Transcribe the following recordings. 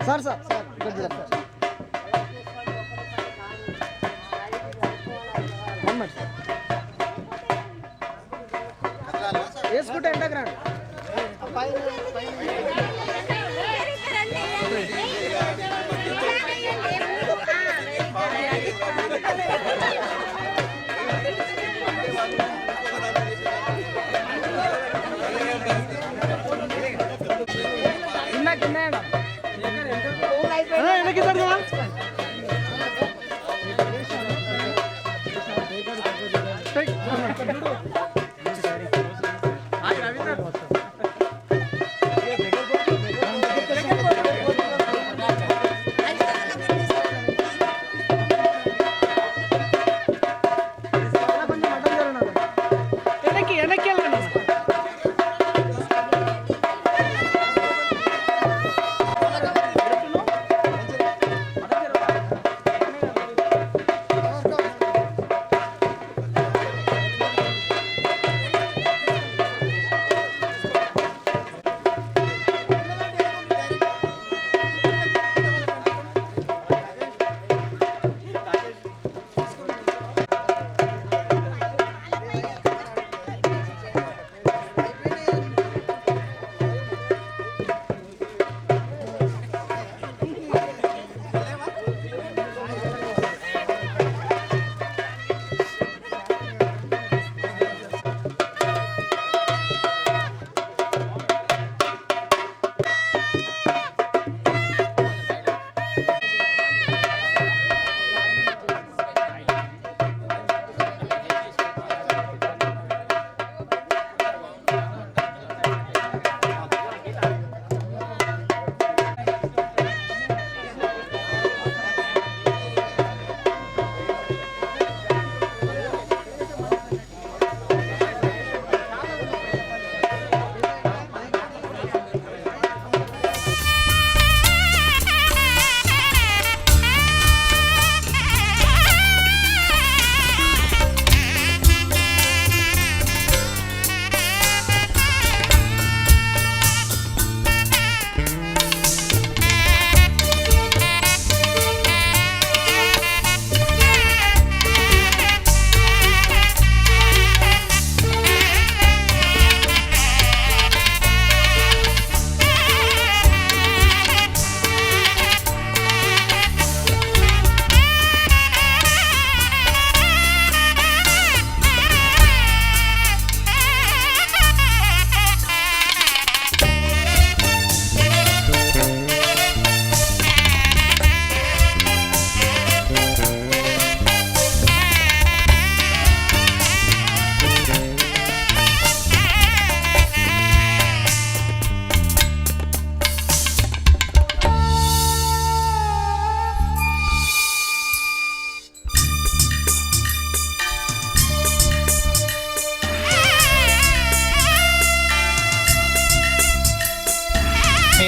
Sir sir sir ఇక్కడ sir వేసుకుంటే ఎండకు రండి.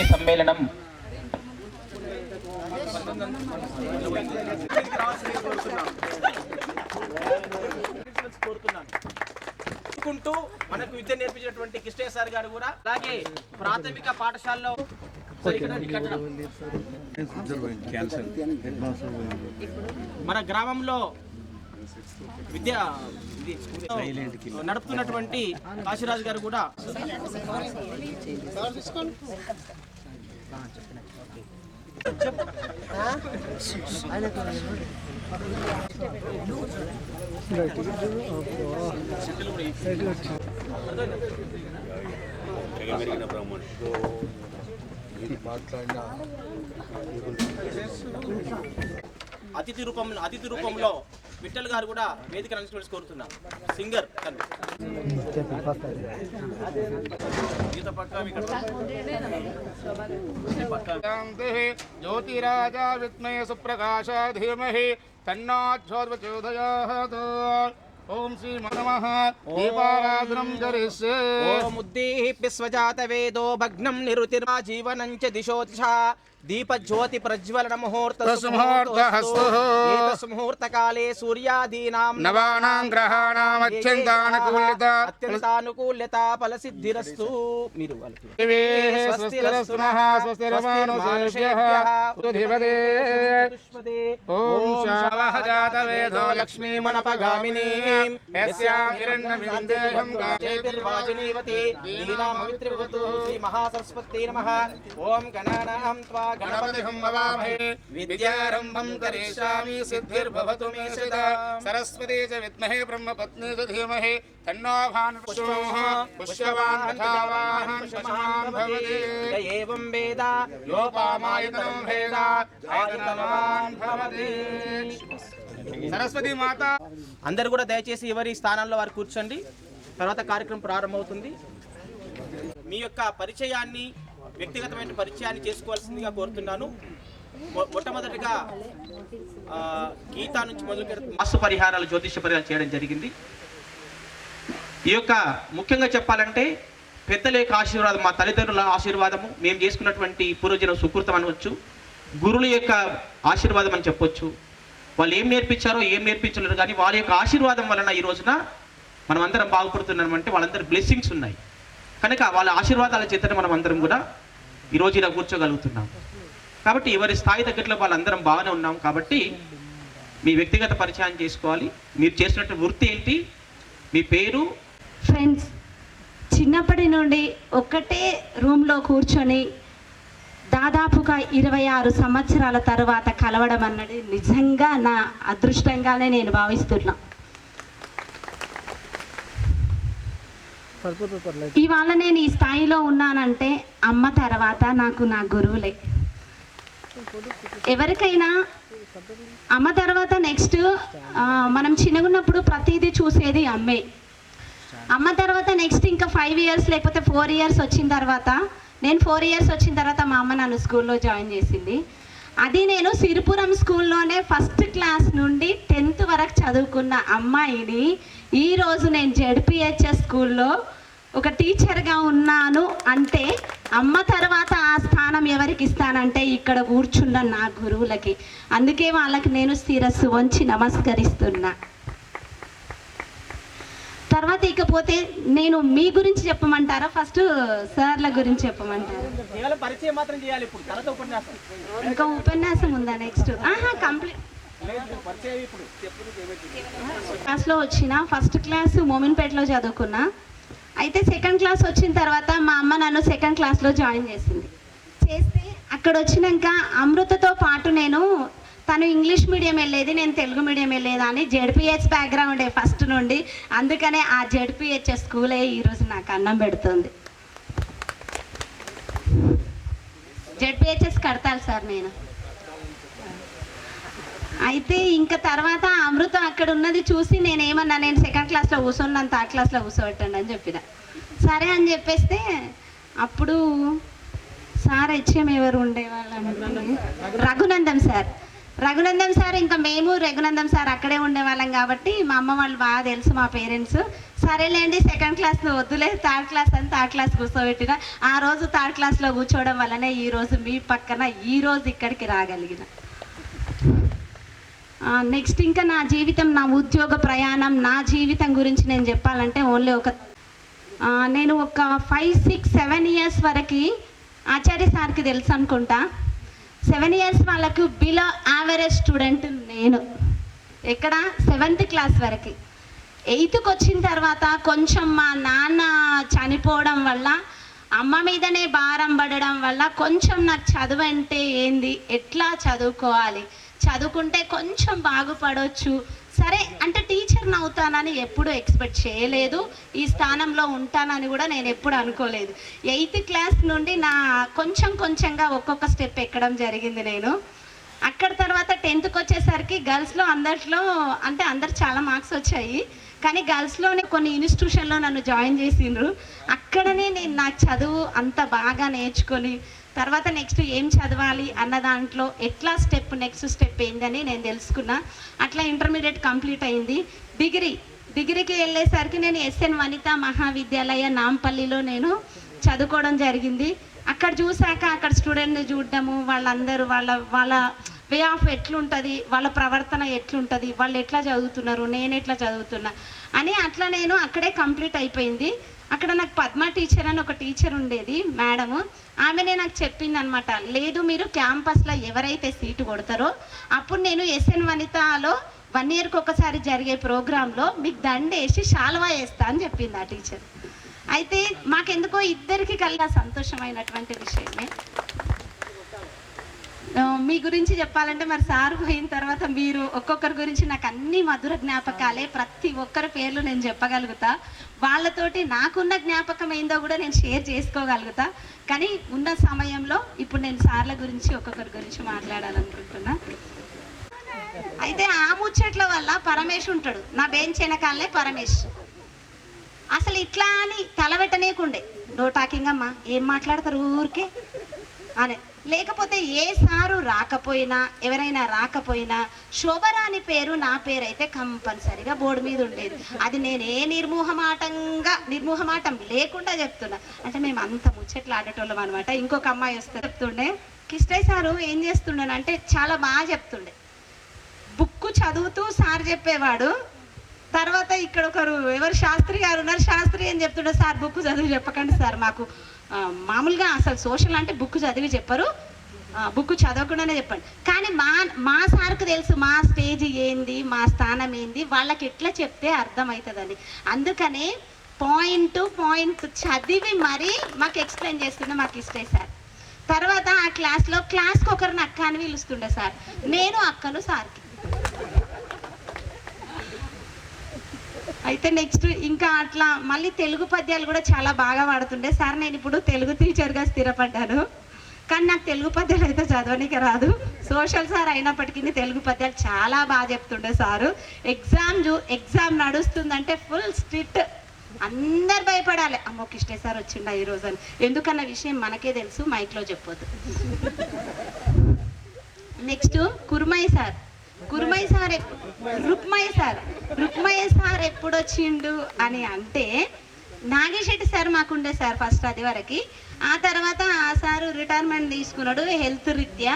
సమ్మేళనం మనకు విద్య నేర్పించినటువంటి కృష్ణయ్య సార్ గారు కూడా అలాగే ప్రాథమిక పాఠశాలలో మన గ్రామంలో విద్య నడుపుతున్నటువంటి కాశీరాజు గారు కూడా అతిథి రూపంలో విఠల్ గారు కూడా వేదిక రంజించవలసి కోరుతున్నారు. సింగర్ జ్యోతిరాజా విద్మహే సుప్రకాశ ధీమహి తన్నో ప్రచోదయాత్ ఓం శ్రీ నమః దీపారాధనం కరిష్యే ఓం ఉద్దీప్య స్వజాత వేదో భగ్నం నిరుతిర్మా జీవనం చ దిశో దిశా దీపజ్యోతి ప్రజ్వలన ముహూర్తకాలే సూర్యాదీనాం నవానాం గ్రహాణాం అత్యంతానుకూల్యత ఫలసిద్ధిరస్తు. మీరు ఓం శావహజాత వేదో లక్ష్మీమణపగామినీ యస్యాం హిరణ్యమిందేహం గాచేతిర్వాజినీవతి నీలామవిత్రివతు శ్రీ మహాసరస్వత్యై నమః. ఓం గణానాం త్వా గణపతిం నమామహే విద్యారంభం కరిష్యామి సిద్ధిర్భవతు మే సదా సరస్వతీ చ విద్మహే బ్రహ్మపత్నీ చ ధీమహి తన్నో పుష్యవాన్ యథావాహనం పశుమాన్ భవతి. ఏవం వేద యోపామాయతనం భేద ఆయతనవాన్ భవతి. సరస్వతి మాత. అందరూ కూడా దయచేసి ఎవరి స్థానాల్లో వారు కూర్చోండి. తర్వాత కార్యక్రమం ప్రారంభమవుతుంది. మీ యొక్క పరిచయాన్ని, వ్యక్తిగతమైన పరిచయాన్ని చేసుకోవాల్సిందిగా కోరుతున్నాను. మొట్టమొదటిగా గీతా నుంచి మొదలు పెడుతూ వాస్తు పరిహారాలు, జ్యోతిష పరిహారాలు చేయడం జరిగింది. ఈ యొక్క ముఖ్యంగా చెప్పాలంటే పెద్దల యొక్క ఆశీర్వాదం, మా తల్లిదండ్రుల ఆశీర్వాదము, మేము చేసుకున్నటువంటి పూర్వజన సుకృతం అనవచ్చు, గురువుల యొక్క ఆశీర్వాదం అని చెప్పొచ్చు. వాళ్ళు ఏం నేర్పించారో ఏం నేర్పించలేరు, కానీ వాళ్ళ యొక్క ఆశీర్వాదం వలన ఈ రోజున మనం అందరం బాగుపడుతున్నామంటే వాళ్ళందరూ బ్లెస్సింగ్స్ ఉన్నాయి. కనుక వాళ్ళ ఆశీర్వాదాల చేతనే మనం అందరం కూడా ఈరోజు ఇలా కూర్చోగలుగుతున్నాం. కాబట్టి ఎవరి స్థాయి తగ్గట్లో వాళ్ళందరం బాగానే ఉన్నాం. కాబట్టి మీ వ్యక్తిగత పరిచయం చేసుకోవాలి. మీరు చేసినట్టు వృత్తి ఏంటి, మీ పేరు. ఫ్రెండ్స్, చిన్నప్పటి నుండి ఒక్కటే రూమ్లో కూర్చొని దాదాపుగా 26 సంవత్సరాల తర్వాత కలవడం అన్నది నిజంగా నా అదృష్టంగానే నేను భావిస్తున్నా. ఇవాళ నేను ఈ స్థాయిలో ఉన్నానంటే అమ్మ తర్వాత నాకు నా గురువులే. ఎవరికైనా అమ్మ తర్వాత నెక్స్ట్ మనం చిన్నగున్నప్పుడు ప్రతిదీ చూసేది అమ్మే. అమ్మ తర్వాత నెక్స్ట్ ఇంకా 5 ఇయర్స్ లేకపోతే 4 ఇయర్స్ వచ్చిన తర్వాత, నేను 4 ఇయర్స్ వచ్చిన తర్వాత మా అమ్మ నన్ను స్కూల్లో జాయిన్ చేసింది. అది నేను సిరిపురం స్కూల్లోనే ఫస్ట్ క్లాస్ నుండి 10th వరకు చదువుకున్న అమ్మాయిని ఈరోజు నేను జెడ్పిహెచ్ఎస్ స్కూల్లో ఒక టీచర్గా ఉన్నాను అంటే అమ్మ తర్వాత ఆ స్థానం ఎవరికి ఇస్తానంటే ఇక్కడ కూర్చున్న నా గురువులకి. అందుకే వాళ్ళకి నేను శిరస్సు వంచి నమస్కరిస్తున్నా. తర్వాత ఇకపోతే నేను మీ గురించి చెప్పమంటారా, ఫస్ట్ సార్ల గురించి చెప్పమంటారా? పరిచయం మాత్రం చేయాలి. ఇప్పుడు తర్వాత ఉపన్యాసం, ఇంకా ఉపన్యాసం ఉందా నెక్స్ట్? కంప్లీట్. క్లాస్లో వచ్చిన ఫస్ట్ క్లాస్ మోమిన్పేటలో చదువుకున్నా. అయితే సెకండ్ క్లాస్ వచ్చిన తర్వాత మా అమ్మ నన్ను సెకండ్ క్లాస్లో జాయిన్ చేస్తే అక్కడ వచ్చినాక అమృతతో పాటు తను ఇంగ్లీష్ మీడియం వెళ్ళేది, నేను తెలుగు మీడియం వెళ్ళేది అని జెడ్పిహెచ్ బ్యాక్గ్రౌండే ఫస్ట్ నుండి. అందుకనే ఆ జెడ్పిహెచ్ఎస్ స్కూలే ఈరోజు నాకు అన్నం పెడుతుంది. జెడ్పిహెచ్ఎస్ కడతాను సార్ నేను. అయితే ఇంకా తర్వాత అమృత అక్కడ ఉన్నది చూసి నేనేమన్నా, నేను సెకండ్ క్లాస్లో కూర్చున్నాను, థర్డ్ క్లాస్లో కూర్చోబెట్టండి అని చెప్పిన. సరే అని చెప్పేస్తే అప్పుడు సార్ హెచ్ఎం ఎవరు ఉండేవాళ్ళం, రఘునందన్ సార్ ఇంకా మేము రఘునందన్ సార్ అక్కడే ఉండేవాళ్ళం కాబట్టి మా అమ్మ వాళ్ళు బాగా తెలుసు, మా పేరెంట్స్. సరేలేండి సెకండ్ క్లాస్ వద్దులే, థర్డ్ క్లాస్ అని థర్డ్ క్లాస్ కూర్చోబెట్టిన. ఆ రోజు థర్డ్ క్లాస్లో కూర్చోవడం వల్లనే ఈరోజు మీ పక్కన ఈరోజు ఇక్కడికి రాగలిగిన. నెక్స్ట్ ఇంకా నా జీవితం, నా ఉద్యోగ ప్రయాణం, నా జీవితం గురించి నేను చెప్పాలంటే ఓన్లీ నేను ఒక 5, 6, 7 ఇయర్స్ వరకు ఆచార్య సార్కి తెలుసు అనుకుంటా. 7 ఇయర్స్ వాళ్ళకు బిలో యావరేజ్ స్టూడెంట్ నేను. ఎక్కడ 7th క్లాస్ వరకు. 8th వచ్చిన తర్వాత కొంచెం మా నాన్న చనిపోవడం వల్ల, అమ్మ మీదనే భారం పడడం వల్ల కొంచెం నాకు చదువు అంటే ఏంది, ఎట్లా చదువుకోవాలి, చదువుకుంటే కొంచెం బాగుపడవచ్చు, సరే అంటే టీచర్ని అవుతానని ఎప్పుడు ఎక్స్పెక్ట్ చేయలేదు. ఈ స్థానంలో ఉంటానని కూడా నేను ఎప్పుడు అనుకోలేదు. 8th క్లాస్ నుండి నా కొంచెంగా ఒక్కొక్క స్టెప్ ఎక్కడం జరిగింది నేను. అక్కడ తర్వాత 10th వచ్చేసరికి గర్ల్స్లో అందరు చాలా మార్క్స్ వచ్చాయి, కానీ గర్ల్స్లోనే కొన్ని ఇన్స్టిట్యూషన్లో నన్ను జాయిన్ చేసిండ్రు. అక్కడనే నేను నాకు చదువు అంత బాగా నేర్చుకొని తర్వాత నెక్స్ట్ ఏం చదవాలి అన్న దాంట్లో నెక్స్ట్ స్టెప్ ఏందని నేను తెలుసుకున్నా. అట్లా ఇంటర్మీడియట్ కంప్లీట్ అయింది. డిగ్రీ డిగ్రీకి వెళ్ళేసరికి నేను ఎస్ఎన్ వనిత మహావిద్యాలయ నాంపల్లిలో నేను చదువుకోవడం జరిగింది. అక్కడ చూశాక అక్కడ స్టూడెంట్ని చూడడము, వాళ్ళందరూ వాళ్ళ వే ఆఫ్ ఎట్లుంటుంది, వాళ్ళ ప్రవర్తన ఎట్లుంటుంది, వాళ్ళు ఎట్లా చదువుతున్నారు, నేను ఎట్లా చదువుతున్నా అని అట్లా నేను అక్కడే కంప్లీట్ అయిపోయింది. అక్కడ నాకు పద్మ టీచర్ అని ఒక టీచర్ ఉండేది మేడము. ఆమెనే నాకు చెప్పింది అనమాట, లేదు మీరు క్యాంపస్లో ఎవరైతే సీటు కొడతారో అప్పుడు నేను ఎస్ఎన్ వనితలో 1 ఇయర్కి ఒకసారి జరిగే ప్రోగ్రాంలో మీకు దండేసి శాల్వా వేస్తా అని చెప్పింది ఆ టీచర్. అయితే మాకెందుకో ఇద్దరికి కలిగా సంతోషమైనటువంటి విషయమే. మీ గురించి చెప్పాలంటే మరి సార్ పోయిన తర్వాత మీరు ఒక్కొక్కరి గురించి నాకు అన్ని మధుర జ్ఞాపకాలే, ప్రతి ఒక్కరి పేర్లు నేను చెప్పగలుగుతా. వాళ్ళతోటి నాకున్న జ్ఞాపకం ఏందో కూడా నేను షేర్ చేసుకోగలుగుతా. కానీ ఉన్న సమయంలో ఇప్పుడు నేను సార్ల గురించి ఒక్కొక్కరి గురించి మాట్లాడాలనుకుంటున్నా. అయితే ఆ ముచ్చట్ల వల్ల పరమేశ్ ఉంటాడు, నా బెంచ్ వెనకాలనే పరమేశ్. అసలు ఇట్లా అని తలబెట్టనేకుండే, నో టాకింగ్ అమ్మా, ఏం మాట్లాడతారు ఊరికే అని. లేకపోతే ఏ సారు రాకపోయినా ఎవరైనా రాకపోయినా శోభరాని పేరు నా పేరు అయితే కంపల్సరిగా బోర్డు మీద ఉండేది. అది నేనే నిర్మోహమాటం లేకుండా చెప్తున్నా. అంటే మేము అంత ముచ్చట్లు ఆడేటోళ్ళం అనమాట. ఇంకొక అమ్మాయి వస్తే చెప్తుండే, కిష్టయ్య సారు ఏం చేస్తుండేనంటే చాలా బాగా చెప్తుండే. బుక్ చదువుతూ సార్ చెప్పేవాడు. తర్వాత ఇక్కడ ఒకరు ఎవరు శాస్త్రి గారు ఉన్నారు, శాస్త్రి ఏం చెప్తుండే, సార్ బుక్ చదివి చెప్పకండి సార్, మాకు మామూలుగా అసలు సోషల్ అంటే బుక్ చదివి చెప్పరు, బుక్ చదవకుండానే చెప్పండి. కానీ మా సార్కు తెలుసు మా స్టేజ్ ఏంది, మా స్థానం ఏంది, వాళ్ళకి ఎట్లా చెప్తే అర్థమవుతుందని. అందుకనే పాయింట్ చదివి మరీ మాకు ఎక్స్ప్లెయిన్ చేస్తుండే మాకు కిష్టయ్య సార్. తర్వాత ఆ క్లాస్కి ఒకరిని అక్క అని పిలుస్తుండే సార్, నేను అక్కను సార్కి. అయితే నెక్స్ట్ ఇంకా అట్లా మళ్ళీ తెలుగు పద్యాలు కూడా చాలా బాగా వాడుతుండే సార్. నేను ఇప్పుడు తెలుగు టీచర్గా స్థిరపడ్డాను, కానీ నాకు తెలుగు పద్యాలు అయితే చదవడానికి రాదు. సోషల్ సార్ అయినప్పటికీ తెలుగు పద్యాలు చాలా బాగా చెప్తుండే సారు. ఎగ్జామ్ నడుస్తుందంటే ఫుల్ స్ట్రిక్ట్, అందరు భయపడాలి, అమ్మో కిష్టయ్య సార్ వచ్చిండా ఈరోజు అని. ఎందుకన్న విషయం మనకే తెలుసు, మైక్లో చెప్పొద్దు. నెక్స్ట్ రుక్మయ్య సార్ ఎప్పుడు వచ్చిండు అని అంటే, నాగేశెట్టి సార్ మాకుండే సార్ ఫస్ట్ అది వరకు. ఆ తర్వాత ఆ సారు రిటైర్మెంట్ తీసుకున్నాడు హెల్త్ రీత్యా.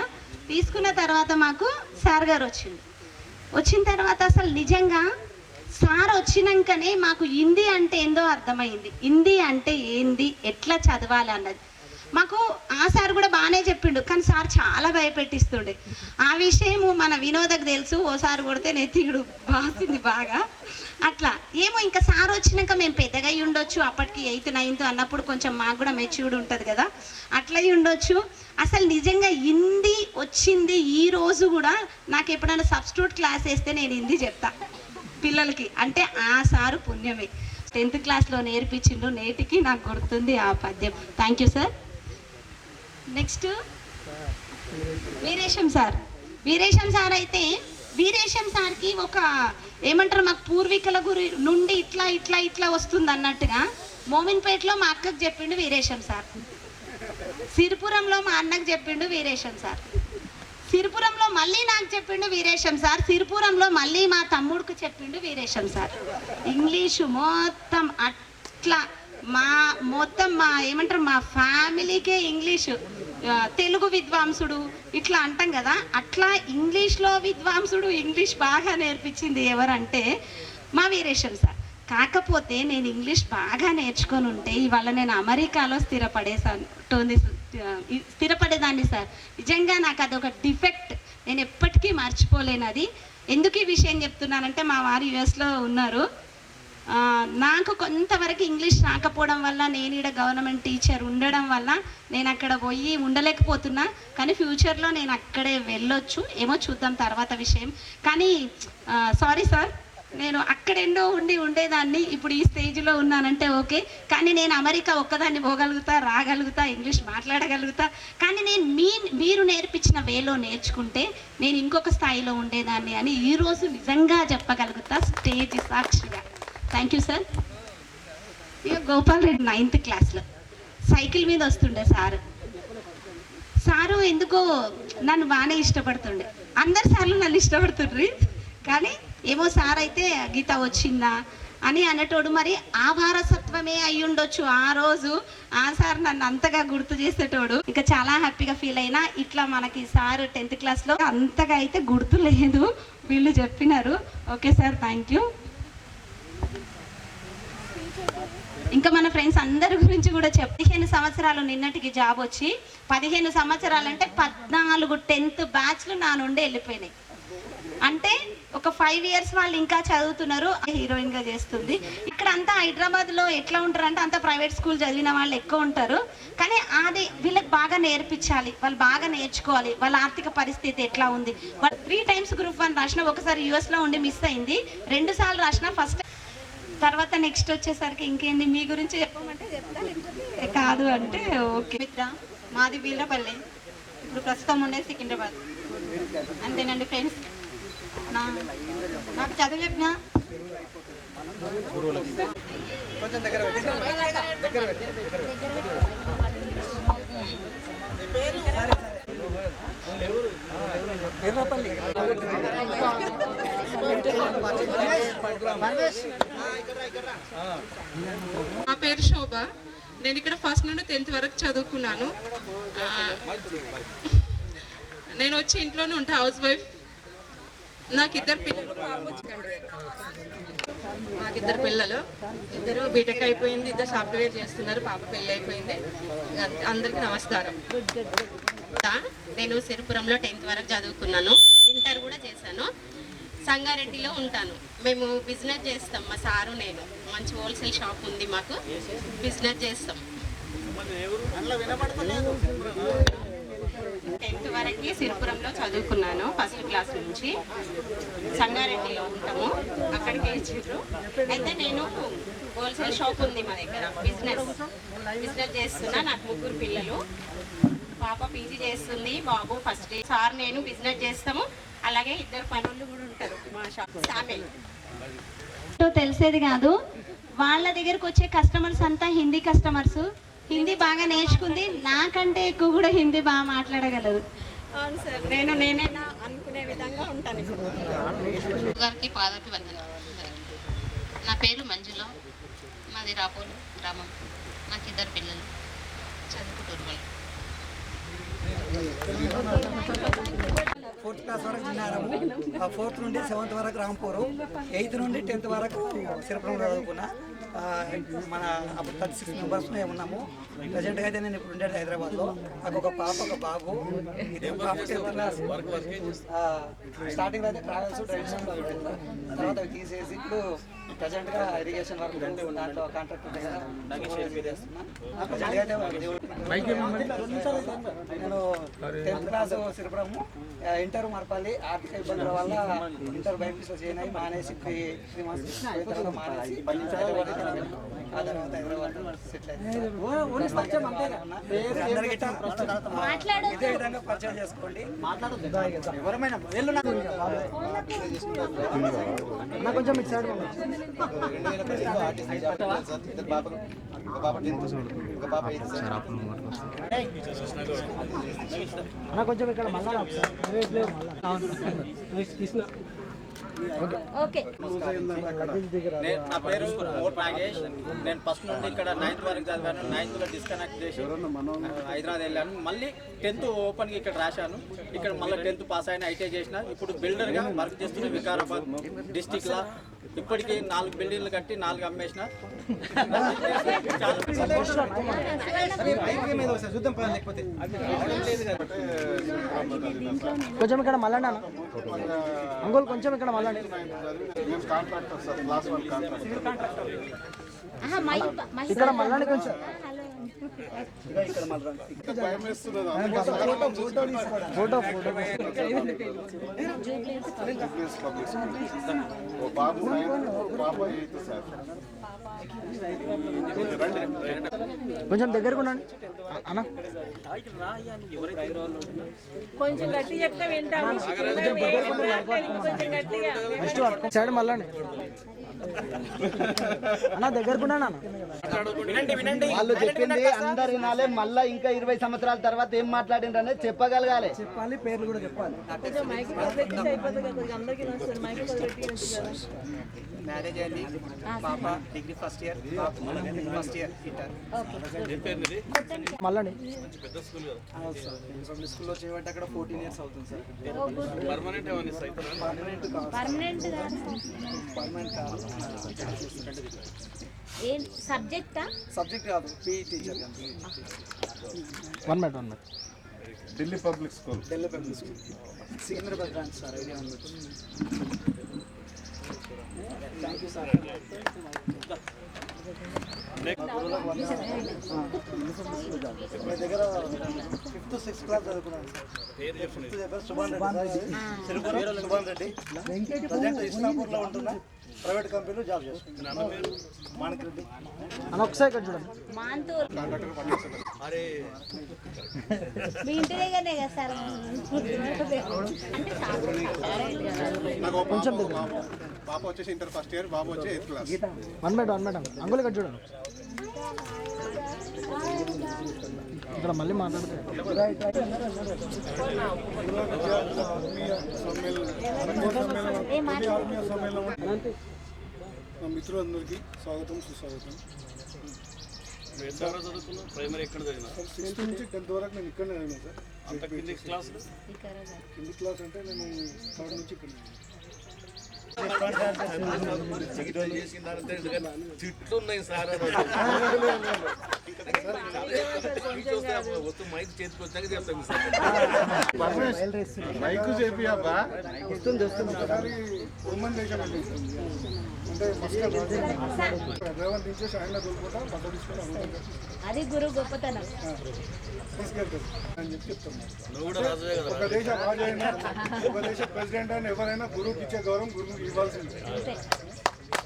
తీసుకున్న తర్వాత మాకు సార్ గారు వచ్చిన తర్వాత అసలు నిజంగా సార్ వచ్చినాకనే మాకు హిందీ అంటే ఏందో అర్థమైంది. హిందీ అంటే ఏంది, ఎట్లా చదవాలి అన్నది మాకు ఆ సార్ కూడా బాగానే చెప్పిండు. కానీ సార్ చాలా భయపెట్టిస్తుండే. ఆ విషయము మన వినోదకు తెలుసు, ఓసారి కొడితే నెత్తిగుడు బాసింది బాగా. అట్లా ఏమో ఇంకా సార్ వచ్చినాక మేము పెద్దగా అయ్యి ఉండొచ్చు, అప్పటికి 8th 9th అన్నప్పుడు కొంచెం మాకు కూడా మెచ్యూర్డ్ ఉంటుంది కదా, అట్లా అయ్యి ఉండొచ్చు. అసలు నిజంగా హిందీ వచ్చింది ఈ రోజు కూడా. నాకు ఎప్పుడైనా సబ్స్టిట్యూట్ క్లాస్ వేస్తే నేను హిందీ చెప్తా పిల్లలకి, అంటే ఆ సారు పుణ్యమే. 10th క్లాస్లో నేర్పించిండు, నేటికి నాకు గుర్తుంది ఆ పద్యం. Thank you sir. Next Veeresham sir అయితే వీరేశం సార్కి ఒక ఏమంటారు, మాకు పూర్వీకుల నుండి ఇట్లా వస్తుంది అన్నట్టుగా మోమిన్పేటలో మా అక్కకు చెప్పిండు వీరేశం సార్, సిరిపురంలో మా అన్నకు చెప్పిండు వీరేశం సార్, సిరిపురంలో మళ్ళీ నాకు చెప్పిండు వీరేశం సార్, సిరిపురంలో మళ్ళీ మా తమ్ముడికి చెప్పిండు వీరేశం సార్. ఇంగ్లీషు మొత్తం అట్లా మా ఏమంటారు మా ఫ్యామిలీకే ఇంగ్లీషు, తెలుగు విద్వాంసుడు ఇట్లా అంటాం కదా, అట్లా ఇంగ్లీష్లో విద్వాంసుడు, ఇంగ్లీష్ బాగా నేర్పించింది ఎవరంటే మా వీరేశం సార్. కాకపోతే నేను ఇంగ్లీష్ బాగా నేర్చుకొని ఉంటే ఇవాళ నేను అమెరికాలో స్థిరపడేదాన్ని సార్. నిజంగా నాకు అదొక డిఫెక్ట్, నేను ఎప్పటికీ మర్చిపోలేనది. ఎందుకు ఈ విషయం చెప్తున్నానంటే మా వారు యుఎస్లో ఉన్నారు. నాకు కొంతవరకు ఇంగ్లీష్ రాకపోవడం వల్ల, నేను ఇక్కడ గవర్నమెంట్ టీచర్ ఉండడం వల్ల నేను అక్కడ పోయి ఉండలేకపోతున్నా. కానీ ఫ్యూచర్లో నేను అక్కడే వెళ్ళొచ్చు, ఏమో చూద్దాం తర్వాత విషయం. కానీ సారీ సార్, నేను అక్కడెన్నో ఉండేదాన్ని, ఇప్పుడు ఈ స్టేజ్లో ఉన్నానంటే ఓకే. కానీ నేను అమెరికా ఒక్కదాన్ని పోగలుగుతా, రాగలుగుతా, ఇంగ్లీష్ మాట్లాడగలుగుతా. కానీ నేను మీరు నేర్పించిన వేలో నేర్చుకుంటే నేను ఇంకొక స్థాయిలో ఉండేదాన్ని అని ఈరోజు నిజంగా చెప్పగలుగుతా స్టేజ్ సాక్షిగా. Thank you sir. ఇక గోపాల్ రెడ్డి 9th క్లాస్లో సైకిల్ మీద వస్తుండే సారు ఎందుకో నన్ను బాగానే ఇష్టపడుతుండే. అందరు సార్లు నన్ను ఇష్టపడుతుండ్రి, కానీ ఏమో సార్ అయితే గీత వచ్చిందా, అని అనేటోడు. మరి ఆ వారసత్వమే అయి ఉండొచ్చు ఆ రోజు. ఆ సార్ నన్ను అంతగా గుర్తు చేసేటోడు. ఇంకా చాలా హ్యాపీగా ఫీల్ అయినా. ఇట్లా మనకి సార్ 10th క్లాస్లో అంతగా అయితే గుర్తు లేదు, వీళ్ళు చెప్పినారు. Okay sir, thank you. ఇంకా మన ఫ్రెండ్స్ అందరి గురించి కూడా 15 సంవత్సరాలు నిన్నటికి జాబ్ వచ్చి 15 సంవత్సరాలు అంటే 14 10th బ్యాచ్లు నా నుండి వెళ్ళిపోయినాయి. అంటే ఒక 5 years వాళ్ళు ఇంకా చదువుతున్నారు. హీరోయిన్గా చేస్తుంది. ఇక్కడ అంతా హైదరాబాద్లో ఎట్లా ఉంటారు అంటే అంతా ప్రైవేట్ స్కూల్ చదివిన వాళ్ళు ఎక్కువ ఉంటారు. కానీ అది వీళ్ళకి బాగా నేర్పించాలి, వాళ్ళు బాగా నేర్చుకోవాలి, వాళ్ళ ఆర్థిక పరిస్థితి ఎట్లా ఉంది. వాళ్ళు 3 times Group 1 రాసిన, ఒకసారి యూఎస్లో ఉండి మిస్ అయింది, 2 సార్లు రాసిన. ఫస్ట్ తర్వాత నెక్స్ట్ వచ్చేసరికి ఇంకేంది మీ గురించి చెప్పమంటే చెప్తా, లేకపోతే కాదు అంటే ఓకే. మిత్ర మాది వీరపల్లి, ఇప్పుడు ప్రస్తుతం ఉండేది సికింద్రాబాద్. అంతేనండి ఫ్రెండ్స్. నాకు చదువు చెప్పినా కొంచెం దగ్గర నా పేరు శోభ. నేను ఇక్కడ ఫస్ట్ నుండి 10th వరకు చదువుకున్నాను. నేను వచ్చి ఇంట్లోనే ఉంటా, హౌస్ వైఫ్. నాకు 2 పిల్లలు, నాకు 2 పిల్లలు, 2 బీటెక్ అయిపోయింది, 2 సాఫ్ట్వేర్ చేస్తున్నారు, పాప పెళ్ళి అయిపోయింది. అందరికీ నమస్కారం. నేను సిరిపురంలో 10th వరకు చదువుకున్నాను, ఇంటర్ కూడా చేశాను. సంగారెడ్డిలో ఉంటాను. మేము బిజినెస్ చేస్తాం, మా సారు నేను. మంచి హోల్సేల్ షాప్ ఉంది మాకు, బిజినెస్ చేస్తాం. 10th వరకు సిరిపురంలో చదువుకున్నాను, ఫస్ట్ క్లాస్ నుంచి. సంగారెడ్డిలో ఉంటాము, అక్కడికి ఇచ్చారు. అయితే నేను హోల్సేల్ షాప్ ఉంది మా దగ్గర, బిజినెస్ చేస్తున్నా. నాకు 3 పిల్లలు, పాప పీజీ చేస్తుంది, బాబు ఫస్ట్. సార్ నేను బిజినెస్ చేస్తాము. అలాగే 2 పనులు కూడా ఉంటారు మా షాప్. ఫ్యామిలీ తెలిసేది కాదు. వాళ్ళ దగ్గరకు వచ్చే కస్టమర్స్ అంతా హిందీ కస్టమర్స్. హిందీ బాగా నేర్చుకుంది, నాకంటే ఎక్కువ కూడా హిందీ బాగా మాట్లాడగలదు. అవును సార్, నేనైనా అనుకునే విధంగా ఉంటాను. గారికి పాదాపి వందనం. నా పేరు మంజుల, మాది రాపోలు గ్రామం. నాకు 2 పిల్లలు, చదువుకుంటున్నారు. 4th క్లాస్ వరకు చిన్నారము, 4th నుండి 7th వరకు రాంపూరు, 8th నుండి 10th వరకు సిరిపురంలో చదువుకున్నా. మన అప్పుడు 36 మెంబర్స్ ఉన్నాము. ప్రజెంట్గా అయితే నేను ఇప్పుడు ఉండేది హైదరాబాద్లో. నాకు ఒక పాప, ఒక బాబు. ఇదే పాప 10th క్లాస్. స్టార్టింగ్లో అయితే ట్రావెల్స్ డ్రైవ్స్ తర్వాత అవి తీసేసి ఇప్పుడు ప్రజెంట్గా ఇరిగేషన్ వర్క్ దాంట్లో కాంట్రాక్ట్ చేస్తున్నా. నేను 10th క్లాస్ సిరిపురము, ఇంటర్ మరపల్లి. ఆర్థిక ఇబ్బందుల వల్ల ఇంటర్ బైపీసీలో జాయిన్ అయ్యి మానేసి 3 months తర్వాత మానేసి ఆ తర్వాత హైదరాబాద్ సెటిల్ అయింది. ఇదే విధంగా పరిచయం చేసుకోండి. ఎవరమైనా కొంచెం ఇటు సైడ్ కొంచెం ఇక్కడ మళ్ళా నా పేరు మోర్ నాగేష్. నేను ఫస్ట్ నుండి ఇక్కడ 9th వరకు చదివాను. 9thలో డిస్కనెక్ట్ చేసి హైదరాబాద్ వెళ్ళాను. మళ్ళీ 10th ఓపెన్కి ఇక్కడ రాశాను. ఇక్కడ మళ్ళీ 10th పాస్ అయిన, ఐటీఐ చేసిన. ఇప్పుడు బిల్డర్గా వర్క్ చేస్తున్న వికారాబాద్ డిస్టిక్లో. ఇప్పటికీ 4 బిల్డింగ్లు కట్టి 4 అమ్మేసిన. కొంచెం ఇక్కడ మళ్ళా అంగోల్, కొంచెం ఇక్కడ మళ్ళా ఇక్కడ మళ్ళీ కొంచెం ఫోటో బాబు 9th, పాప 8th సార్. కొంచెం దగ్గరకు ఉండండి అన్న. కొంచెం గట్టి చెప్తే వింటాము. నెక్స్ట్ సైడ్ మళ్ళీ అన్న దగ్గరకున్నాను అన్న. వాళ్ళు చెప్పింది అందరు వినాలి. మళ్ళా ఇంకా 20 సంవత్సరాల తర్వాత ఏం మాట్లాడిండ్రు అనేది చెప్పగలగాలి. చెప్పాలి, పేర్లు కూడా చెప్పాలి. మ్యారేజ్ అయింది, పాప degree first year, first year inter. మళ్ళీ స్కూల్లో చేయబట్టి అక్కడ 14 years అవుతుంది సార్. పర్మనెంట్ పర్మనెంట్ కాదు, ఏం సబ్జెక్టా? సబ్జెక్ట్ కాదు, PE teacher. 1 minute. Delhi public school Secunderabad branch sir. Idea ఉంది. Thank you sir. మీ దగ్గర 5th 6th క్లాస్ చదువుకున్నాను సార్. ఫిఫ్త్ దగ్గర సుభాన్ రెడ్డి ప్రజెంట్ ఇస్లాంపూర్లో ఉంటున్నా. ప్రైవేట్ కంపెనీలో జాబ్ చేస్తున్నాను. మాణిక్ రెడ్డి అన్న ఒకసారి ఇక్కడ చూడండి. మీ ఇంటి దగ్గరనే కదా సార్? కొంచెం పాప వచ్చేసి ఇంటర్ ఫస్ట్ ఇయర్, బాబు వచ్చి 8th క్లాస్. 1 minute. అంగులు ఇక్కడ చూడండి. ఇక్కడ మళ్ళీ మాట్లాడితే మిత్రులందరికీ స్వాగతం, సుస్వాగతం. ప్రైమరీ ఎక్కడ చదివినా? 6th నుంచి 10th వరకు నేను ఇక్కడనే చదివినా సార్. అంత కింది క్లాస్ అంటే నేను 3rd నుంచి ఇక్కడ చిట్లు ఉన్నాయి సార్. మైక్ చేతికి వచ్చాక చెప్తాను మైక్ చెప్పి అబ్బా వస్తుంది. ఉమ్మన్ దేశం అంటే రేవంత్ నుంచి ఆయన దొరుకుంటా బట్ట తీసుకుంటా అది గురు గొప్పతనం తీసుకెళ్తారు అని చెప్పి చెప్తాను. ఒక దేశ రాజు అయినా, ఒక దేశ ప్రెసిడెంట్ అయినా ఎవరైనా గురువుకి ఇచ్చే గౌరవం గురువుకి ఇవ్వాల్సిందే.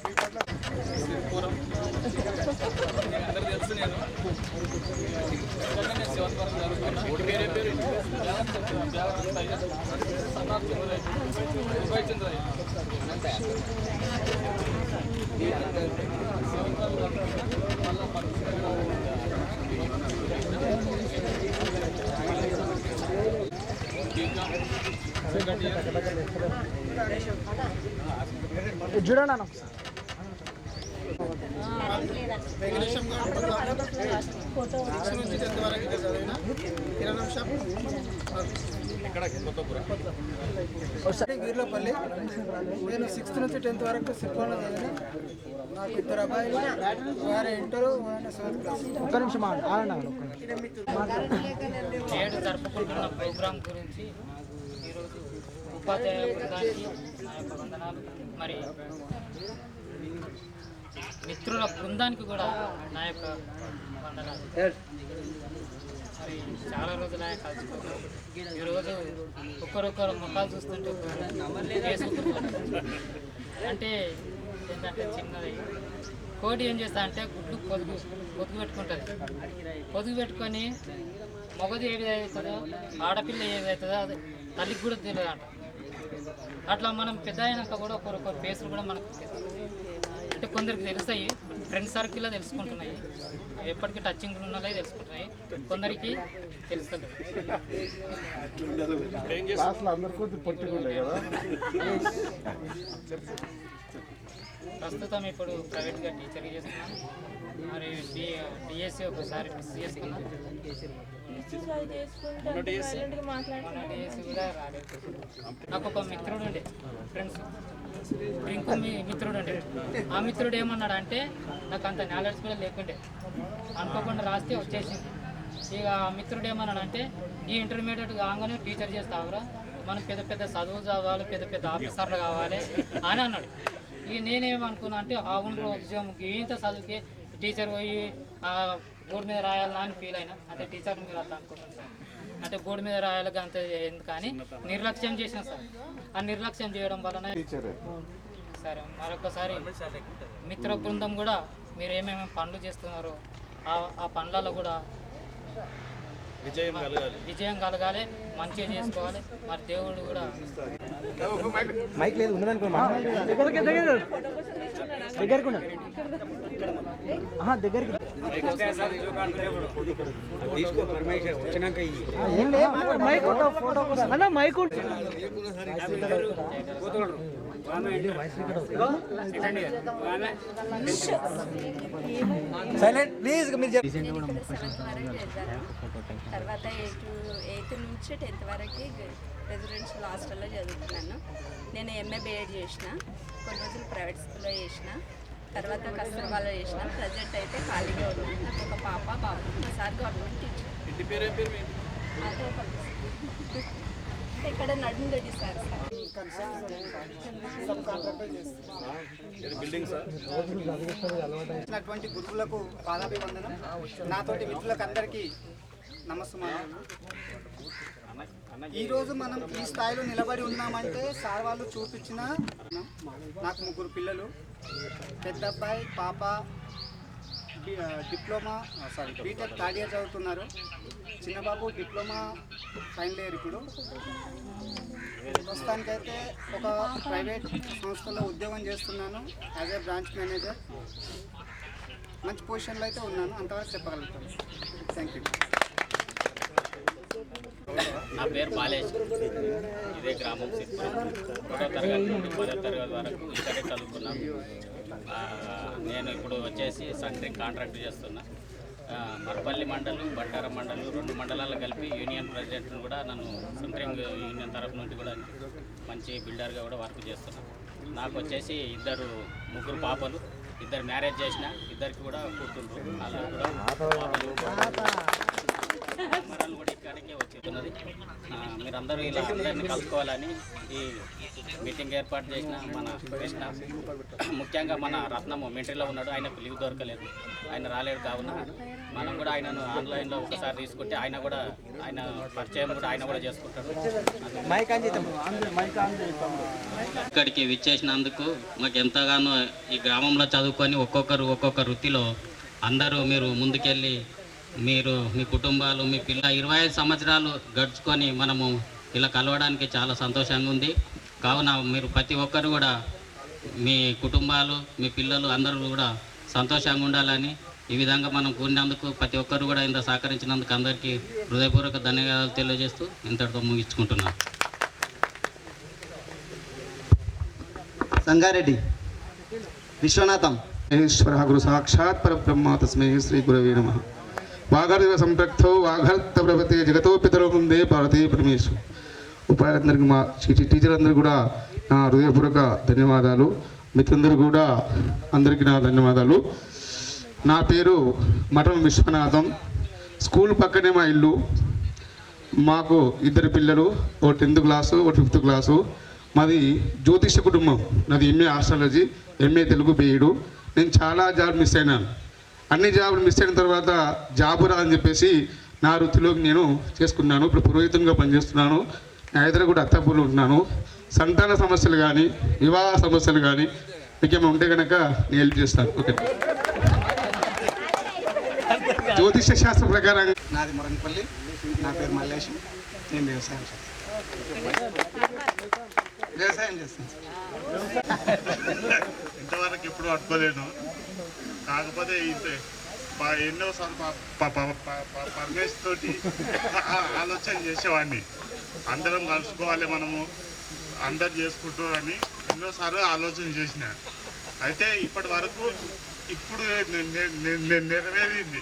మీ పట్ల తెలుసు. నేను చూడండి అన్న ఒకసారి. వీర్లపల్లి. నేను 6th నుంచి 10th వరకు సిరిపురంలో చదివిన. నాకు 2 అబ్బాయిలు, వారి ఇంటర్, 7th క్లాస్. ఒక్క నిమిషం ఆగండి. నేడు జరుపుకుంటున్న ప్రోగ్రాం గురించి ఈరోజు ఉపాధ్యాయ బృందానికి నా యొక్క వందనాలు. మరి మిత్రుల బృందానికి కూడా నా యొక్క వందనాలు. మరి చాలా రోజులు ఆయన కలుసుకున్నాం. ఈరోజు ఒక్కరొక్కరు ముఖాలు చూస్తుంటే అంటే ఏంటంటే చిన్నది కోడి ఏం చేస్తా అంటే గుడ్డు పొదుగు పెట్టుకుంటుంది. పొదుగు పెట్టుకొని మగది ఏ విధంగా అవుతుందో, ఆడపిల్ల ఏ విధంగా అవుతుందో అది తల్లికి కూడా తెలియదు అంట. అట్లా మనం పెద్ద అయినాక కూడా ఒకరొకరు ఫేసులు కూడా మనకు అంటే కొందరికి తెలుస్తాయి, ఫ్రెండ్ సర్కిల్లో తెలుసుకుంటున్నాయి, ఎప్పటికీ టచింగ్లు ఉన్నాయో తెలుసుకుంటున్నాయి, కొందరికి తెలుస్తుంది. ప్రస్తుతం ఇప్పుడు ప్రైవేట్గా టీచర్గా చేస్తున్నాను. మరి డిఎస్సి ఒకసారి సిఎస్సి కూడా రాలేదు. నాకు ఒక మిత్రుడు ఉండే, ఫ్రెండ్స్ ఇంకో మిత్రుడు ఉండే. ఆ మిత్రుడు ఏమన్నాడు అంటే, నాకు అంత నాలెడ్జ్ కూడా లేకుండే, అనుకోకుండా రాస్తే వచ్చేసింది. ఇక ఆ మిత్రుడు ఏమన్నాడు అంటే, ఈ ఇంటర్మీడియట్ కాగానే టీచర్ చేస్తావురా, మనం పెద్ద పెద్ద చదువులు చదవాలి, పెద్ద పెద్ద ఆఫీసర్లు కావాలి అని అన్నాడు. ఇక నేనేమనుకున్నా అంటే, అవును ఉద్యోగం ఇంత చదువుకి టీచర్ పోయి బోర్డు మీద రాయాలా అని ఫీల్ అయినా. అంటే టీచర్ మీద అట్లా అనుకున్నాను సార్. అంటే బోర్డు మీద రాయాలి అంత ఎందుకు కానీ నిర్లక్ష్యం చేసిన సార్. ఆ నిర్లక్ష్యం చేయడం వలన సరే మరొకసారి మిత్ర బృందం కూడా మీరు ఏమేమి పనులు చేస్తున్నారో ఆ పనులలో కూడా విజయం కలగాలి, మంచిగా చేసుకోవాలి. మరి దేవుడు కూడా మైక్ లేదు ఉన్నదనుకో దగ్గరికి దగ్గరికి ఏం లేదు మైక్ ఫోటో కోసం అన్న మైక్ సైలెంట్ ప్లీజ్. మీరు తర్వాత 8th నుంచి 10th వరకు రెసిడెన్షియల్ హాస్టల్లో చదువుతున్నాను. నేను ఎంఏ బిఎడ్ చేసిన, కొన్ని రోజులు ప్రైవేట్ స్కూల్లో చేసిన, తర్వాత కస్తూర్బాలో చేసిన. ప్రజెంట్ అయితే ఖాళీగా ఉన్నాను. నాకు ఒక పాప బాబు. మా సార్ గవర్నమెంట్ టీచర్. ఇక్కడ నడుందడి సార్. అటువంటి గురువులకు పాదాభివందనం. నాతోటి మిత్రులకు అందరికీ నమస్కారం. ఈరోజు మనం ఈ స్థాయిలో నిలబడి ఉన్నామంటే సార్ వాళ్ళు చూపించిన, నాకు 3 పిల్లలు, పెద్ద అబ్బాయి పాప బీటెక్ థర్డ్ ఇయర్ చదువుతున్నారు, చిన్న బాబు డిప్లొమా ఫైనల్ ఇయర్. ఇప్పుడు ప్రస్తుతానికైతే ఒక ప్రైవేట్ సంస్థలో ఉద్యోగం చేస్తున్నాను యాజ్ ఏ బ్రాంచ్ మేనేజర్. మంచి పొజిషన్లో అయితే ఉన్నాను, అంతవరకు చెప్పగలుగుతాను. Thank you. నా పేరు బాలేష్, ఇదే గ్రామం సిరిపురం. 1వ తరగతి నుండి 10వ తరగతి వరకు ఇక్కడే చదువుకున్నాను. నేను ఇప్పుడు వచ్చేసి సంథింగ్ కాంట్రాక్ట్ చేస్తున్నా. మరపల్లి మండలం, బంటారం మండలం 2 మండలాలు కలిపి యూనియన్ ప్రెసిడెంట్ని కూడా నన్ను సంథింగ్ యూనియన్ తరఫు నుండి కూడా మంచి బిల్డర్గా కూడా వర్క్ చేస్తున్నాను. నాకు వచ్చేసి 3 పాపలు, 2 మ్యారేజ్ చేసిన, 2కి కూడా కూతుళ్ళు. అలా కూడా మరలు కూడా ఇక్కడికే వచ్చేస్తున్నది. మీరందరూ ఇలా అందరినీ కలుసుకోవాలని ఈ మీటింగ్ ఏర్పాటు చేసిన మన కృష్ణ, ముఖ్యంగా మన రత్నము మిలిటరీలో ఉన్నాడు, ఆయనకు లీవ్ దొరకలేదు, ఆయన రాలేడు. కావున మనం కూడా ఆయనను ఆన్లైన్లో ఒకసారి తీసుకుంటే ఆయన పరిచయం కూడా ఆయన కూడా చేసుకుంటాడు. ఇక్కడికి విచ్చేసినందుకు మాకు ఎంతగానో ఈ గ్రామంలో చదువుకొని ఒక్కొక్కరు ఒక్కొక్క వృత్తిలో అందరూ మీరు ముందుకెళ్ళి మీరు మీ కుటుంబాలు మీ 25 సంవత్సరాలు గడుచుకొని మనము ఇలా కలవడానికి చాలా సంతోషంగా ఉంది. కావున మీరు ప్రతి ఒక్కరు కూడా మీ కుటుంబాలు మీ పిల్లలు అందరూ కూడా సంతోషంగా ఉండాలని ఈ విధంగా మనం కూడినందుకు ప్రతి ఒక్కరు కూడా ఇంత సహకరించినందుకు అందరికీ హృదయపూర్వక ధన్యవాదాలు తెలియజేస్తూ ఇంతటితో ముగించుకుంటున్నాను. సంగారెడ్డి విశ్వనాథం. మహేశ్వర గురు సాక్షాత్ పరబ్రహ్మ తస్మై శ్రీ గురవే నమః. వాగర్వ సంప్రక్తో వాఘర్త ప్రభతే జగతో పితరో ముందే పార్వతీ పరమేశ్వర. ఉపాధ్యాయులందరికీ మా టీచర్లందరూ కూడా నా హృదయపూర్వక ధన్యవాదాలు. మిత్రులందరూ కూడా అందరికీ నా ధన్యవాదాలు. నా పేరు మఠం విశ్వనాథం. స్కూల్ పక్కనే మా ఇల్లు. మాకు 2 పిల్లలు, ఒక 10th క్లాసు, ఒక 5th క్లాసు. మాది జ్యోతిష కుటుంబం. నాది ఎంఏ ఆస్ట్రాలజీ, ఎంఏ తెలుగు బీఈడు. నేను చాలా జాబ్ మిస్ అయినాను. అన్ని జాబులు మిస్ అయిన తర్వాత జాబు రాదని చెప్పేసి నా వృత్తిలోకి నేను చేసుకున్నాను. ఇప్పుడు పురోహితంగా పనిచేస్తున్నాను. హైదరాబాద్ అత్తాపూర్లో ఉంటున్నాను. సంతాన సమస్యలు కానీ వివాహ సమస్యలు కానీ మీకేమైనా ఉంటే కనుక నేను హెల్ప్ చేస్తాను. ఓకే. జ్యోతిష శాస్త్ర ప్రకారం నాది మురంగపల్లి, నా పేరు మల్లేష్. నేను వ్యవసాయం చేస్తాను. ఇంతవరకు ఎప్పుడు పట్టుకోలేను. కాకపోతే ఎన్నోసార్లు పరమేశ్ తోటి ఆలోచన చేసేవాడిని. అందరం కలుసుకోవాలి, మనము అందరు చేసుకుంటూ అని ఎన్నోసార్లు ఆలోచన చేసిన. అయితే ఇప్పటి వరకు ఇప్పుడు నెరవేరింది.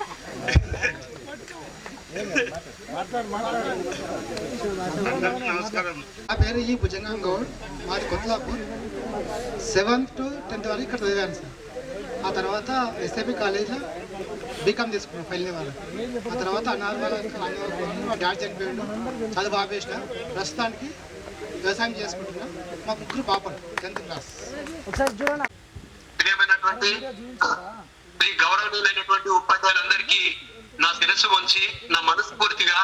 నమస్కారం. నా పేరు ఈ భుజంగం గౌడ్, మాది కొత్తలాపూర్. 7th to 10th వరకు ఇక్కడ చదివాను సార్. ఆ తర్వాత ఎస్ఐపి కాలేజ్లో బీకామ్ తీసుకున్నాను ఫైనల్ ఇయర్. ఆ తర్వాత మా డాడీ చనిపోయాడు, చదువు ఆపేసిన. ప్రస్తుతానికి వ్యవసాయం చేసుకుంటున్నా. మా 3 పాపలు 10th క్లాస్. గౌరవనీయులైనటువంటి ఉపాధ్యాయులందరికీ నా శిరస్సు వంచి నా మనస్ఫూర్తిగా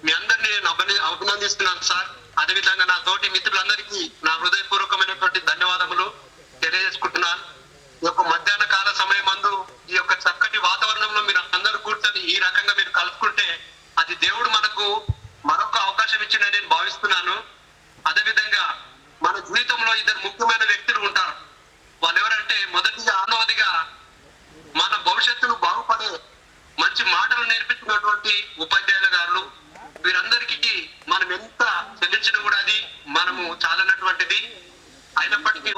మీ అందరినీ నేను అభినందిస్తున్నాను సార్. అదేవిధంగా నా తోటి మిత్రులందరికీ నా హృదయపూర్వకమైనటువంటి ధన్యవాదములు తెలియజేసుకుంటున్నాను. ఈ యొక్క మధ్యాహ్న కాల సమయం మందు ఈ వాతావరణంలో మీరు అందరూ కూర్చొని ఈ రకంగా మీరు కలుపుకుంటే అది దేవుడు మనకు మరొక అవకాశం ఇచ్చిందని నేను భావిస్తున్నాను. అదేవిధంగా మన జీవితంలో ఇద్దరు ముఖ్యమైన వ్యక్తులు ఉంటారు. వాళ్ళు ఎవరంటే మొదటిగా ఆనవదిగా మన భవిష్యత్తును బాగుపడే మంచి మాటలు నేర్పించినటువంటి ఉపాధ్యాయుల గారు. వీరందరికీ మనం ఎంత చెల్లించినా కూడా అది మనము చాలనటువంటిది. అయినప్పటికీ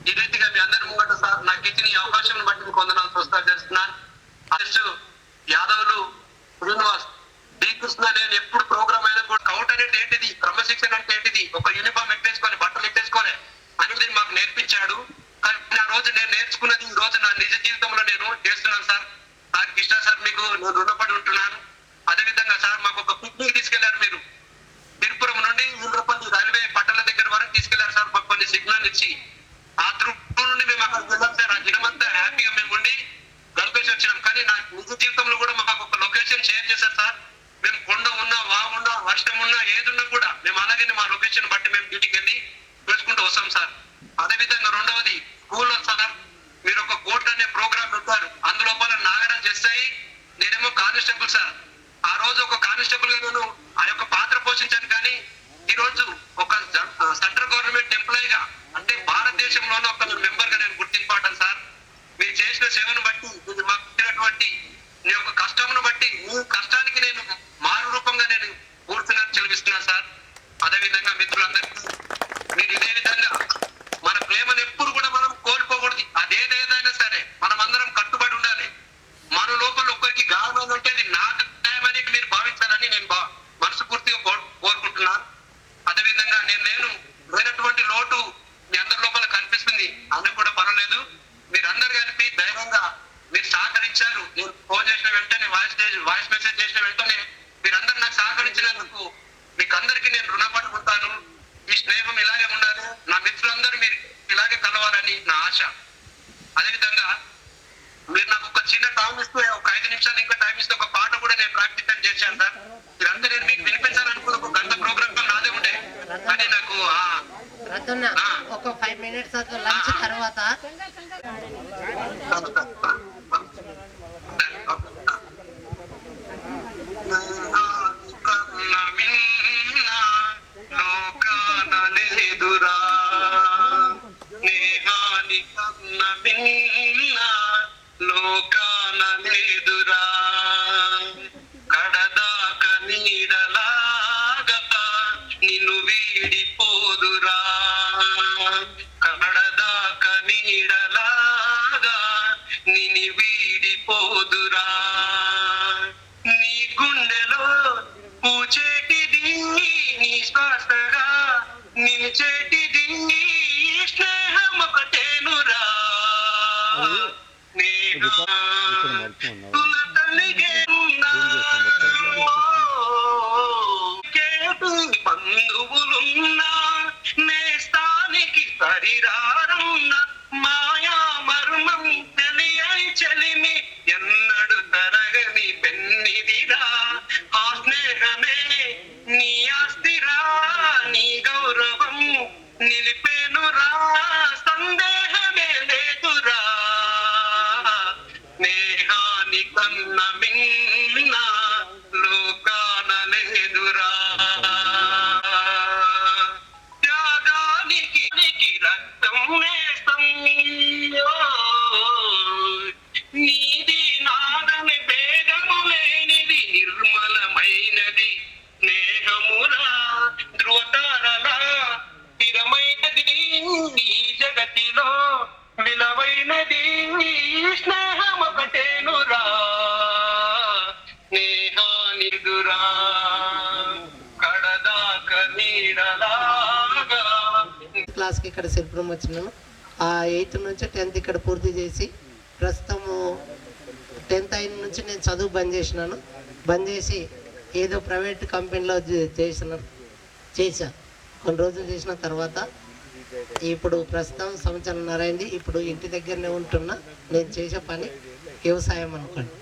ఈ రీతిగా మీ అందరి ముంగట సార్ నాకు ఇచ్చిన ఈ అవకాశం బట్టి కొందనాలు స్వస్థ చేస్తున్నాను. అధ్యక్షు యాదవులు శ్రీనివాస్ డి కృష్ణ నేను ఎప్పుడు ప్రోగ్రామ్ అయినా కూడా కౌట్ అనేది ఏంటిది, క్రమశిక్షణ అంటే ఏంటిది, ఒక యూనిఫామ్ ఎట్టేసుకొని బట్టలు ఎట్టేసుకొని అనేది మాకు నేర్పించాడు. కానీ ఆ రోజు నేను నేర్చుకున్నది ఈ రోజు నా నిజ జీవితంలో నేను చేస్తున్నాను సార్. సార్ కృష్ణ సార్ మీకు నేను రుణపడి ఉంటున్నాను. అదేవిధంగా సార్ మాకు ఒక పిక్నిక్ తీసుకెళ్లారు. మీరు తిరుపురం నుండి ఇంద్రపల్లి రైల్వే పట్టణ దగ్గర వరకు తీసుకెళ్లారు సార్. మాకు కొన్ని సిగ్నల్ ఇచ్చి ఆ త్రూ నుండి మేము అక్కడికి వెళ్ళాం సార్. ఆ దినమంతా హ్యాపీగా మేము ఉండి గడిపేసి వచ్చినాం. కానీ నా నిజ జీవితంలో కూడా మాకు ఒక లొకేషన్ షేర్ చేశారు సార్. మేము కొండ ఉన్నా, వాగున్నా, వర్షం ఉన్నా, ఏదున్నా కూడా మేము అలాగే మా లొకేషన్ బట్టి మేము డ్యూటీకి వెళ్ళి చూసుకుంటూ వస్తాం సార్. అదేవిధంగా రెండవది స్కూల్లో సార్ మీరు ఒక కోర్ట్ అనే ప్రోగ్రామ్ పెట్టారు. అందులోపల నాగరాజ్ ఎస్ఐ, నేనేమో కానిస్టేబుల్ సార్. ఆ రోజు ఒక కానిస్టేబుల్ గా నేను ఆ యొక్క పాత్ర పోషించాను. కానీ ఈ రోజు ఒక సెంట్రల్ గవర్నమెంట్ ఎంప్లాయీగా అంటే భారతదేశంలోనే ఒక మెంబర్ గా నేను గుర్తింపబడ్డాను సార్. మీరు చేసిన సేవను బట్టి, మీరు మాకు ఇచ్చినటువంటి మీ యొక్క కష్టమును బట్టి, మీ కష్టానికి నేను మారు రూపంగా నేను పూర్తిని చెల్లిస్తున్నాను సార్. అదేవిధంగా మిత్రులందరికీ మీరు ఇదే విధంగా మన ప్రేమను ఎప్పుడు కూడా మనం కోల్పోకూడదు. అదేదైనా సరే మనం అందరం కట్టుబడి ఉండాలి. మన లోపల ఒక్కరికి గాయమైందంటే అది నా గాయమని మీరు భావించాలని నేను మనస్ఫూర్తిగా కోరుకుంటున్నాను. అదేవిధంగా నేను లేనటువంటి లోటు మీ అందరి లోపల కనిపిస్తుంది. అందుకు కూడా పర్వాలేదు. మీరందరు కలిపి ధైర్యంగా మీరు సహకరించారు. నేను ఫోన్ చేసిన వెంటనే వాయిస్ మెసేజ్ చేసిన వెంటనే మీరందరూ నాకు సహకరించినందుకు మీకు అందరికీ నేను రుణపడి ఉంటాను. ఈ స్నేహం ఇలాగే ఉండాలి. నా మిత్రులందరూ మీరు ఇలాగే కలవాలని నా ఆశ. అదేవిధంగా మీరు నాకు ఒక చిన్న టైం ఇస్తే, ఒక 5 నిమిషాలు ఇంకా టైం ఇస్తే ఒక పాట కూడా నేను ప్రాక్టీస్ చేశాను సార్. మీరందరూ నేను మీకు వినిపించాలనుకున్న ఒక గంట ప్రోగ్రామ్ నాదే ఉండే. కానీ నాకు ఒక 5 minutes లంచ్ తర్వాత లేదురా స్నేహాని కన్న మిన్న లోకాన లేదురా కడదాక నీడలాగా నిన్ను వీడిపోదురా కడదాక నీడలాగా నిన్ను వీడిపోదురా నీ గుండెలో పూచేటిది నీ శ్వాసగా నిలిచేటిది స్నేహం ఒకటేనురా బంధువులున్నా నేస్తానికి సరిరారున్న మాయా మర్మం తెలియని చెలిమి ఎన్నడు తరగని పెన్నిదిరా ఆ స్నేహమే నీ ఆస్తిరా నీ గౌరవం నిలిపేనురా సందేహమే లేదురా స్నేహాని కన్న మిన్న లోకాన లేదురా త్యాగానికి రక్తం వేస్తాం నీది నాదని భేదము లేనిది నిర్మలమైనది స్నేహమురా ధ్రువతారలా స్థిరమైనది ఈ జగతిలో విలువైనది స్నేహం ఒకటేనురా స్నేహానిదురా కడదాక నీడలాగా. క్లాస్కి ఇక్కడ సిరిపురం వచ్చినాను. ఆ 8th నుంచి 10th ఇక్కడ పూర్తి చేసి ప్రస్తుతము 10th అయిన నుంచి నేను చదువు బంద్ చేసి ఏదో ప్రైవేట్ కంపెనీలో చేశా. కొన్ని రోజులు చేసిన తర్వాత ఇప్పుడు ప్రస్తుతం సంవత్సరంన్నర అయింది. ఇప్పుడు ఇంటి దగ్గరనే ఉంటున్నా. నేను చేసే పని వ్యవసాయం అనుకోండి.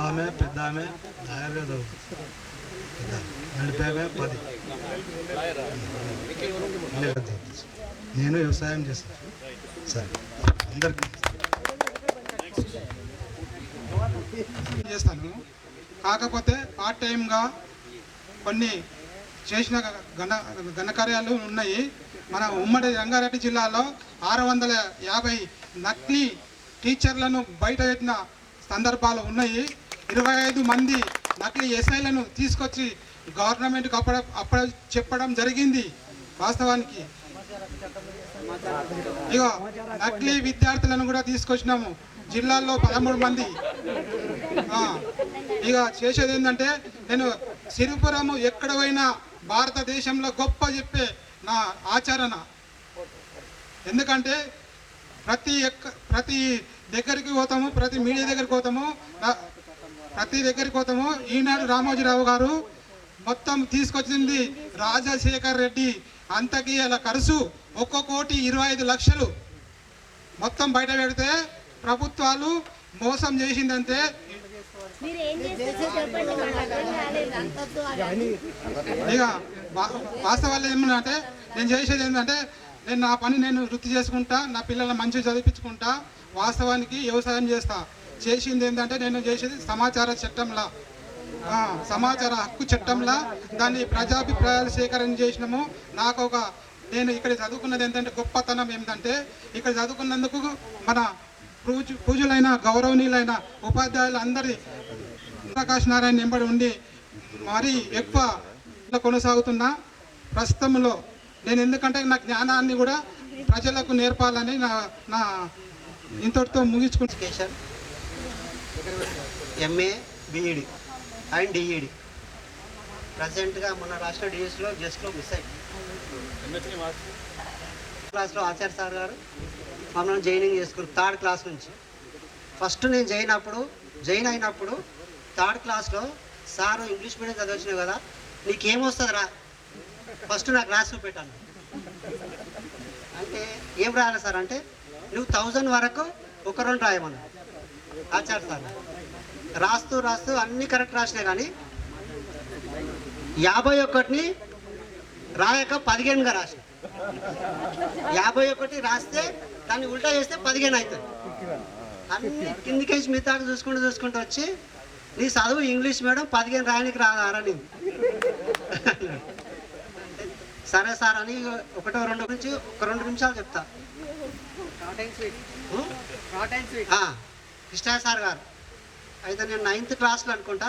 ఆమె పెద్ద ఆమె నడిపాగా 10. నేను వ్యవసాయం చేస్తాను సార్. అందరికీ చేస్తాను. కాకపోతే పార్ట్ టైంగా కొన్ని చేసిన ఘనకార్యాలు ఉన్నాయి. మన ఉమ్మడి రంగారెడ్డి జిల్లాలో 650 నకిలీ టీచర్లను బయట పెట్టిన సందర్భాలు ఉన్నాయి. 25 మంది నకిలీ ఎస్ఐలను తీసుకొచ్చి గవర్నమెంట్కి అప్పుడు చెప్పడం జరిగింది. వాస్తవానికి ఇక నకిలీ విద్యార్థులను కూడా తీసుకొచ్చినాము. జిల్లాల్లో 13 మంది. ఇక చేసేది ఏంటంటే, నేను సిరిపురము ఎక్కడ పోయినా భారతదేశంలో గొప్ప చెప్పే నా ఆచరణ. ఎందుకంటే ప్రతి దగ్గరికి పోతాము, ప్రతి మీడియా దగ్గరికి పోతాము, ఈనాడు రామోజీరావు గారు మొత్తం తీసుకొచ్చింది రాజశేఖర్ రెడ్డి. అంతకీ అలా ఖర్చు 1,25 లక్షలు మొత్తం బయట పెడితే ప్రభుత్వాలు మోసం చేసిందంటే ఇక వాస్తవాలు ఏమన్నా నేను చేసేది ఏంటంటే, నేను నా పని నేను వృత్తి చేసుకుంటా, నా పిల్లల మంచి చదివించుకుంటా, వాస్తవానికి వ్యవసాయం చేస్తా. చేసింది ఏంటంటే, నేను చేసేది సమాచార చట్టంలా, సమాచార హక్కు చట్టంలా దాన్ని ప్రజాభిప్రాయాలు సేకరణ చేసినాము. నేను ఇక్కడ చదువుకున్నది ఏంటంటే, గొప్పతనం ఏంటంటే, ఇక్కడ చదువుకున్నందుకు మన పూజలైన గౌరవనీయులైన ఉపాధ్యాయులు అందరి ప్రకాష్ నారాయణ వెంబడి ఉండి మరీ ఎక్కువ కొనసాగుతున్నా ప్రస్తుతంలో. నేను ఎందుకంటే నా జ్ఞానాన్ని కూడా ప్రజలకు నేర్పాలని నా ఇంతటితో ముగించుకుంటా. MA BEd అండ్ DEd ప్రజెంట్గా మొన్న రాష్ట్ర డిఎస్లో జస్ట్లో మిస్ అయ్యి క్లాస్లో ఆచార్య సార్ గారు మమ్మల్ని జాయినింగ్ చేసుకున్నారు 3rd క్లాస్ నుంచి. ఫస్ట్ నేను జాయిన్ అయినప్పుడు 3rd క్లాస్లో సారు ఇంగ్లీష్ మీడియం చదివచ్చినావు కదా, నీకేమొస్తుంది రా, ఫస్ట్ నాకు రాసి చూపెట్టాను. అంటే ఏం రాయాలి సార్ అంటే, నువ్వు 1000 వరకు 1-2 రాయమన్నా ఆచార్య సార్. రాస్తూ అన్నీ కరెక్ట్ రాసినా కానీ 51ని రాయక 15గా రాసిన. 51 రాస్తే దాన్ని ఉల్టా చేస్తే 15 అవుతుంది. అన్ని కిందికేసి మిగతాడు చూసుకుంటూ వచ్చి, నీ చదువు ఇంగ్లీష్ మీడియం 15 రాయడానికి రాదారా నీకు. సరే సార్ అని 1-2 నిమిషాలు చెప్తా. కృష్ణ సార్ గారు అయితే నేను 9th క్లాస్లో అనుకుంటా,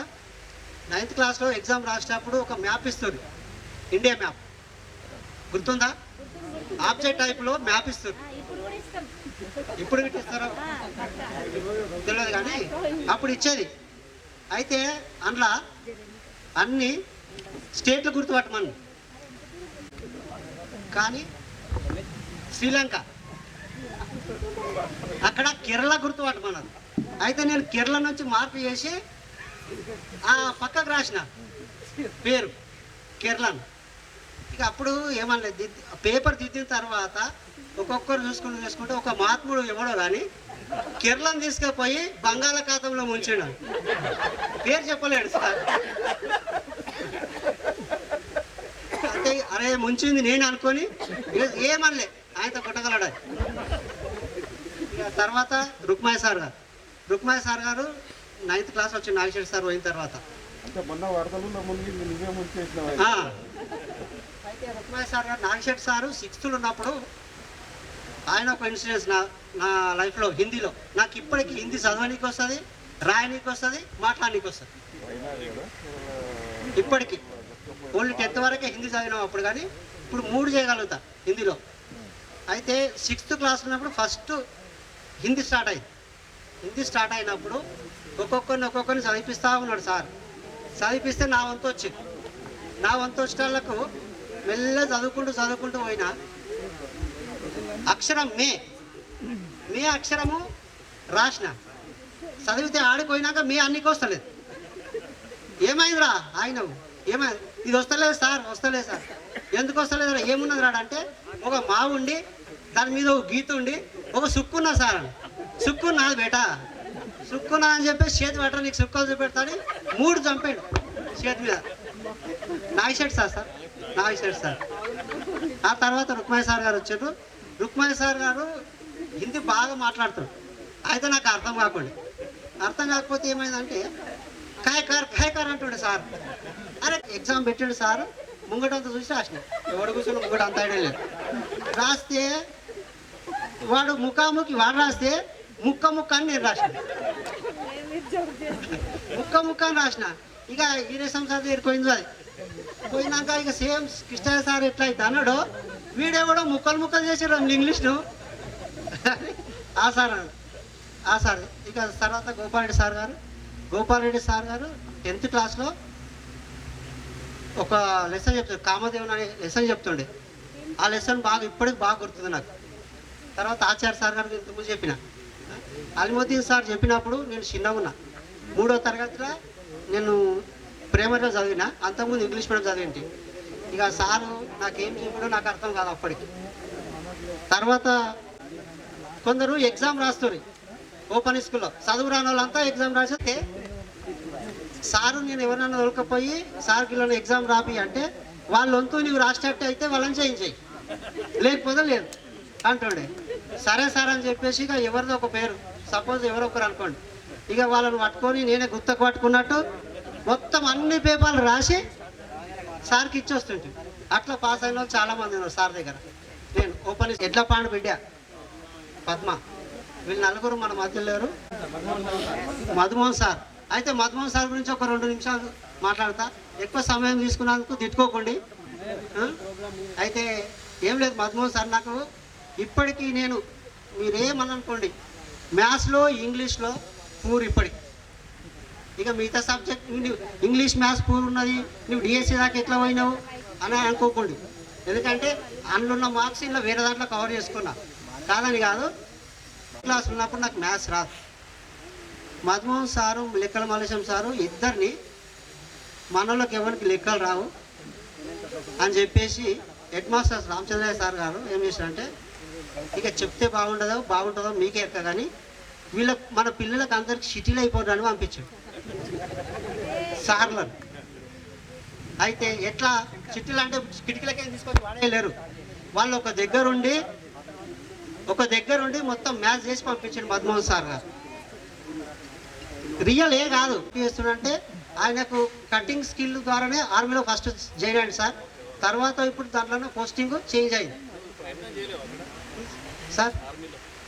9th క్లాస్లో ఎగ్జామ్ రాసేటప్పుడు ఒక మ్యాప్ ఇస్తుంది, ఇండియా మ్యాప్ గుర్తుందా? ఆబ్జెక్ట్ టైప్లో మ్యాప్ ఇస్తుంది. ఇప్పుడు ఇస్తారో తెలియదు కానీ అప్పుడు ఇచ్చేది. అయితే అందులో అన్ని స్టేట్లు గుర్తుపట్టమని, కానీ శ్రీలంక అక్కడ కేరళ గుర్తుపట్టమన్నారు. అయితే నేను కేరళ నుంచి మార్పు చేసి ఆ పక్కకు రాసిన పేరు కేరళను. ఇక అప్పుడు ఏమనలేదు, పేపర్ దిద్దిన తర్వాత ఒక్కొక్కరు చూసుకుంటే ఒక మహాత్ముడు ఎవడో కానీ కేరళను తీసుకుపోయి బంగాళాఖాతంలో ముంచాడు. పేరు చెప్పలేడు సార్. అంటే అరే ముంచింది నేను అనుకొని ఏమనలే, ఆయనతో కొట్టగలడా. తర్వాత రుక్మాయ్ సార్ గారు 9th క్లాస్ వచ్చి నాగేశ్వర సార్ పోయిన తర్వాత అయితే రుక్మాయ్ సార్ గారు, నాగేశ్వర సారు 6th ఉన్నప్పుడు ఆయన ఒక ఇన్సిడెన్స్ నా లైఫ్లో హిందీలో, నాకు ఇప్పటికీ హిందీ చదవడానికి వస్తుంది, రాయడానికి వస్తుంది, మాట్లాడడానికి వస్తుంది. ఇప్పటికీ ఓన్లీ 10th వరకే హిందీ చదివినాం అప్పుడు, కానీ ఇప్పుడు 3 చేయగలుగుతా హిందీలో. అయితే 6th క్లాస్ ఉన్నప్పుడు ఫస్ట్ హిందీ స్టార్ట్ అయింది. హిందీ స్టార్ట్ అయినప్పుడు ఒక్కొక్కరిని చదివిపిస్తూ ఉన్నాడు సార్. చదివిపిస్తే నా వంతు వచ్చింది. నా వంతు వచ్చేటకు మెల్లగా చదువుకుంటూ పోయినా అక్షరం మే అక్షరము రాసిన. చదివితే ఆడిపోయినాక మే అన్నికి వస్తలేదు. ఏమైందిరా ఆయన, ఏమైంది, ఇది వస్తలేదు సార్. ఎందుకు వస్తలేదు రా, ఏమున్నది రాడు అంటే, ఒక మావు ఉండి దాని మీద ఒక గీత ఉండి ఒక సుక్కున్నా సార్ అని. సుక్కున్నది బేటా, సుక్కున్నా అని చెప్పి చేతి పట్టరా, నీకు సుక్కలు చూపెడతాడు. 3 చంపాడు చేతి మీద. Nagashetti sir Nagashetti sir. ఆ తర్వాత రుక్మయ్య సార్ గారు వచ్చారు. రుక్మయ్య సార్ గారు హిందీ బాగా మాట్లాడుతారు. అయితే నాకు అర్థం కాకపోతే ఏమైందంటే ఖాయకార్ అంటుండే సార్. అరే ఎగ్జామ్ పెట్టాడు సార్, ముంగటంతా చూసి రాసిన. ఎవడు కూర్చొని ముంగట అంత ఐడియా లేదు. రాస్తే వాడు ముఖాముఖి వాడు రాస్తే ముక్క అని నేను రాసిన. ముక్క అని రాసిన. ఇక ఈరేసం సార్ దగ్గరికి పోయింది. అది పోయినాక ఇక సేమ్ కృష్ణ సార్ ఎట్లా అయితే అన్నాడు, వీడెవడో ముక్కలు చేసారు ఇంగ్లీష్ను. ఆ సార్ ఇక తర్వాత గోపాలరెడ్డి సార్ గారు 10th క్లాస్లో ఒక లెసన్ చెప్తాడు, కామదేవుని అనే లెసన్ చెప్తుండే. ఆ లెసన్ ఇప్పటికి బాగా గుర్తుంది నాకు. తర్వాత ఆచార్య సార్ గారికి ఇంతకుముందు చెప్పిన. అలిముద్దీన్ సార్ చెప్పినప్పుడు నేను చిన్నగా ఉన్నా, 3వ తరగతిలో నేను ప్రైమరీలో చదివిన. అంతకుముందు ఇంగ్లీష్ మీడియం చదివింటి. ఇక సారు నాకేం చెప్పాడో నాకు అర్థం కాదు అప్పటికి. తర్వాత కొందరు ఎగ్జామ్ రాస్తారు ఓపెన్ స్కూల్లో, చదువు రాని వాళ్ళంతా ఎగ్జామ్ రాసితే సారు నేను ఎవరినైనా దొరకపోయి సార్ కిలో ఎగ్జామ్ రాపి అంటే వాళ్ళు వంతు నువ్వు రాసినట్టు అయితే వాళ్ళని చేయించేయి, లేకపోతే లేదు అంటుండే. సరే సార్ అని చెప్పేసి ఇక ఎవరిదో ఒక పేరు, సపోజ్ ఎవరో ఒకరు అనుకోండి, ఇక వాళ్ళని పట్టుకొని నేనే గుత్తకు పట్టుకున్నట్టు మొత్తం అన్ని పేపర్లు రాసి సార్కి ఇచ్చొస్తుంటే అట్లా పాస్ అయిన వాళ్ళు చాలామంది ఉన్నారు సార్ దగ్గర. నేను ఓపెన్ ఎడ్లపాండు బిడ్డ పద్మ, వీళ్ళు నలుగురు మన మధ్యలో లేరు. మధుమోహన్ సార్. అయితే మధుమోహన్ సార్ గురించి ఒక 2 నిమిషాలు మాట్లాడతా, ఎక్కువ సమయం తీసుకున్నందుకు తిట్టుకోకండి. అయితే ఏం లేదు, మధుమోహన్ సార్ నాకు ఇప్పటికీ నేను మీరేమనుకోండి మ్యాథ్స్లో ఇంగ్లీష్లో పూర్ ఇప్పటికి. ఇక మిగతా సబ్జెక్ట్ ఇంగ్లీష్ మ్యాథ్స్ పూర్ ఉన్నది, నువ్వు డిఎస్సీ దాకా ఎట్లా పోయినావు అని అనుకోకండి. ఎందుకంటే అందులో మార్క్స్ ఇలా వేరే దాంట్లో కవర్ చేసుకున్నా, కాదని కాదు. క్లాస్ ఉన్నప్పుడు నాకు మ్యాథ్స్ రాదు. మధుమోహన్ సారు లెక్కల మల్లేశం సారు ఇద్దరిని మనలోకి ఎవరికి లెక్కలు రావు అని చెప్పేసి హెడ్ మాస్టర్ రామచంద్రయ్య సార్ గారు ఏం చేశారంటే, ఇక చెప్తే బాగుంటుందో మీకే ఎక్క, కానీ మన పిల్లలకు అందరికి సిటీలు అయిపోతారని పంపించాడు సార్లను. అయితే ఎట్లా సిటీలు అంటే కిటికీలకే తీసుకొని వాడేయలేరు. వాళ్ళు ఒక దగ్గరుండి మొత్తం మ్యాథ్స్ చేసి పంపించాడు మధుమోహన్ సార్ గారు. రియల్ ఏ కాదు చేస్తుందంటే ఆయనకు కటింగ్ స్కిల్ ద్వారానే ఆర్మీలో ఫస్ట్ జాయిన్ అయ్యింది సార్. తర్వాత ఇప్పుడు దాంట్లోనే పోస్టింగ్ చేంజ్ అయింది సార్.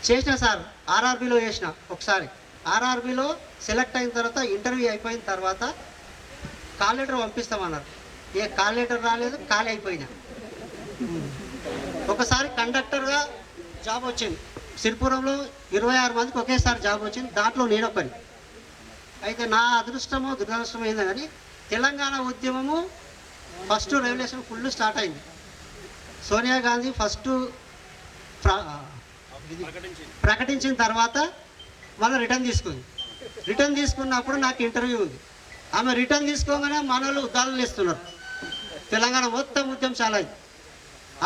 చేసిన సార్ ఆర్ఆర్బీలో చేసిన ఒకసారి. ఆర్ఆర్బీలో సెలెక్ట్ అయిన తర్వాత ఇంటర్వ్యూ అయిపోయిన తర్వాత కాల్ లెటర్ పంపిస్తామన్నారు. ఏ కాల్ లెటర్ రాలేదు, ఖాళీ అయిపోయినా. ఒకసారి కండక్టర్గా జాబ్ వచ్చింది సిరిపురంలో, 26 మందికి ఒకేసారి జాబ్ వచ్చింది, దాంట్లో నేను ఒకని. అయితే నా అదృష్టమో దురదృష్టమో ఏందో కానీ తెలంగాణ ఉద్యమము ఫస్ట్ రెవల్యూషన్ ఫుల్ స్టార్ట్ అయింది. సోనియా గాంధీ ఫస్ట్ ప్రకటించిన తర్వాత మళ్ళీ రిటర్న్ తీసుకున్నప్పుడు నాకు ఇంటర్వ్యూ ఉంది. ఆమె రిటర్న్ తీసుకోగానే మన వాళ్ళు ఉద్దాలను ఇస్తున్నారు, తెలంగాణ మొత్తం ఉద్యమం చాలా అయింది.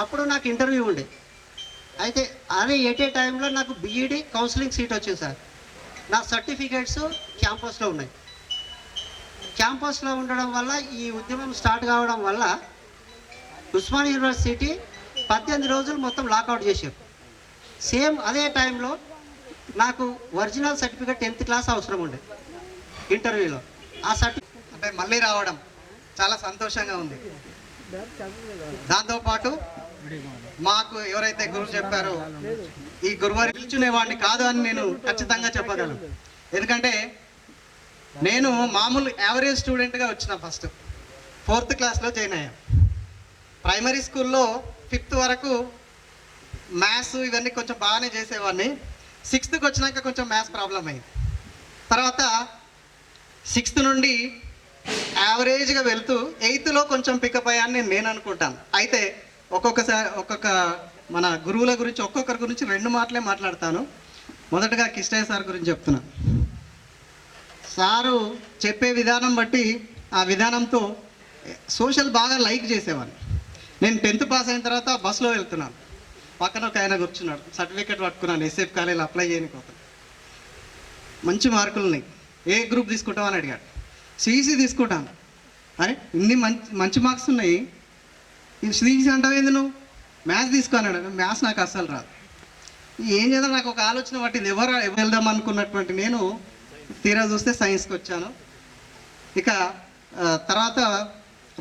అప్పుడు నాకు ఇంటర్వ్యూ ఉండే. అయితే అదే ఎట్ ఏ టైంలో నాకు బీఈడి కౌన్సిలింగ్ సీట్ వచ్చింది సార్. నా సర్టిఫికేట్స్ క్యాంపస్లో ఉన్నాయి. క్యాంపస్లో ఉండడం వల్ల ఈ ఉద్యమం స్టార్ట్ కావడం వల్ల ఉస్మానియా యూనివర్సిటీ 18 రోజులు మొత్తం లాకౌట్ చేశారు. సేమ్ అదే టైంలో నాకు ఒరిజినల్ సర్టిఫికేట్ 10th క్లాస్ అవసరం ఉండే ఇంటర్వ్యూలో. ఆ సర్టిఫికేట్ అంటే మళ్ళీ రావడం చాలా సంతోషంగా ఉంది. దాంతోపాటు మాకు ఎవరైతే గురువు చెప్పారో ఈ గురువారి పిలుచునేవాడిని కాదు అని నేను ఖచ్చితంగా చెప్పగలను. ఎందుకంటే నేను మామూలు యావరేజ్ స్టూడెంట్గా వచ్చిన. ఫస్ట్ 4th క్లాస్లో జాయిన్ అయ్యాను. ప్రైమరీ స్కూల్లో 5th వరకు మ్యాథ్స్ ఇవన్నీ కొంచెం బాగానే చేసేవాడిని. 6th వచ్చినాక కొంచెం మ్యాథ్స్ ప్రాబ్లం అయింది. తర్వాత 6th నుండి యావరేజ్గా వెళ్తూ 8thలో కొంచెం పికప్ అయ్యాన్ని నేను అనుకుంటాను. అయితే ఒక్కొక్క మన గురువుల గురించి ఒక్కొక్కరి గురించి 2 మాటలే మాట్లాడతాను. మొదటగా కృష్ణయ్య సార్ గురించి చెప్తున్నా. సారు చెప్పే విధానం బట్టి ఆ విధానంతో సోషల్ బాగా లైక్ చేసేవాడిని. నేను 10th పాస్ అయిన తర్వాత బస్సులో వెళ్తున్నాను, పక్కన ఒక ఆయన కూర్చున్నాడు, సర్టిఫికేట్ పట్టుకున్నాను, ఎస్ఎఫ్ కాలేజీలో అప్లై చేయకపోతే. మంచి మార్కులు ఉన్నాయి, ఏ గ్రూప్ తీసుకుంటామని అడిగాడు. సిఈసి తీసుకుంటాను. అరే ఇన్ని మంచి మార్క్స్ ఉన్నాయి, ఈ శ్రీసి అంటావేంది నువ్వు మ్యాథ్స్ తీసుకో అన్నాడు. మ్యాథ్స్ నాకు అస్సలు రాదు. ఏం చేద్దాం నాకు ఒక ఆలోచన పట్టింది, ఎవరు వెళ్దాం అనుకున్నటువంటి నేను తీరా చూస్తే సైన్స్కి వచ్చాను. ఇక తర్వాత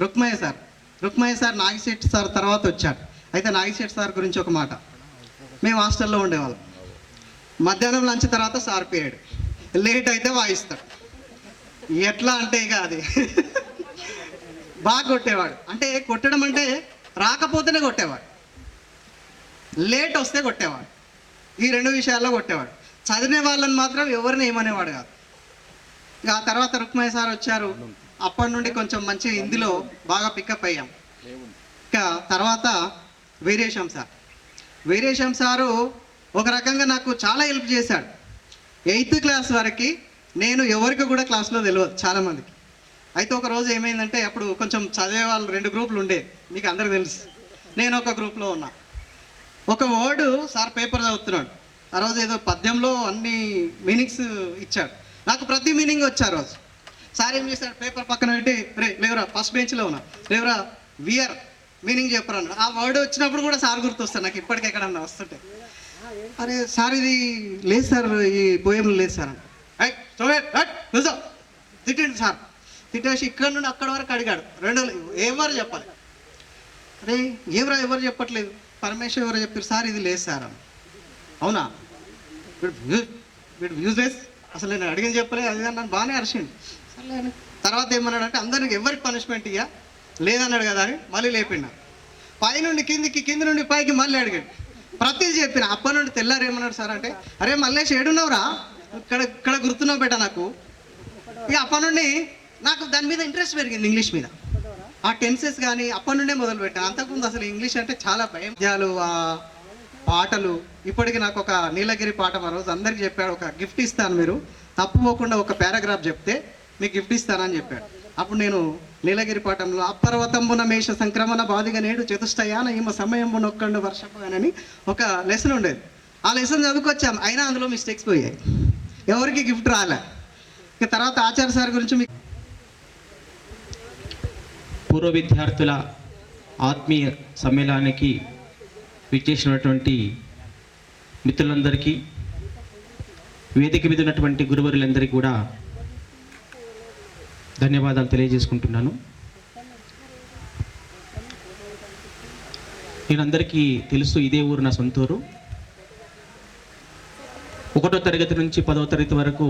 రుక్మయ్య సార్ నాగిశెట్టి సార్ తర్వాత వచ్చాడు. అయితే నాగిశెట్టి సార్ గురించి ఒక మాట, మేము హాస్టల్లో ఉండేవాళ్ళం. మధ్యాహ్నం లంచ్ తర్వాత సార్ పీరియడ్, లేట్ అయితే వాయిస్తాడు. ఎట్లా అంటే ఇక అది బాగా కొట్టేవాడు. అంటే కొట్టడం అంటే రాకపోతేనే కొట్టేవాడు, లేట్ వస్తే కొట్టేవాడు. ఈ 2 విషయాల్లో కొట్టేవాడు. చదివిన వాళ్ళని మాత్రం ఎవరిని ఏమనేవాడు కాదు. ఇక ఆ తర్వాత రుక్మయ్య సార్ వచ్చారు. అప్పటి నుండి కొంచెం మంచి హిందీలో బాగా పికప్ అయ్యాం. ఇక తర్వాత వీరేశం సారు ఒక రకంగా నాకు చాలా హెల్ప్ చేశాడు. 8th క్లాస్ వరకు నేను ఎవరికి కూడా క్లాస్లో తెలియదు చాలామందికి. అయితే ఒక రోజు ఏమైందంటే, అప్పుడు కొంచెం చదివే వాళ్ళు 2 గ్రూపులు ఉండే, మీకు అందరికి తెలుసు. నేను ఒక గ్రూప్లో ఉన్నా. ఒక వర్డ్ సార్ పేపర్ చదువుతున్నాడు. ఆ రోజు ఏదో పద్యంలో అన్ని మీనింగ్స్ ఇచ్చాడు. నాకు ప్రతి మీనింగ్ వచ్చా రోజు. సార్ ఏం చేశాడు, పేపర్ పక్కన పెట్టి రే లేవరా, ఫస్ట్ బెంచ్లో ఉన్నా, లేవరా వియర్ మీనింగ్ చెప్పరా అన్నాడు. ఆ వర్డ్ వచ్చినప్పుడు కూడా సార్ గుర్తొస్తాడు నాకు ఇప్పటికి, ఎక్కడన్నా వస్తుంటే. అరే సార్ ఇది లేదు సార్, ఈ పోయంలో లేదు సార్ అని తిట్టండి సార్. తిట్టేసి ఇక్కడ నుండి అక్కడ వరకు అడిగాడు. 2 ఎవరు చెప్పాలి. అరే ఎవరు చెప్పట్లేదు, పరమేశ్వర్ ఎవరో చెప్పారు సార్, ఇది లేదు సార్ అని. అవునా, వీడు యూజ్లెస్, అసలు నేను అడిగిన చెప్పలేదు అది నన్ను బాగానే అరిచిండు. సరే తర్వాత ఏమన్నాడంటే, అందరికి ఎవరికి పనిష్మెంట్ ఇయ్యా లేదన్నాడు కదా అని మళ్ళీ లేపిండు. పైనుండి కిందికి, కింది నుండి పైకి మళ్ళీ అడిగాడు. ప్రతిదీ చెప్పిన. అప్పటి నుండి తెల్లారు ఏమన్నాడు సార్ అంటే, అరే మల్లేష్ ఏడున్నావురా, ఇక్కడ గుర్తున్నావు బేట నాకు. ఇక అప్పటి నుండి నాకు దాని మీద ఇంట్రెస్ట్ పెరిగింది, ఇంగ్లీష్ మీద. ఆ టెన్సెస్ కానీ అప్పటి నుండే మొదలు పెట్టాను. అంతకుముందు అసలు ఇంగ్లీష్ అంటే చాలా భయం. పద్యాలు, ఆ పాటలు, ఇప్పటికి నాకు ఒక నీలగిరి పాట ఆ రోజు అందరికి చెప్పాడు, ఒక గిఫ్ట్ ఇస్తాను, మీరు తప్పుపోకుండా ఒక పారాగ్రాఫ్ చెప్తే మీకు గిఫ్ట్ ఇస్తానని చెప్పాడు. అప్పుడు నేను నీలగిరి పాఠంలో అప్పర్వతంబున మేష సంక్రమణ బాధిగా నేడు చతుష్టయాన ఈమ సమయంబు నొక్కండు వర్షపోయానని ఒక లెసన్ ఉండేది. ఆ లెసన్ చదువుకొచ్చాం, అయినా అందులో మిస్టేక్స్ పోయాయి, ఎవరికి గిఫ్ట్ రాలే. ఇక తర్వాత ఆచార్య సార్ గురించి మీకు పూర్వ విద్యార్థుల ఆత్మీయ సమ్మేళనానికి విచ్చేసినటువంటి మిత్రులందరికీ, వేదిక మీద ఉన్నటువంటి గురువులందరికీ కూడా ధన్యవాదాలు తెలియజేసుకుంటున్నాను. నేనందరికీ తెలుసు, ఇదే ఊరు నా సొంతూరు. 1వ తరగతి నుంచి 10వ తరగతి వరకు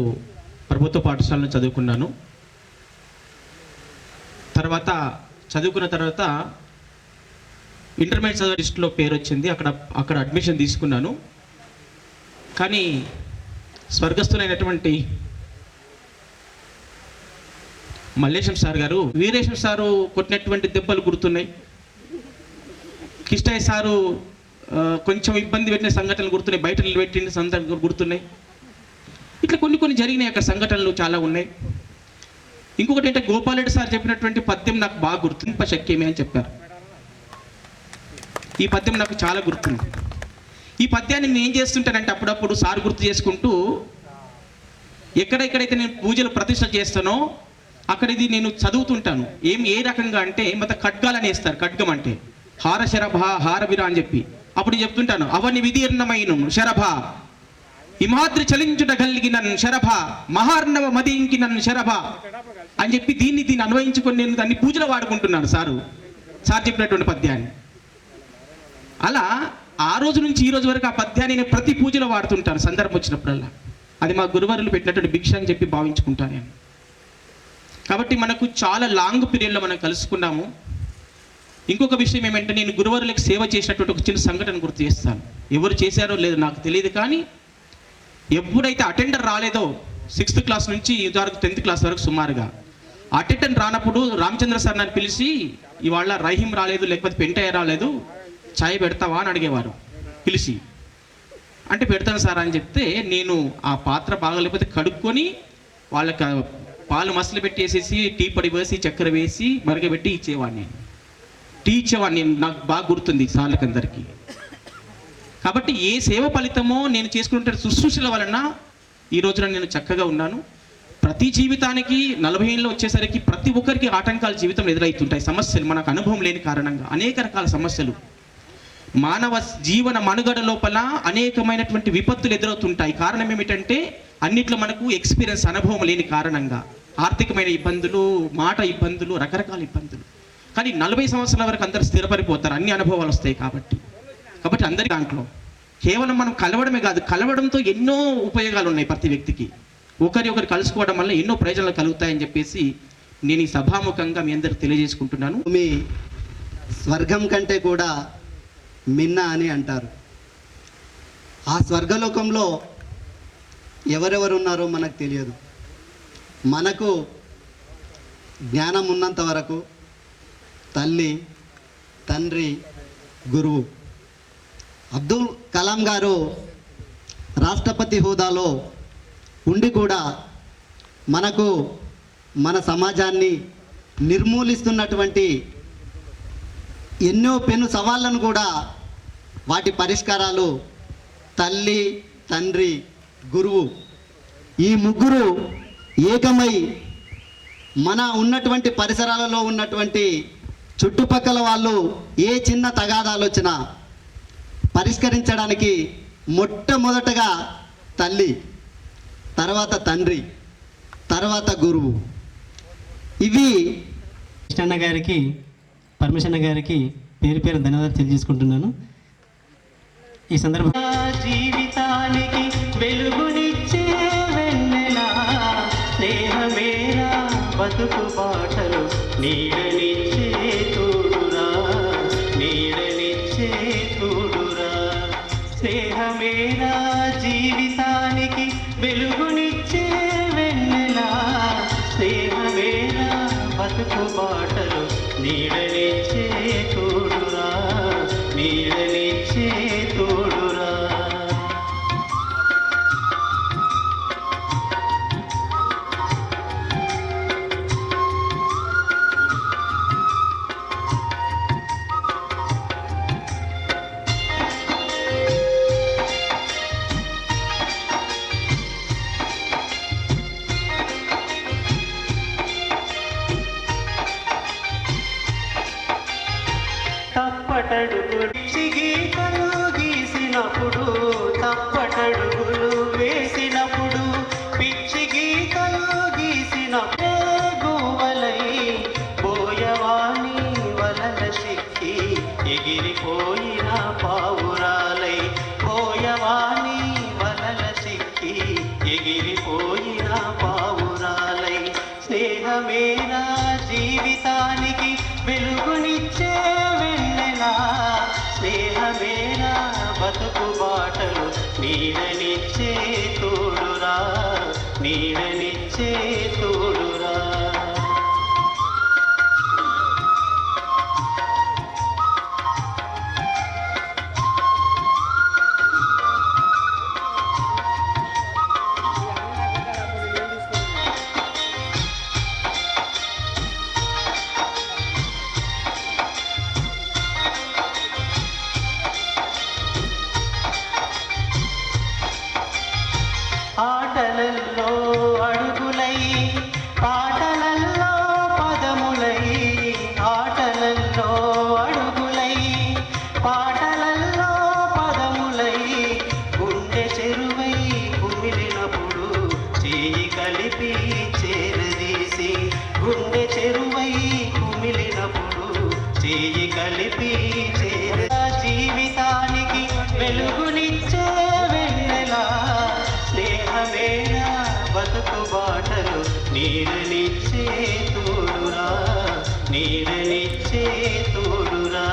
ప్రభుత్వ పాఠశాలను చదువుకున్నాను. తర్వాత చదువుకున్న తర్వాత ఇంటర్మీడియట్ చదివే లిస్టులో పేరు వచ్చింది, అక్కడ అడ్మిషన్ తీసుకున్నాను. కానీ స్వర్గస్థులైనటువంటి మల్లేశం సార్ గారు, వీరేశం సారు కొట్టినటువంటి దెబ్బలు గుర్తున్నాయి, కిష్టయ్య సారు కొంచెం ఇబ్బంది పెట్టిన సంఘటనలు గుర్తున్నాయి, బయట పెట్టిన సందర్భాలు గుర్తున్నాయి. ఇట్లా కొన్ని జరిగినాయి అక్కడ, సంఘటనలు చాలా ఉన్నాయి. ఇంకొకటి ఏంటంటే, గోపాలరెడ్డి సార్ చెప్పినటువంటి పద్యం నాకు బాగా గుర్తింప శక్యమే అని చెప్పారు. ఈ పద్యం నాకు చాలా గుర్తుంది. ఈ పద్యాన్ని నేను ఏం చేస్తుంటానంటే, అప్పుడప్పుడు సార్ గుర్తు చేసుకుంటూ, ఎక్కడెక్కడైతే నేను పూజలు ప్రతిష్ట చేస్తానో అక్కడ ఇది నేను చదువుతుంటాను. ఏ రకంగా అంటే, మత ఖడ్గాలని వేస్తారు, ఖడ్గం అంటే హార శరభ హారవిర అని చెప్పి అప్పుడు చెప్తుంటాను. అవని విదీర్ణమైన శరభ హిమాద్రి చలించుట కలిగిన శరభ మహార్ణవ మదింకి నన్ను శరభ అని చెప్పి దీన్ని అన్వయించుకొని నేను దాన్ని పూజలో వాడుకుంటున్నాను. సార్ చెప్పినటువంటి పద్యాన్ని. అలా ఆ రోజు నుంచి ఈ రోజు వరకు ఆ పద్యాన్ని నేను ప్రతి పూజలో వాడుతుంటాను సందర్భం వచ్చినప్పుడల్లా. అది మా గురువారులు పెట్టినటువంటి భిక్ష అని చెప్పి భావించుకుంటాను నేను. కాబట్టి మనకు చాలా లాంగ్ పీరియడ్లో మనం కలుసుకున్నాము. ఇంకొక విషయం ఏమంటే, నేను గురువారులకు సేవ చేసినటువంటి ఒక చిన్న సంఘటన గుర్తు చేస్తాను. ఎవరు చేశారో లేదో నాకు తెలియదు, కానీ ఎప్పుడైతే అటెండర్ రాలేదో 6th క్లాస్ నుంచి ఇదివరకు 10th క్లాస్ వరకు సుమారుగా అటెండర్ రానప్పుడు రామచంద్ర సార్ నన్ను పిలిచి, ఇవాళ రహీం రాలేదు, లేకపోతే పెంటయ్య రాలేదు, ఛాయ్ పెడతావా అని అడిగేవారు పిలిచి. అంటే పెడతాను సార్ అని చెప్తే, నేను ఆ పాత్ర బాగలేకపోతే కడుక్కొని వాళ్ళకి పాలు మసలు పెట్టేసేసి టీ పొడి వేసి చక్కెర వేసి మరగబెట్టి ఇచ్చేవాడిని. టీ ఇచ్చేవాడిని, నాకు బాగా గుర్తుంది సార్లకందరికీ. కాబట్టి ఏ సేవ ఫలితమో నేను చేసుకుంటే శుశ్రూషల వలన ఈ రోజున నేను చక్కగా ఉన్నాను. ప్రతి జీవితానికి 40 ఏళ్ళు వచ్చేసరికి ప్రతి ఒక్కరికి ఆటంకాలు జీవితం ఎదురవుతుంటాయి. సమస్యలు మనకు అనుభవం లేని కారణంగా అనేక రకాల సమస్యలు మానవ జీవన మనుగడ లోపల అనేకమైనటువంటి విపత్తులు ఎదురవుతుంటాయి. కారణం ఏమిటంటే అన్నిట్లో మనకు ఎక్స్పీరియన్స్ అనుభవం లేని కారణంగా ఆర్థికమైన ఇబ్బందులు, మాట ఇబ్బందులు, రకరకాల ఇబ్బందులు. కానీ 40 సంవత్సరాల వరకు అందరు స్థిరపడిపోతారు, అన్ని అనుభవాలు వస్తాయి కాబట్టి అందరి దాంట్లో కేవలం మనం కలవడమే కాదు, కలవడంతో ఎన్నో ఉపయోగాలు ఉన్నాయి. ప్రతి వ్యక్తికి ఒకరు కలుసుకోవడం వల్ల ఎన్నో ప్రయోజనాలు కలుగుతాయని చెప్పేసి నేను ఈ సభాముఖంగా మీ అందరికి తెలియజేసుకుంటున్నాను. మీ స్వర్గం కంటే కూడా మిన్న అని అంటారు. ఆ స్వర్గలోకంలో ఎవరెవరు ఉన్నారో మనకు తెలియదు. మనకు జ్ఞానం ఉన్నంత వరకు తల్లి, తండ్రి, గురువు. అబ్దుల్ కలాం గారు రాష్ట్రపతి హోదాలో ఉండి కూడా మనకు మన సమాజాన్ని నిర్మూలిస్తున్నటువంటి ఎన్నో పెను సవాళ్ళను కూడా వాటి పరిష్కారాలు తల్లి, తండ్రి, గురువు ఈ ముగ్గురు ఏకమై మన ఉన్నటువంటి పరిసరాలలో ఉన్నటువంటి చుట్టుపక్కల వాళ్ళు ఏ చిన్న తగాదాలు వచ్చినా పరిష్కరించడానికి మొట్టమొదటగా తల్లి, తర్వాత తండ్రి, తర్వాత గురువు. ఇవి కృష్ణన్న గారికి, పరమేశ్వరన్న గారికి పేరు పేరు ధన్యవాదాలు తెలియజేసుకుంటున్నాను. ఈ సందర్భంగా జీవితానికి వెలుగునిచ్చే వెన్నెల స్నేహమేరా బతుకు బాటలు నీడనిచ్చే తోడురా, నీడనిచ్చే తోడురా. స్నేహమేరా జీవితానికి వెలుగునిచ్చే వెన్నెల స్నేహమేరా బతుకు బాటలు నీడనిచ్చే తోడురా, నీడనిచ్చే తోడురా. తప్పటడుగులు గీతలు గీసినప్పుడు, తప్పటడుగులు వేసినప్పుడు, పిచ్చి గీతలు గీసినప్పుడు గువ్వలై పోయవాణి వలల సిక్కి ఎగిరిపోయిన పావురాలై, పోయవాణి వలల సిక్కి ఎగిరిపోయిన పావురాలై. స్నేహమేనా జీవితానికి వెలుగునిచ్చే వెన్నెల, స్నేహమేనా బతుకు బాటలు నీడనిచ్చే తోడురా, నీడనిచ్చే తోడురా. ఆటలల్లో అడుగులై, పాటలల్లో పదములై, ఆటలల్లో అడుగులై, పాటలల్లో పదములై, గుండె చెరువై కుమిలినప్పుడు చేయి కలిపి చేరదీసి, గుండె చెరువై కుమిలినప్పుడు చేయి కలిపి చేర. జీవితానికి వెలుగునిచ్చే వెన్నెల స్నేహమేనా బతుకు బాటలు నీడనిచ్చే తోడురా, నీడనిచ్చే తోడురా.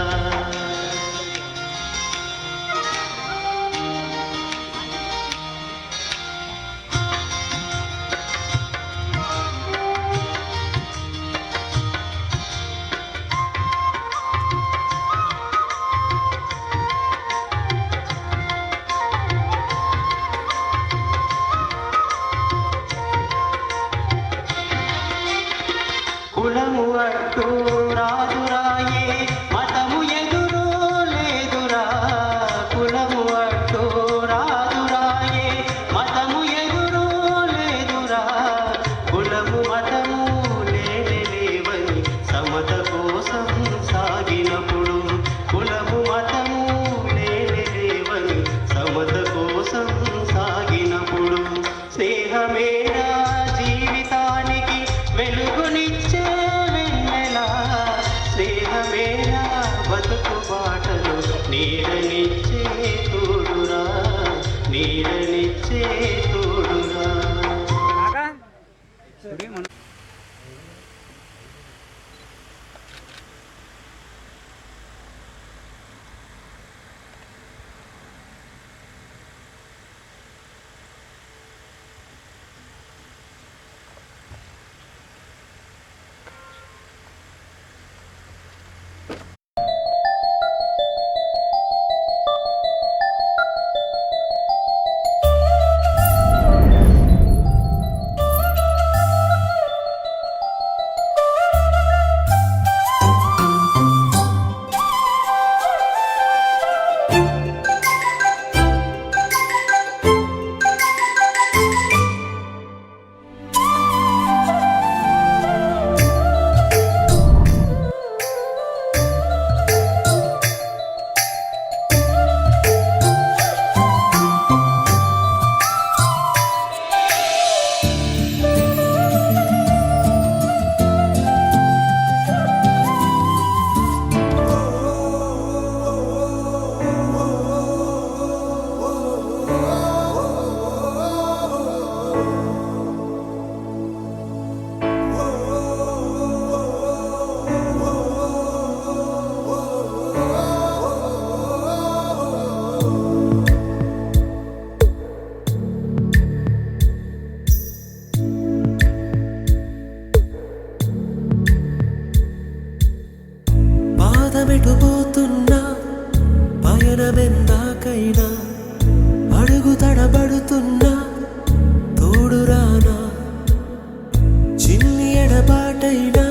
తోడురా. పాదమెటుపోతున్నా పయనమెందాకైనా అడుగు తడబడుతున్నా తోడురానా చిన్ని ఎడబాటైనా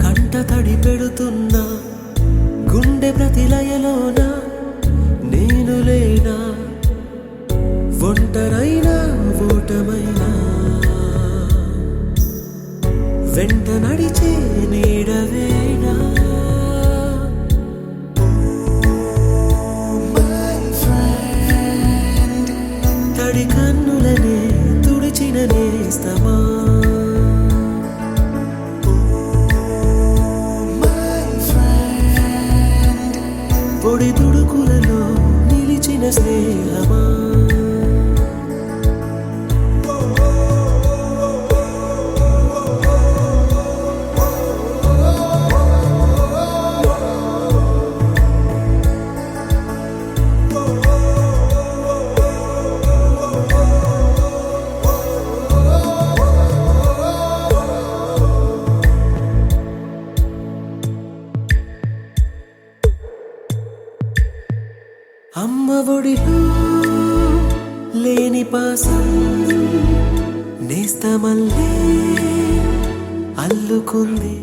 కంట తడి పెడుతున్నా గుండె ప్రతిలయలోన నేను లేనా ఒంటరైనా ఓటమైనా వెంట నడిచే నీడవేనా తడి కన్నులనే తుడిచిన నేస్తమా పొడి తుడుకులలో నిలిచిన స్నేహమా అమ్మ ఒడిలో లేని పాసం నేస్తమల్లే అల్లుకుంది.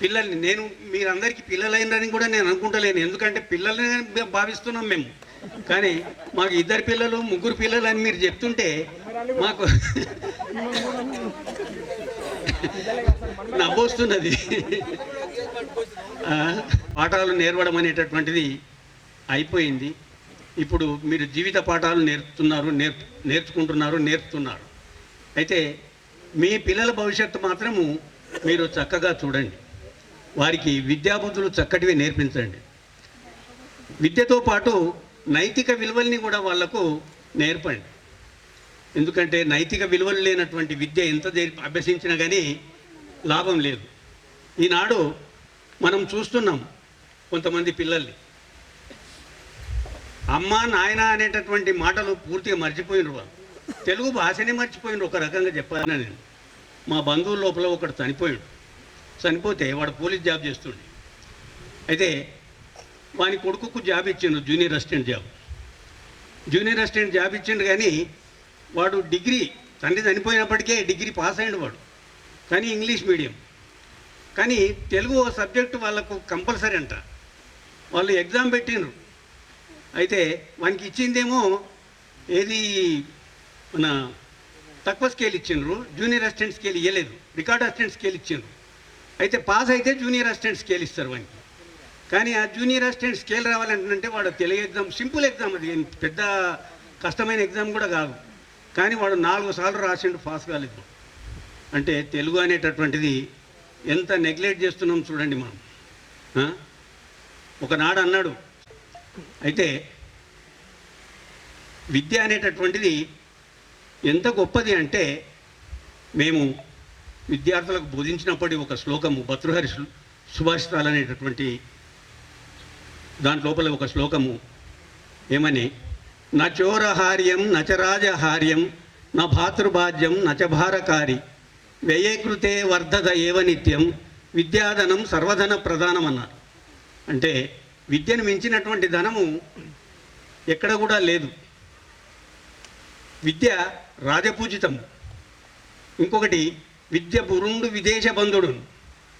పిల్లల్ని నేను మీరందరికీ పిల్లలైనని కూడా నేను అనుకుంటలేను, ఎందుకంటే పిల్లలని భావిస్తున్నాం మేము. కానీ మాకు 2 పిల్లలు 3 పిల్లలు అని మీరు చెప్తుంటే మాకు నవ్వొస్తున్నది. పాఠాలు నేర్వడం అనేటటువంటిది అయిపోయింది. ఇప్పుడు మీరు జీవిత పాఠాలు నేర్చుకుంటున్నారు. అయితే మీ పిల్లల భవిష్యత్తు మాత్రము మీరు చక్కగా చూడండి, వారికి విద్యాబుద్ధులు చక్కటివి నేర్పించండి. విద్యతో పాటు నైతిక విలువల్ని కూడా వాళ్లకు నేర్పండి. ఎందుకంటే నైతిక విలువలు లేనటువంటి విద్య ఎంత అభ్యసించినా కానీ లాభం లేదు. ఈనాడు మనం చూస్తున్నాం కొంతమంది పిల్లల్ని అమ్మ నాయన అనేటటువంటి మాటలు పూర్తిగా మర్చిపోయినరు. వాళ్ళు తెలుగు భాషనే మర్చిపోయినరు. ఒక రకంగా చెప్పాలని నేను, మా బంధువుల లోపల ఒకడు చనిపోతే వాడు పోలీస్ జాబ్ చేస్తుండే. అయితే వాని కొడుకుకు జాబ్ ఇచ్చిండు, జూనియర్ అసిస్టెంట్ జాబ్ ఇచ్చిండు. కానీ వాడు డిగ్రీ, తండ్రి చనిపోయినప్పటికే డిగ్రీ పాస్ అయ్యిండు వాడు. కానీ ఇంగ్లీష్ మీడియం. కానీ తెలుగు సబ్జెక్టు వాళ్ళకు కంపల్సరీ అంట. వాళ్ళు ఎగ్జామ్ పెట్టిండ్రు. అయితే వానికి ఇచ్చిందేమో ఏది మన తక్కువ స్కేల్ ఇచ్చిండ్రు, జూనియర్ అసిస్టెంట్ స్కేల్ ఇవ్వలేదు, రికార్డ్ అసిస్టెంట్ స్కేల్ ఇచ్చిండ్రు. అయితే పాస్ అయితే జూనియర్ అసిస్టెంట్ స్కేల్ ఇస్తారు వానికి. కానీ ఆ జూనియర్ అసిస్టెంట్ స్కేల్ రావాలంటే వాడు తెలుగు ఎగ్జామ్, సింపుల్ ఎగ్జామ్, అది పెద్ద కష్టమైన ఎగ్జామ్ కూడా కాదు. కానీ వాడు 4 సార్లు రాసిండు, పాస్ కాలేదు. అంటే తెలుగు అనేటటువంటిది ఎంత నెగ్లెక్ట్ చేస్తున్నాం చూడండి మనం. ఒకనాడు అన్నాడు, అయితే విద్య అనేటటువంటిది ఎంత గొప్పది అంటే మేము విద్యార్థులకు బోధించినప్పటి ఒక శ్లోకము భర్తృహరి సుభాషితాలు అనేటటువంటి దాని లోపల ఒక శ్లోకము ఏమని, నచోరహార్యం నచరాజహార్యం నా భాతృభాజ్యం నచభారకారి వ్యయే కృతే వర్ధద ఏవ నిత్యం విద్యాధనం సర్వధన ప్రధానం అన్నారు. అంటే విద్యను మించినటువంటి ధనము ఎక్కడ కూడా లేదు. విద్య రాజపూజితం. ఇంకొకటి విద్య పురుండు విదేశ బంధుడు.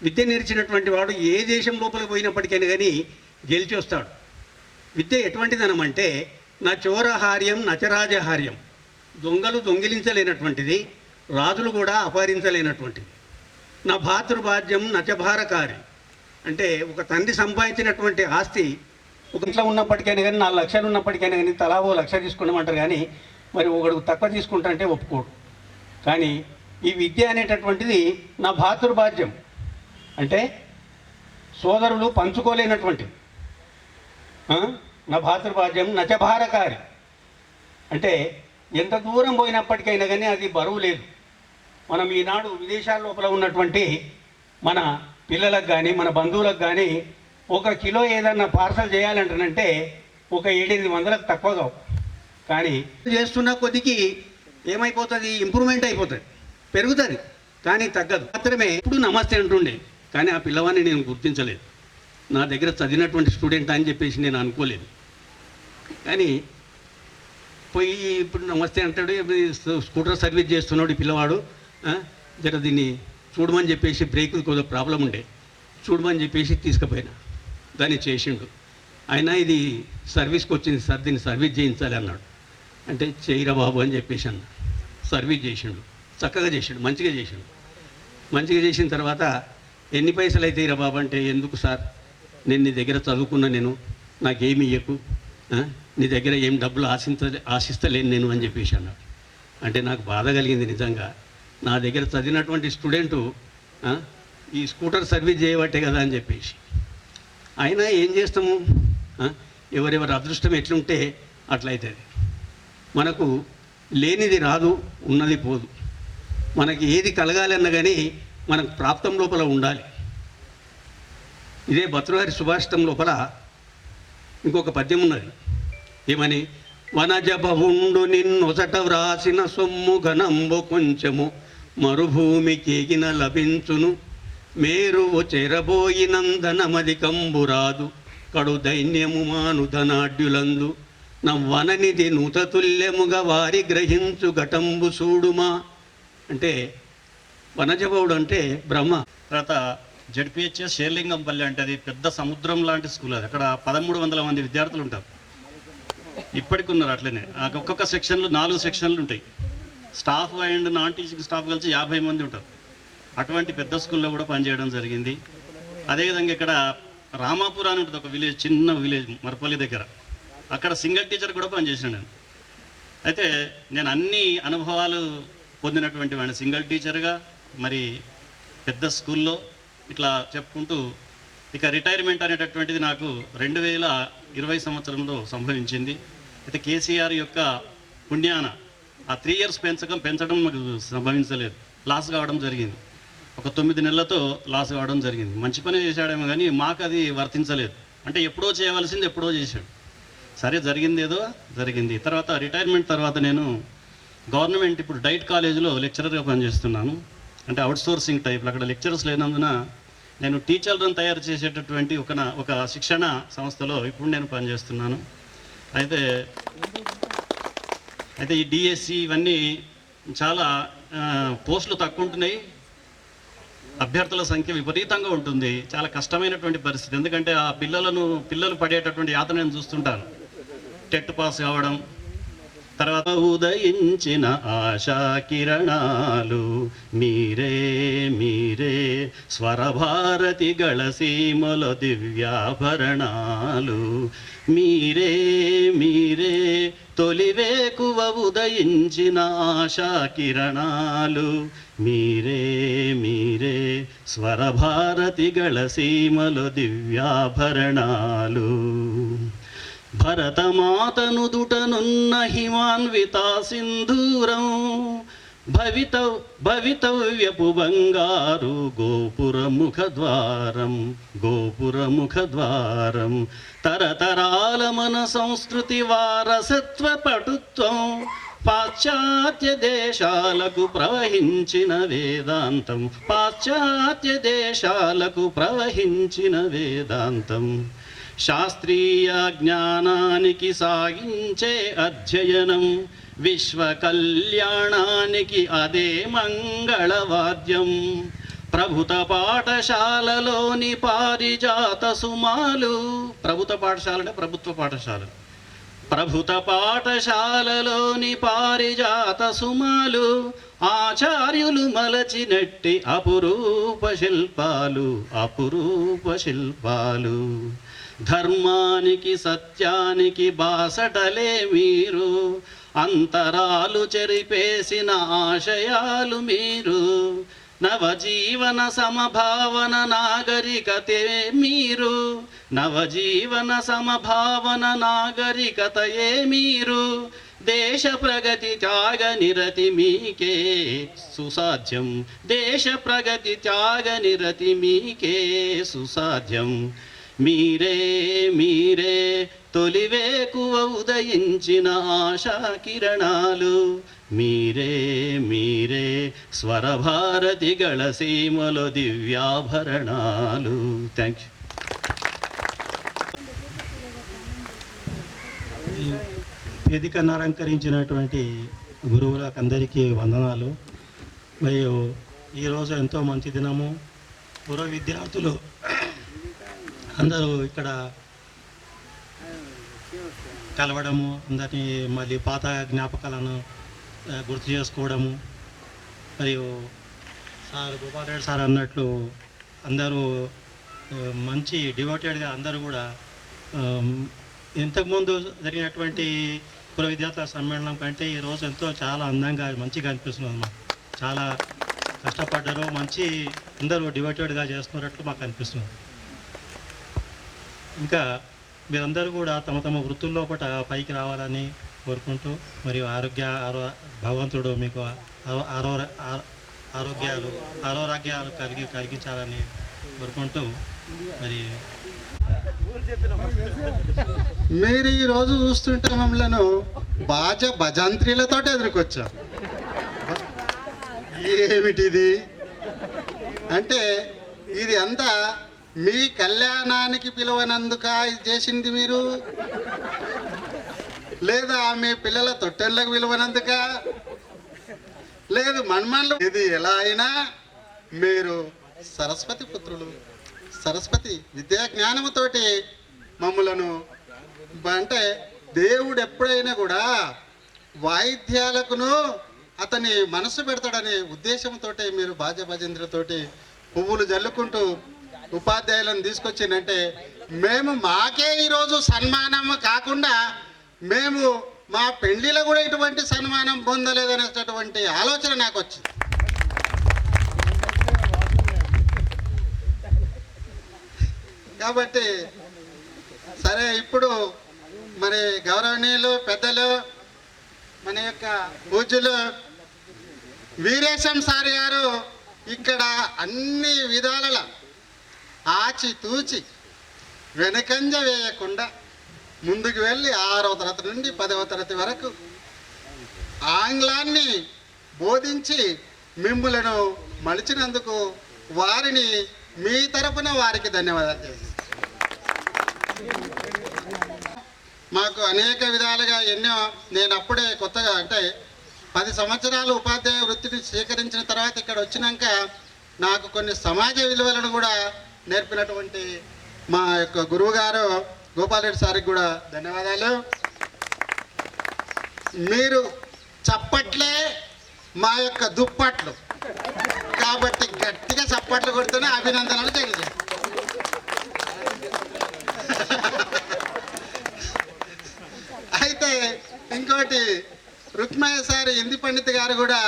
విద్య నేర్చినటువంటి వాడు ఏ దేశం లోపల పోయినప్పటికైనా కానీ గెలిచి వస్తాడు. విద్య ఎటువంటి ధనం అంటే నా చోరహార్యం నచరాజహార్యం, దొంగలు దొంగిలించలేనటువంటిది, రాజులు కూడా అపహరించలేనటువంటిది. నా భాతృభాజ్యం నచభారకారి అంటే ఒక తండ్రి సంపాదించినటువంటి ఆస్తి ఒక ఇంట్లో ఉన్నప్పటికైనా కానీ 4 లక్షలు ఉన్నప్పటికైనా కానీ తలా 1 లక్ష తీసుకున్నామంటారు, కానీ మరి ఒకడు తక్కువ తీసుకుంటా ఒప్పుకోడు. కానీ ఈ విద్య అనేటటువంటిది నా భాతృభాజ్యం అంటే సోదరులు పంచుకోలేనటువంటిది. నా భాతృభాజ్యం నచభారకారి అంటే ఎంత దూరం పోయినప్పటికైనా కానీ అది బరువు లేదు. మనం ఈనాడు విదేశాల లోపల ఉన్నటువంటి మన పిల్లలకు కానీ మన బంధువులకు కానీ 1 కిలో ఏదన్నా పార్సల్ చేయాలంటానంటే ఒక 700-800 తక్కువ కావు. కానీ చేస్తున్న కొద్దికి ఏమైపోతుంది, ఇంప్రూవ్మెంట్ అయిపోతుంది, పెరుగుతుంది, కానీ తగ్గదు మాత్రమే. ఇప్పుడు నమస్తే అంటుండే, కానీ ఆ పిల్లవాడిని నేను గుర్తించలేదు. నా దగ్గర చదివినటువంటి స్టూడెంట్ అని చెప్పేసి నేను అనుకోలేదు. కానీ పోయి ఇప్పుడు నమస్తే అంటాడు, స్కూటర్ సర్వీస్ చేస్తున్నాడు ఈ పిల్లవాడు, జర దీన్ని చూడమని చెప్పేసి బ్రేక్ కొద్దిగా ప్రాబ్లం ఉండే, చూడమని చెప్పేసి తీసుకుపోయినా. దాన్ని చేసిండు. అయినా ఇది సర్వీస్కి వచ్చింది సార్, దీన్ని సర్వీస్ చేయించాలి అన్నాడు. అంటే చేయరా బాబు అని చెప్పేసి అన్న. సర్వీస్ చేసిండు, చక్కగా చేసిండు, మంచిగా చేసిండు. మంచిగా చేసిన తర్వాత ఎన్ని పైసలు అయితే రా బాబు అంటే, ఎందుకు సార్ నేను నీ దగ్గర చదువుకున్నా, నేను నాకేమి ఇయ్యకు, నీ దగ్గర ఏం డబ్బులు ఆశిస్తలేను నేను అని చెప్పేసి అన్నాడు. అంటే నాకు బాధ కలిగింది నిజంగా. నా దగ్గర చదివినటువంటి స్టూడెంటు ఈ స్కూటర్ సర్వీస్ చేయబట్టే కదా అని చెప్పేసి. అయినా ఏం చేస్తాము, ఎవరెవరి అదృష్టం ఎట్లుంటే అట్లయితుంది. మనకు లేనిది రాదు, ఉన్నది పోదు. మనకి ఏది కలగాలి అన్న కానీ మనకు ప్రాప్తం లోపల ఉండాలి. ఇదే భర్తృహరి సుభాషితం లోపల ఇంకొక పద్యం ఉన్నది. ఏమని, వనజభవుండు నిన్నొసట వ్రాసిన సొమ్ము ఘనంబు కొంచెము మరుభూమికి ఎగిన లభించును మేరువు చెరబోయినందనమది కంబురాదు కడు దైన్యము మాను ధనాఢ్యులందు నవ్వననిది నూతతుల్యముగా వారి గ్రహించు ఘటంబు చూడుమా. అంటే వనజభవుడు అంటే బ్రహ్మ. తర్వాత జడ్పిహెచ్ఎస్ షేర్లింగంపల్లి అంటే అది పెద్ద సముద్రం లాంటి స్కూల్. అది అక్కడ 1300 మంది విద్యార్థులు ఉంటారు, ఇప్పటికి ఉన్నారు. అట్లనే ఒక్కొక్క సెక్షన్లు 4 సెక్షన్లు ఉంటాయి. Staff and non teaching staff కలిసి 50 మంది ఉంటారు. అటువంటి పెద్ద స్కూల్లో కూడా పనిచేయడం జరిగింది. అదేవిధంగా ఇక్కడ రామాపురం అని ఉంటుంది, ఒక విలేజ్, చిన్న విలేజ్ మరపల్లి దగ్గర. అక్కడ సింగిల్ టీచర్ కూడా పనిచేసాను నేను. అయితే నేను అన్ని అనుభవాలు పొందినటువంటి వాడిని, సింగిల్ టీచర్గా, మరి పెద్ద స్కూల్లో ఇట్లా చెప్పుకుంటూ. ఇక రిటైర్మెంట్ అనేటటువంటిది నాకు 2020 సంవత్సరంలో సంభవించింది. అయితే కేసీఆర్ యొక్క పుణ్యాన ఆ 3 ఇయర్స్ పెంచడం మాకు సంభవించలేదు, లాస్ కావడం జరిగింది. ఒక 9 నెలలతో లాస్ కావడం జరిగింది. మంచి పని చేశాడేమో కానీ మాకు అది వర్తించలేదు. అంటే ఎప్పుడో చేయవలసింది ఎప్పుడో చేశాడు. సరే, జరిగింది ఏదో జరిగింది. తర్వాత రిటైర్మెంట్ తర్వాత నేను గవర్నమెంట్ ఇప్పుడు డైట్ కాలేజీలో లెక్చరర్గా పనిచేస్తున్నాను. అంటే అవుట్సోర్సింగ్ టైప్లో, అక్కడ లెక్చరర్స్ లేనందున నేను టీచర్లను తయారు చేసేటటువంటి ఒక శిక్షణ సంస్థలో ఇప్పుడు నేను పనిచేస్తున్నాను. అయితే ఈ డిఎస్సి ఇవన్నీ చాలా పోస్టులు తక్కువ ఉంటున్నాయి, అభ్యర్థుల సంఖ్య విపరీతంగా ఉంటుంది. చాలా కష్టమైనటువంటి పరిస్థితి. ఎందుకంటే ఆ పిల్లలు పడేటటువంటి యాతన నేను చూస్తుంటాను. టెట్ పాస్ కావడం, తర్వాత ఉదయించిన ఆశా కిరణాలు మీరే మీరే స్వరభారతి గళసీమల దివ్యాభరణాలు మీరే మీరే తొలివేకువ ఉదయించిన ఆశా కిరణాలు మీరే మీరే స్వరభారతి గళసీమల దివ్యాభరణాలు భరతమాతను దుటనున్న హిమాన్వితా సింధూరం భవితవ్యపు బంగారు గోపురముఖద్వారం తరతరాల మన సంస్కృతి వారసత్వ పటుత్వం పాశ్చాత్య దేశాలకు ప్రవహించిన వేదాంతం శాస్త్రీయ జ్ఞానానికి సాగించే అధ్యయనం విశ్వ కళ్యాణానికి అదే మంగళవాద్యం ప్రభుత్వ పాఠశాలలోని పారిజాత సుమాలు ప్రభుత్వ పాఠశాలలోని పారిజాత సుమాలు ఆచార్యులు మలచినట్టి అపురూప శిల్పాలు ధర్మానికి సత్యానికి బాసటలే మీరు అంతరాలు చెరిపేసిన ఆశయాలు మీరు నవజీవన సమభావన నాగరికతయే మీరు దేశ ప్రగతి త్యాగ నిరతి మీకే సుసాధ్యం మీరే తొలివేకువ ఉదయించిన ఆశా కిరణాలు మీరే స్వరభారతి గళసీమలో దివ్యాభరణాలు. Thank you. వేదికను అలంకరించినటువంటి గురువులకు అందరికీ వందనాలు. మరియు ఈరోజు ఎంతో మంచి దినము. పూర్వ విద్యార్థులు అందరూ ఇక్కడ కలవడము, అందరినీ మళ్ళీ పాత జ్ఞాపకాలను గుర్తు చేసుకోవడము, మరియు గోపాల్ రెడ్డి సార్ అన్నట్లు అందరూ మంచి డివోటెడ్గా అందరూ కూడా ఇంతకుముందు జరిగినటువంటి పూర్వ విద్యార్థుల సమ్మేళనం కంటే ఈరోజు చాలా అందంగా మంచిగా అనిపిస్తుంది అన్నమాట. చాలా కష్టపడ్డారు, మంచి అందరూ డివోటెడ్గా చేస్తున్నట్లు మాకు అనిపిస్తుంది. ఇంకా మీరందరూ కూడా తమ తమ వృత్తుల్లో పైకి రావాలని కోరుకుంటూ, మరియు భగవంతుడు మీకు ఆరోగ్యాలు కలిగించాలని కోరుకుంటూ, మరి మీరు ఈరోజు చూస్తుంటే మమ్మల్ని భజంత్రీలతో ఎదుర్కొచ్చారు. ఏమిటిది అంటే ఇది అంతా మీ కళ్యాణానికి పిలువనందుక ఇది చేసింది మీరు, లేదా మీ పిల్లల తొట్టెళ్ళకు పిలువనందుక, లేదు మన్మన్లు. ఇది ఎలా అయినా మీరు సరస్వతి పుత్రులు, సరస్వతి విద్యా జ్ఞానముతోటి మమ్ములను అంటే దేవుడు ఎప్పుడైనా కూడా వాయిద్యాలకును అతని మనసు పెడతాడనే ఉద్దేశంతో మీరు భజేంద్రతోటి పువ్వులు జల్లుకుంటూ ఉపాధ్యాయులను తీసుకొచ్చిందంటే మేము మాకే ఈరోజు సన్మానం కాకుండా మేము మా పెళ్లిలో కూడా ఇటువంటి సన్మానం పొందలేదనేటటువంటి ఆలోచన నాకు వచ్చింది. కాబట్టి సరే, ఇప్పుడు మరి గౌరవనీయులు పెద్దలు మన యొక్క పూజ్యులు వీరేశం సార్ గారు ఇక్కడ అన్ని విధాల ఆచితూచి వెనకంజ వేయకుండా ముందుకు వెళ్ళి 6వ తరగతి నుండి 10వ తరగతి వరకు ఆంగ్లాన్ని బోధించి మిమ్ములను మలిచినందుకు వారిని మీ తరపున వారికి ధన్యవాదాలు చేస్తాను. మాకు అనేక విధాలుగా ఎన్నో, నేను అప్పుడే కొత్తగా అంటే 10 సంవత్సరాలు ఉపాధ్యాయ వృత్తిని స్వీకరించిన తర్వాత ఇక్కడ వచ్చినాక నాకు కొన్ని సమాజ విలువలను కూడా నేర్పినటువంటి మా యొక్క గురువు గారు గోపాల్ రెడ్డి సార్కి కూడా ధన్యవాదాలు. మీరు చప్పట్లే మా యొక్క దుప్పట్లు కాబట్టి గట్టిగా చప్పట్లు కొడితేనే అభినందనలు తెలియజేస్తాను. అయితే ఇంకోటి రుక్మయ్య సార్ హిందీ పండిత్ గారు కూడా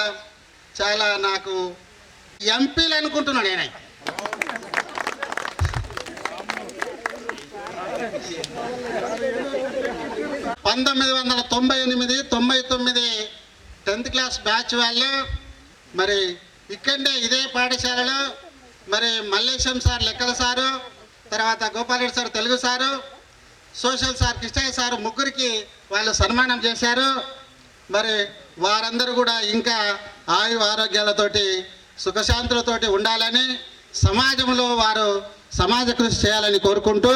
చాలా నాకు ఎంపీలు అనుకుంటున్నాను నేనైతే. 1998, 99 10th క్లాస్ బ్యాచ్ వాళ్ళు మరి ఇక్కడే ఇదే పాఠశాలలో మరి మల్లేశం సార్ లెక్కల సారు, తర్వాత Gopalreddy sir Telugu sir, social sir Krishnaiah sir, ముగ్గురికి వాళ్ళు సన్మానం చేశారు. మరి వారందరూ కూడా ఇంకా ఆయు ఆరోగ్యాలతోటి సుఖశాంతులతోటి ఉండాలని, సమాజంలో వారు సమాజ కృషి చేయాలని కోరుకుంటూ,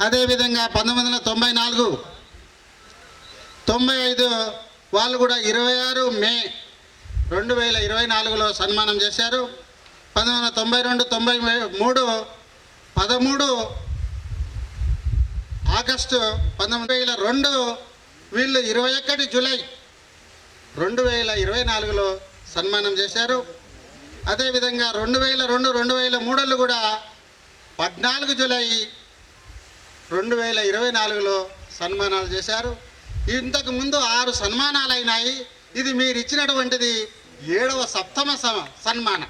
అదేవిధంగా 1994, 95 వాళ్ళు కూడా 26 మే 2024లో సన్మానం చేశారు. 1992, 93, 13 ఆగస్టు 2002 వీళ్ళు 21 జూలై 2024లో సన్మానం చేశారు. అదేవిధంగా 2002, 2003 కూడా 14 జూలై 2024లో సన్మానాలు చేశారు. ఇంతకు ముందు 6 సన్మానాలు అయినాయి. ఇది మీరు ఇచ్చినటువంటిది 7వ సప్తమ సన్మానం.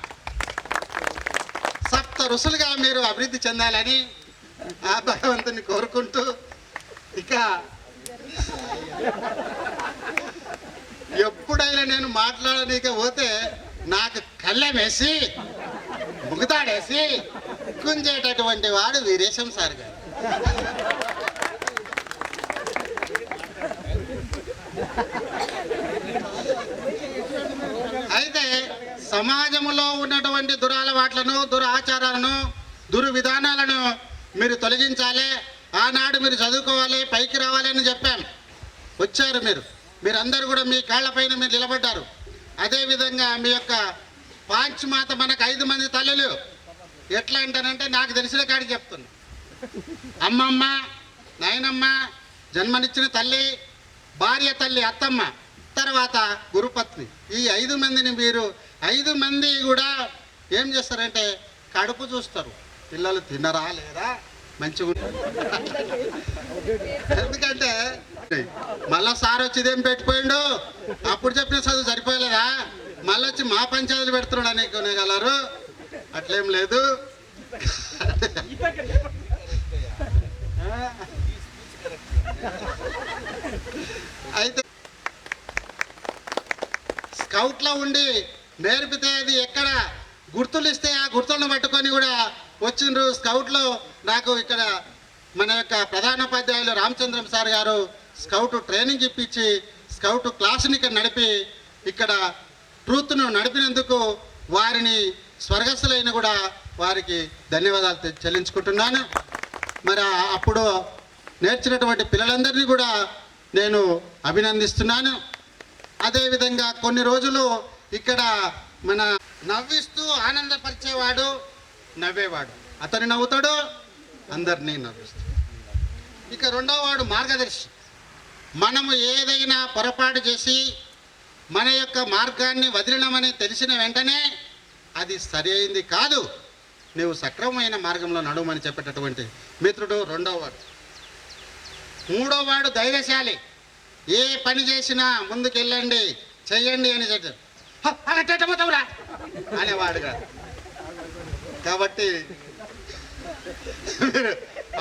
సప్త ఋషులుగా మీరు అభివృద్ధి చెందాలని ఆ భగవంతుని కోరుకుంటూ, ఇక ఎప్పుడైనా నేను మాట్లాడనీక పోతే నాకు కళ్ళెమేసి ముగుతాడేసి కుంజేటటువంటి వాడు వీరేశం సార్ గారు. అయితే సమాజంలో ఉన్నటువంటి దురలవాట్లను, దురాచారాలను, దుర్విధానాలను మీరు తొలగించాలి. ఆనాడు మీరు చదువుకోవాలి, పైకి రావాలి అని చెప్పాం. వచ్చారు మీరందరూ కూడా మీ కాళ్ళపైన మీరు నిలబడ్డారు. అదేవిధంగా మీ యొక్క పాంచమాత మనకు 5 మంది తల్లులు. ఎట్లా అంటానంటే నాకు తెలిసిన కాడికి చెప్తున్నా. అమ్మమ్మ, నాయనమ్మ, జన్మనిచ్చిన తల్లి, భార్య తల్లి అత్తమ్మ, తర్వాత గురుపత్ని. ఈ 5 మందిని మీరు 5 మంది కూడా ఏం చేస్తారంటే కడుపు చూస్తారు. పిల్లలు తినరా లేదా, మంచిగా. ఎందుకంటే మళ్ళా సార్ వచ్చి ఇదేం పెట్టిపోయిండు, అప్పుడు చెప్పిన చదువు సరిపోలేదా, మళ్ళీ వచ్చి మా పంచాయతీలు పెడుతున్నాడు అనుకునేగలరు. అట్లేం లేదు. అయితే స్కౌట్లో ఉండి నేర్పితే అది ఎక్కడ గుర్తులు ఇస్తే ఆ గుర్తులను పట్టుకొని కూడా వచ్చిండ్రు. స్కౌట్లో నాకు ఇక్కడ మన యొక్క ప్రధానోపాధ్యాయులు రామచంద్రం సార్ గారు స్కౌట్ ట్రైనింగ్ ఇప్పించి స్కౌట్ క్లాసుని ఇక్కడ నడిపి ఇక్కడ ట్రూత్ను నడిపినందుకు వారిని స్వర్గస్థులైన కూడా వారికి ధన్యవాదాలు చెల్లించుకుంటున్నాను. మరి అప్పుడు నేర్చినటువంటి పిల్లలందరినీ కూడా నేను అభినందిస్తున్నాను. అదేవిధంగా కొన్ని రోజులు ఇక్కడ మన నవ్విస్తూ ఆనందపరిచేవాడు, నవ్వేవాడు, అతను నవ్వుతాడు, అందరినీ నవ్విస్తాడు. ఇక 2వ వాడు మార్గదర్శి. మనము ఏదైనా పొరపాటు చేసి మన యొక్క మార్గాన్ని వదిలినామని తెలిసిన వెంటనే అది సరి అయింది కాదు, నువ్వు సక్రమమైన మార్గంలో నడవమని చెప్పేటటువంటి మిత్రుడు 2వ వాడు. 3వ వాడు ధైర్యశాలి. ఏ పని చేసినా ముందుకెళ్ళండి, చెయ్యండి అని చెప్పారు. అలాటవుతావురా అనేవాడు కాదు. కాబట్టి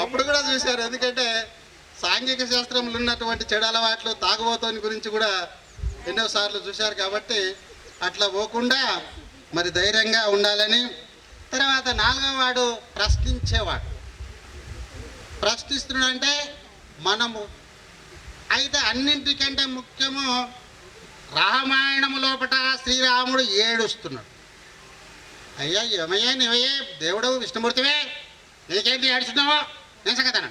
అప్పుడు కూడా చూశారు. ఎందుకంటే సాంఘిక శాస్త్రంలో ఉన్నటువంటి చెడు అలవాట్లు, తాగుబోతోని గురించి కూడా ఎన్నోసార్లు చూశారు. కాబట్టి అట్లా పోకుండా మరి ధైర్యంగా ఉండాలని. తర్వాత 4వ వాడు ప్రశ్నించేవాడు. ప్రశ్నిస్తున్నాడంటే మనము అయితే అన్నింటికంటే ముఖ్యము రామాయణము లోపట శ్రీరాముడు ఏడుస్తున్నాడు. అయ్యా ఏమయ్యా నీవయ్యే దేవుడు విష్ణుమూర్తివే, నీకేంటి ఏడుస్తున్నావో నేను సంగతను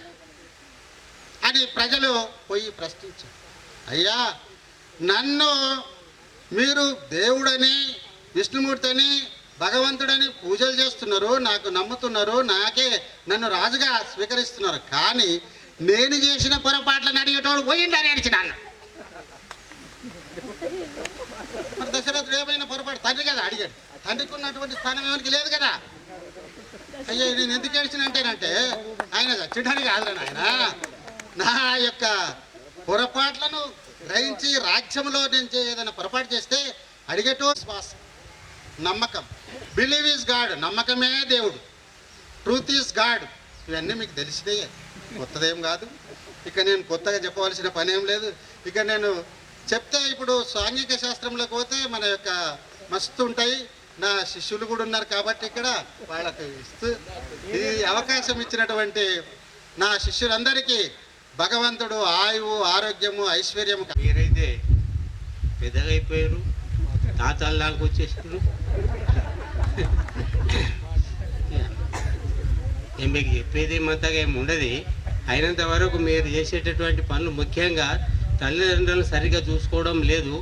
అని ప్రజలు పోయి ప్రశ్నించారు. అయ్యా నన్ను మీరు దేవుడని, విష్ణుమూర్తిని, భగవంతుడని పూజలు చేస్తున్నారు, నాకు నమ్ముతున్నారు, నన్ను రాజుగా స్వీకరిస్తున్నారు. కానీ నేను చేసిన పొరపాట్లను అడిగేటోడు పోయిందని అడిచినాను. మరి దశరథుడు ఏమైనా పొరపాటు తండ్రి కదా అడిగాడు. తండ్రికి ఉన్నటువంటి స్థానం ఎవరికి లేదు కదా. అయ్యో నేను ఎందుకు ఏడ్చినంటేనంటే ఆయన చచ్చిడానికి కాదురా ఆయన, నా యొక్క పొరపాట్లను గ్రహించి రాజ్యంలో నేను ఏదైనా పొరపాటు చేస్తే అడిగేటో విశ్వాసం, నమ్మకం. బిలీవ్ ఈజ్ గాడ్, నమ్మకమే దేవుడు. ట్రూత్ ఈజ్ గాడ్, ఇవన్నీ మీకు తెలిసినాయే, కొత్తదేం కాదు. ఇక నేను కొత్తగా చెప్పవలసిన పని ఏం లేదు. ఇక నేను చెప్తే ఇప్పుడు సాంఘిక శాస్త్రంలోకి పోతే మన యొక్క మస్తు ఉంటాయి. నా శిష్యులు కూడా ఉన్నారు కాబట్టి ఇక్కడ వాళ్ళకి ఇస్తూ ఈ అవకాశం ఇచ్చినటువంటి నా శిష్యులందరికీ భగవంతుడు ఆయువు, ఆరోగ్యము, ఐశ్వర్యము. మీరైతే పెద్దగా అయిపోయారు, తాతల్లాగా వచ్చేసారు. మీకు చెప్పేది ఏమంతగా ఏమి ఉండదు. అయినంత వరకు మీరు చేసేటటువంటి పనులు ముఖ్యంగా తల్లిదండ్రులను సరిగ్గా చూసుకోవడం లేదు.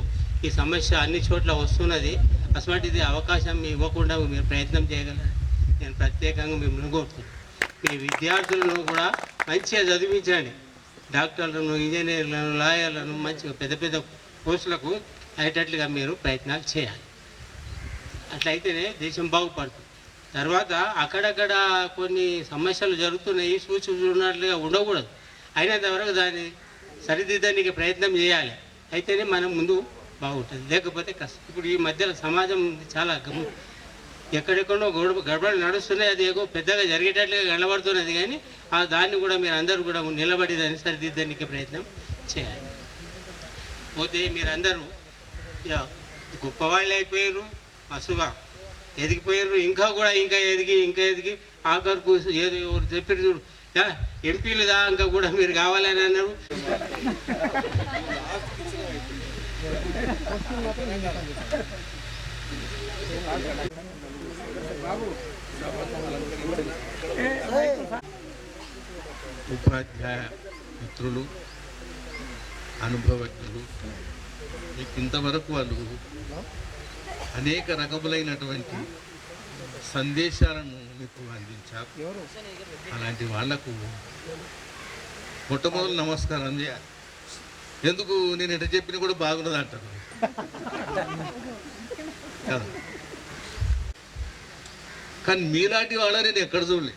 ఈ సమస్య అన్ని చోట్ల వస్తున్నది. అటువంటిది అవకాశం ఇవ్వకుండా మీరు ప్రయత్నం చేయగలరు. నేను ప్రత్యేకంగా మిమ్మల్ని కోరుతున్నాను. మీ విద్యార్థులను కూడా మంచిగా చదివించండి. డాక్టర్లను, ఇంజనీర్లను, లాయర్లను మంచిగా పెద్ద పెద్ద పోస్టులకు అయ్యేటట్లుగా మీరు ప్రయత్నాలు చేయాలి. అట్లయితేనే దేశం బాగుపడుతుంది. తర్వాత అక్కడక్కడ కొన్ని సమస్యలు జరుగుతున్నాయి, చూసినట్లుగా ఉండకూడదు. అయినంత వరకు దాన్ని సరిదిద్దడానికి ప్రయత్నం చేయాలి. అయితేనే మనం ముందు బాగుంటుంది, లేకపోతే కష్టం. ఇప్పుడు ఈ మధ్యలో సమాజం చాలా ఎక్కడెక్కడో గడబడి నడుస్తున్నాయి. అది ఏదో పెద్దగా జరిగేటట్లుగా కనబడుతున్నది. కానీ దాన్ని కూడా మీరు అందరూ కూడా నిలబడి దాన్ని సరిదిద్దడానికి ప్రయత్నం చేయాలి. పోతే మీరందరూ గొప్పవాళ్ళు అయిపోయారు, మస్తుగా ఎదిగిపోయారు. ఇంకా ఎదిగి ఆఖరుకు ఏదో ఎవరు చెప్పారు చూడు, ఎంపీలు దాకా కూడా మీరు కావాలని అన్నారు. ఉపాధ్యాయ మిత్రులు, అనుభవజ్ఞులు, మీకు ఇంతవరకు వాళ్ళు అనేక రకములైనటువంటి సందేశాలను మీకు అందించారు. అలాంటి వాళ్లకు మొట్టమొదటి నమస్కారం చేయాలి. ఎందుకు నేను ఎట చెప్పినా కూడా బాగున్నది అంటారు కదా. కానీ మీలాంటి వాళ్ళ నేను ఎక్కడ చూడలే.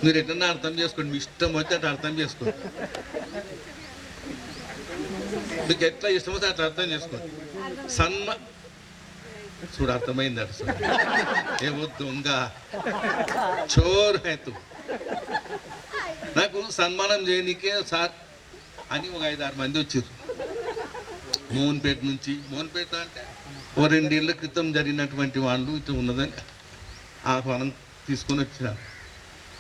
మీరు ఎట్లన్నా అర్థం చేసుకోండి, మీ ఇష్టం వచ్చి అట్లా అర్థం చేసుకోండి. మీకు ఎట్లా ఇష్టం వస్తే అట్లా అర్థం చేసుకోండి. చూడు అర్థమైంది అర్థం. ఏమో దొంగ చోర్ హేతు నాకు సన్మానం చేయనీకే సార్ అని ఒక 5-6 మంది వచ్చారు మోహన్పేట నుంచి. మోహన్పేట అంటే ఓ 2 ఏళ్ల క్రితం జరిగినటువంటి వాళ్ళు ఇట్లా ఉన్నదని ఆహ్వానం తీసుకొని వచ్చినారు.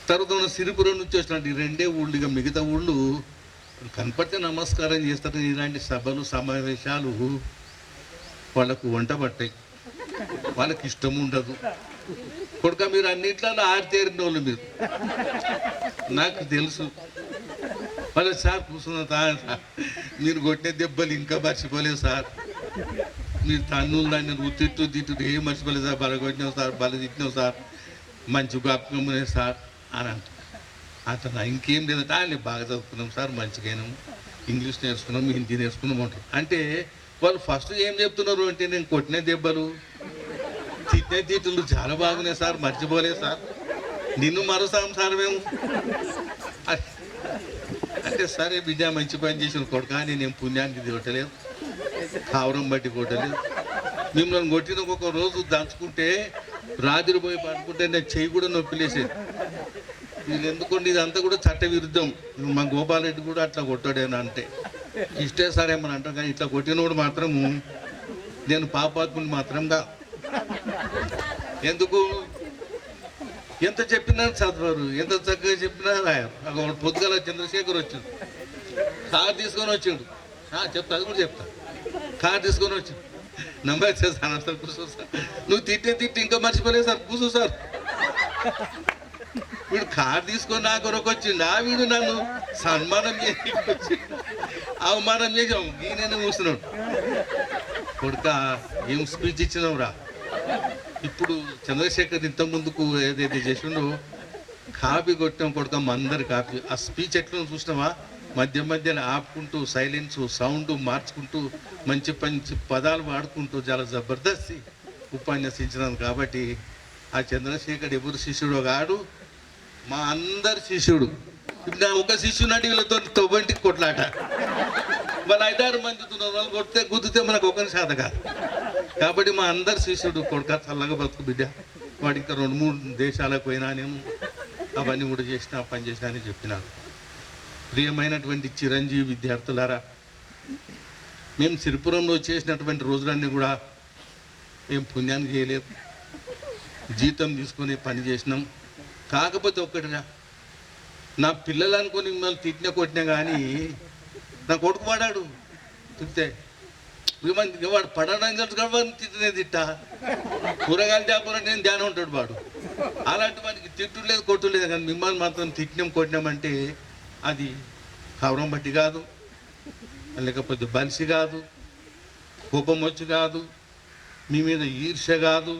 తర్వాత ఉన్న సిరిపురం నుంచి వచ్చినట్టు 2 ఊళ్ళు, ఇక మిగతా ఊళ్ళు కనపడితే నమస్కారం చేస్తారు. ఇలాంటి సభలు, సమావేశాలు వాళ్ళకు వంట పట్టాయి, వాళ్ళకి ఇష్టం ఉండదు. కొడుక మీరు అన్నింటిలో ఆరితేరిన వాళ్ళు మీరు, నాకు తెలుసు. వాళ్ళు సార్ కూర్చున్న మీరు కొట్టిన దెబ్బలు ఇంకా మర్చిపోలేదు సార్, మీరు తన్నులు దాన్ని తిట్టు ఏం మర్చిపోలేదు సార్, బల కొట్టినావు సార్, బల తిట్టినావు సార్, మంచి జ్ఞాపకం సార్ అని అంట. అతను ఇంకేం లేదంటే ఆయన బాగా చదువుకున్నాం సార్, మంచిగాను ఇంగ్లీష్ నేర్చుకున్నాం, హిందీ నేర్చుకున్నాం అంటారు. అంటే వాళ్ళు ఫస్ట్ ఏం చెప్తున్నారు అంటే నేను కొట్టిన దెబ్బలు, తిట్టిన తిట్టులు చాలా బాగున్నాయి సార్, మర్చిపోలేదు సార్, నిన్ను మరుసాం సార్ మేము అంటే. సరే బిడ్డ మంచి పని చేసిన కొడుకు, నేనేం పుణ్యానికి కొట్టలేదు, కావరం బట్టి కొట్టలేదు. మిమ్మల్ని కొట్టిన ఒక రోజు దంచుకుంటే రాత్రి పోయి పడుకుంటే నేను చెయ్యి కూడా నొప్పిలేసేది. వీళ్ళు ఎందుకంటే ఇదంతా కూడా చట్ట విరుద్ధం. మా గోపాల్ రెడ్డి కూడా అట్లా కొట్టాడేనా అంటే ఇష్టే సార్ ఏమని అంటాం. కానీ ఇట్లా కొట్టినోడు మాత్రము నేను పాపాత్ముని మాత్రంగా. ఎందుకు ఎంత చెప్పినా చదవరు, ఎంత చక్కగా చెప్పినా రాయరు. పొద్దుగల చంద్రశేఖర్ వచ్చిండు, కారు తీసుకొని వచ్చిండు. చెప్తా, అది కూడా చెప్తా. కారు తీసుకొని వచ్చిండు, నమ్మకం చేస్తాను సార్, కూర్చో సార్, నువ్వు తిట్టి ఇంకా మర్చిపోలేదు సార్, కూర్చో సార్. వీడు కారు తీసుకొని నా కొరకు వచ్చిండు, వీడు నన్ను సన్మానం చేసి వచ్చిండు, అవమానం చేసాం. ఈయన కూర్చున్నాడు. కొడుక ఏం స్పీచ్ ఇచ్చినావురా. ఇప్పుడు చంద్రశేఖర్ ఇంత ముందుకు ఏదైతే చేసిండో కాపీ కొట్టాం కొడుక, అందరి కాపీ. ఆ స్పీచ్ ఎట్లా చూసినావా, మధ్యలో ఆపుకుంటూ సైలెన్స్ సౌండ్ మార్చుకుంటూ మంచి పదాలు వాడుకుంటూ చాలా జబర్దస్తి ఉపన్యసించినాను. కాబట్టి ఆ చంద్రశేఖర్ ఎవరు శిష్యుడు కాడు, మా అందరి శిష్యుడు. ఇప్పుడు నా ఒక శిష్యుడు అంటే వీళ్ళతో 90 కొట్లాట. వాళ్ళు 5-6 మంది వాళ్ళు కొడితే గుద్దితే మనకు ఒకరి శాత కాదు. కాబట్టి మా అందరి శిష్యుడు కొడుక, చల్లగా బతుకు బిడ్డ. వాడు ఇంకా 2-3 దేశాలకు పోయినా నేను అవన్నీ కూడా చేసిన, పని చేసినా అని చెప్పినాను. ప్రియమైనటువంటి చిరంజీవి విద్యార్థులారా, మేము సిరిపురంలో చేసినటువంటి రోజులన్నీ కూడా ఏం పుణ్యానికి చేయలేదు, జీతం తీసుకొని పని చేసినాం. కాకపోతే ఒక్కటిగా నా పిల్లలు అనుకుని మిమ్మల్ని తిట్టినా కొట్టినా కానీ నా కొడుకు పడాడు తిట్టే వాడు పడడానికి తెలుసు తిట్టనే తిట్టా, కూరగాయలు చేపలు నేను ధ్యానం ఉంటాడు వాడు. అలాంటి వాడికి తిట్టు లేదు కొట్టు లేదు, కానీ మిమ్మల్ని మాత్రం తిట్టినాం కొట్టినామంటే అది కవరం బట్టి కాదు, లేకపోతే బలిసి కాదు, కోపం వచ్చి కాదు, మీ మీద ఈర్ష్య కాదు,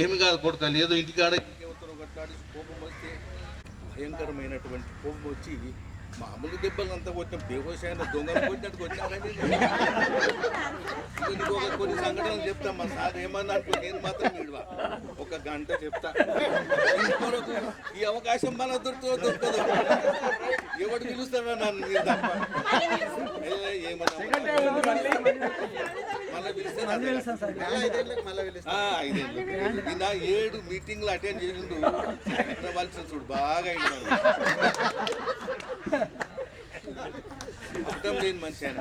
ఏమి కాదు కొడుక. లేదో ఇంటికాడ ఇంకెవరితో కొట్లాడి కోపం వస్తే భయంకరమైనటువంటి కోపం వచ్చి మామూలు దెబ్బలు అంతా కొట్టిన బేహోష అయిన దొంగలు కొట్టినట్టు కొట్టినారని కొన్ని సంఘటనలు చెప్తా. మా సార్ ఏమన్నా అనుకో, నేను మాత్రం విడువా, ఒక గంట చెప్తా. ఈ అవకాశం మన దొరకదు, ఎవడు పిలుస్తాడా నన్ను మీరు తప్ప. ఏమన్నా నా 7 మీటింగ్లు అటెండ్ చేసిండు వాళ్ళ చూడు బాగా అయినాడు. అర్థం లేని మనిషి ఆయన,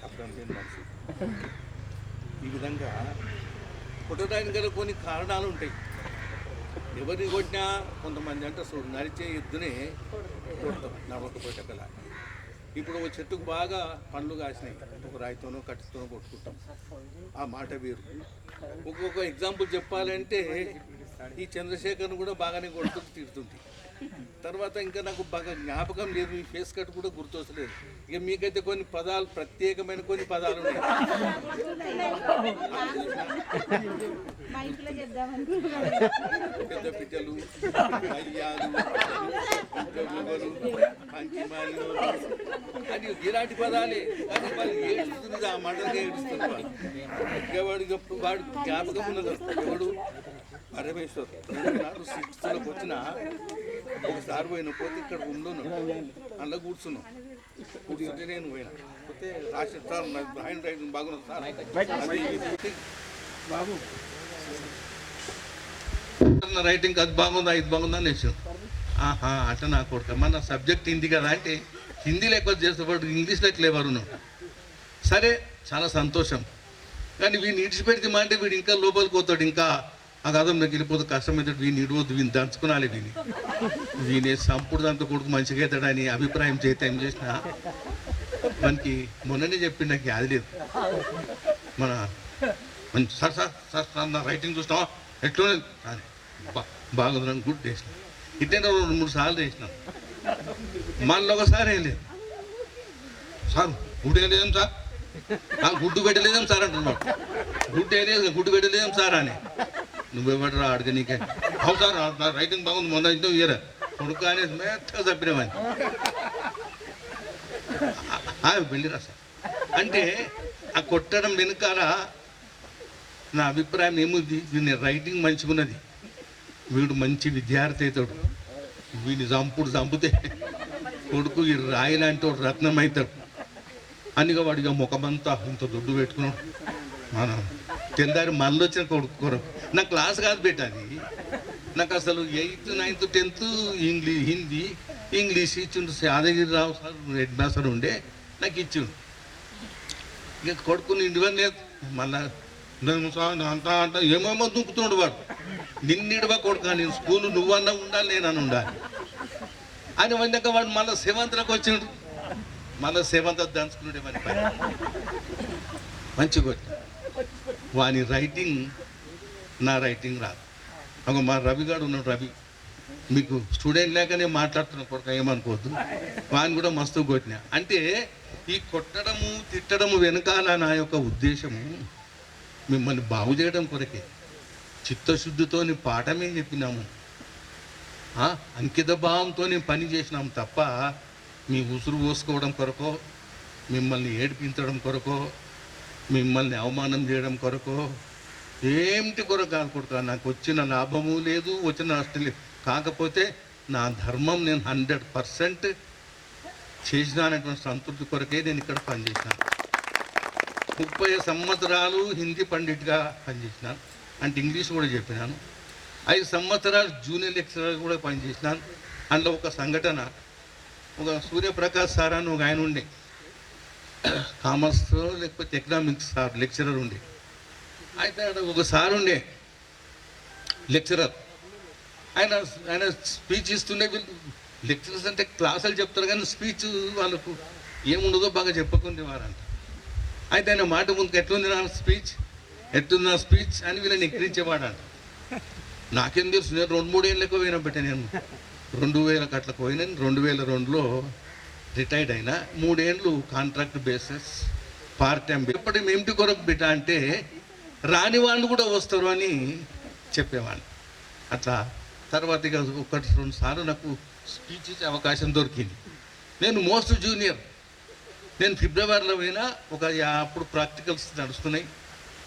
అర్థం లేని మనిషి. ఈ విధంగా కొట్టడానికి గల కొన్ని కారణాలు ఉంటాయి. ఎవరిని కొట్టినా కొంతమంది అంటే చూడు నడిచే ఎద్దునే కొడతాం నడవకపోయేటకల. ఇప్పుడు ఒక చెట్టుకు బాగా పండ్లు కాసినాయి, ఒక రాయితోనో కట్టితోనో కొట్టుకుంటాం, ఆ మాట వేరు. ఒక్కొక్క ఎగ్జాంపుల్ చెప్పాలంటే ఈ చంద్రశేఖర్ను కూడా బాగానే కొడుతుంది తిడుతుంది. తర్వాత ఇంకా నాకు బాగా జ్ఞాపకం లేదు, ఈ ఫేస్ కట్ కూడా గుర్తొస్తలేదు. ఇక మీకైతే కొన్ని పదాలు, ప్రత్యేకమైన కొన్ని పదాలు ఉన్నాయి. పెద్ద పిట్టలు, అయ్యాలు, పంచిమాలు అని ఇలాంటి పదాలే. కానీ వాళ్ళు ఏడుస్తుంది, ఆ మండలిగా ఏడుస్తుంది వాళ్ళు. ఇక వాడు జ్ఞాపకం ఉన్నది ఎవడు పరమేశ్వర్. నాడు 6th వచ్చిన ఒకసారి పోయిన పోతే ఇక్కడ ఉన్నాను, అందులో కూర్చున్నాం. కూర్చుంటే నేను పోయినా పోతే రాసి సార్ హ్యాండ్ రైటింగ్ బాగున్నది సార్, బాబు రైటింగ్ అది బాగుందా ఇది బాగుందా అని వేసాను. ఆహా అట్లా నా కొడుక, మన సబ్జెక్ట్ హిందీ కదా అంటే హిందీలో ఎక్కువ చేసేవాడు, ఇంగ్లీష్లో క్లేవర్ ఉన్నాడు. సరే చాలా సంతోషం. కానీ వీడిని ఇడిచిపెడితే మా అంటే వీడు ఇంకా లోపలికి పోతాడు, ఇంకా ఆ కథంలోకి వెళ్ళిపోతే కష్టమవుతాడు. వీడిని ఇడవద్దు, వీడిని దంచుకునాలి, వీని సంపుడు దాంతో కొడుకు మంచిగా అవుతాడని అభిప్రాయం చేస్తే ఏం చేసిన మనకి మొన్ననే చెప్పింది, నాకు అది లేదు. మన సార్ సార్ సార్ సార్ నా రైటింగ్ చూసినావా ఎట్లా బాగుందని గుడ్ వేసిన. ఇట్లా 2-3 సార్లు వేసినాం. మళ్ళీ ఒకసారి ఏం లేదు సార్, గుడ్డు వేయలేదేం సార్, గుడ్డు పెట్టలేదేం సార్ అంటున్నాడు. గుడ్డు వేయలేదు, గుడ్డు పెట్టలేదేం సార్ అని. నువ్వెవడరా అడిగా నీకే. అవును సార్ నా రైటింగ్ బాగుంది, మొన్న ఇంట్లో ఇయ్యరా కొడుకు అనేది మెత్తగా తప్పినామని వెళ్ళిరా సార్ అంటే ఆ కొట్టడం వెనుకాల నా అభిప్రాయం ఏముంది, దీన్ని రైటింగ్ మంచిగున్నది, వీడు మంచి విద్యార్థి అవుతాడు, వీడిని చంపితే కొడుకు ఈ రాయి లాంటి వాడు రత్నం అవుతాడు అనిగా వాడిగా ముఖమంతా ఇంత దుడ్డు పెట్టుకున్నాడు. మనం తెల్లారి మళ్ళీ వచ్చిన కొడుకు నా క్లాస్ కాదు పెట్టాది, నాకు అసలు 8th 9th 10th Hindi English ఇచ్చిండు. యాదగిరిరావు సార్ హెడ్ మాస్టర్ ఉండే నాకు ఇచ్చిండు. ఇక కొడుకుని ఇండివన్నీ మళ్ళా అంతా అంట ఏమేమో దుంకుతున్నాడు వాడు. నిన్నిడవా కొడుకు, నేను స్కూల్ నువ్వన్నా ఉండాలి నేనన్నా ఉండాలి అని వందాక వాడు మళ్ళీ 7th వచ్చిండు. మళ్ళీ 7th దంచుకున్నాడే మన పని మంచిగా వచ్చి. వాని రైటింగ్ నా రైటింగ్ రాదు. ఒక మా రవి గారు ఉన్నాడు, రవి మీకు స్టూడెంట్ లేకనే మాట్లాడుతున్నా కొడుకు ఏమనుకోవద్దు, వాని కూడా మస్తు కొట్టినా. అంటే ఈ కొట్టడము తిట్టడము వెనకాల నా యొక్క ఉద్దేశము మిమ్మల్ని బాగు చేయడం కొరకే. చిత్తశుద్ధితో పాఠమే చెప్పినాము, అంకిత భావంతో పని చేసినాము తప్ప మీ ఉసురు పోసుకోవడం కొరకో, మిమ్మల్ని ఏడిపించడం కొరకో, మిమ్మల్ని అవమానం చేయడం కొరకో ఏమిటి కొరకు కాదు కొడుకు. నాకు వచ్చిన లాభము లేదు, వచ్చిన నష్టం లేదు. కాకపోతే నా ధర్మం నేను 100% చేసినానటువంటి సంతృప్తి కొరకే నేను ఇక్కడ పనిచేసినాను. 30 సంవత్సరాలు హిందీ పండిట్గా పనిచేసినాను, అంటే ఇంగ్లీష్ కూడా చెప్పినాను. 5 సంవత్సరాలు జూనియర్ లెక్చరర్ కూడా పనిచేసినాను. అందులో ఒక సంఘటన, ఒక సూర్యప్రకాష్ సార్ అని ఒక ఆయన ఉండే, కామర్స్ లేకపోతే ఎకనామిక్స్ సార్ లెక్చరర్ ఉండే. అయితే ఒక సార్ ఉండే లెక్చరర్, ఆయన స్పీచ్ ఇస్తుండే. లెక్చరర్స్ అంటే క్లాసులు చెప్తారు కానీ స్పీచ్ వాళ్ళకు ఏముండదో బాగా చెప్పుకునేవారంట. అయితే ఆయన మాట ముందుకు ఎట్లుంది నా స్పీచ్ అని వీళ్ళని ఎక్కిరించేవాడంట. నాకేం తెలుసు, నేను 2-3 ఏళ్ళకు పోయినా బట్టే, నేను 2000 అట్లా పోయినాను. 2002లో రిటైర్డ్ అయినా. 3 ఏళ్ళు కాంట్రాక్ట్ బేసిస్ పార్ట్ టైం. ఎప్పటి ఏమిటి కొరకు బిడ్డ అంటే రాని వాళ్ళు కూడా వస్తారు అని చెప్పేవాడిని. అట్లా తర్వాత ఇక 1-2 సార్లు నాకు స్పీచ్ ఇచ్చే అవకాశం దొరికింది. నేను మోస్ట్ జూనియర్. నేను ఫిబ్రవరిలో పోయినా, అప్పుడు ప్రాక్టికల్స్ నడుస్తున్నాయి.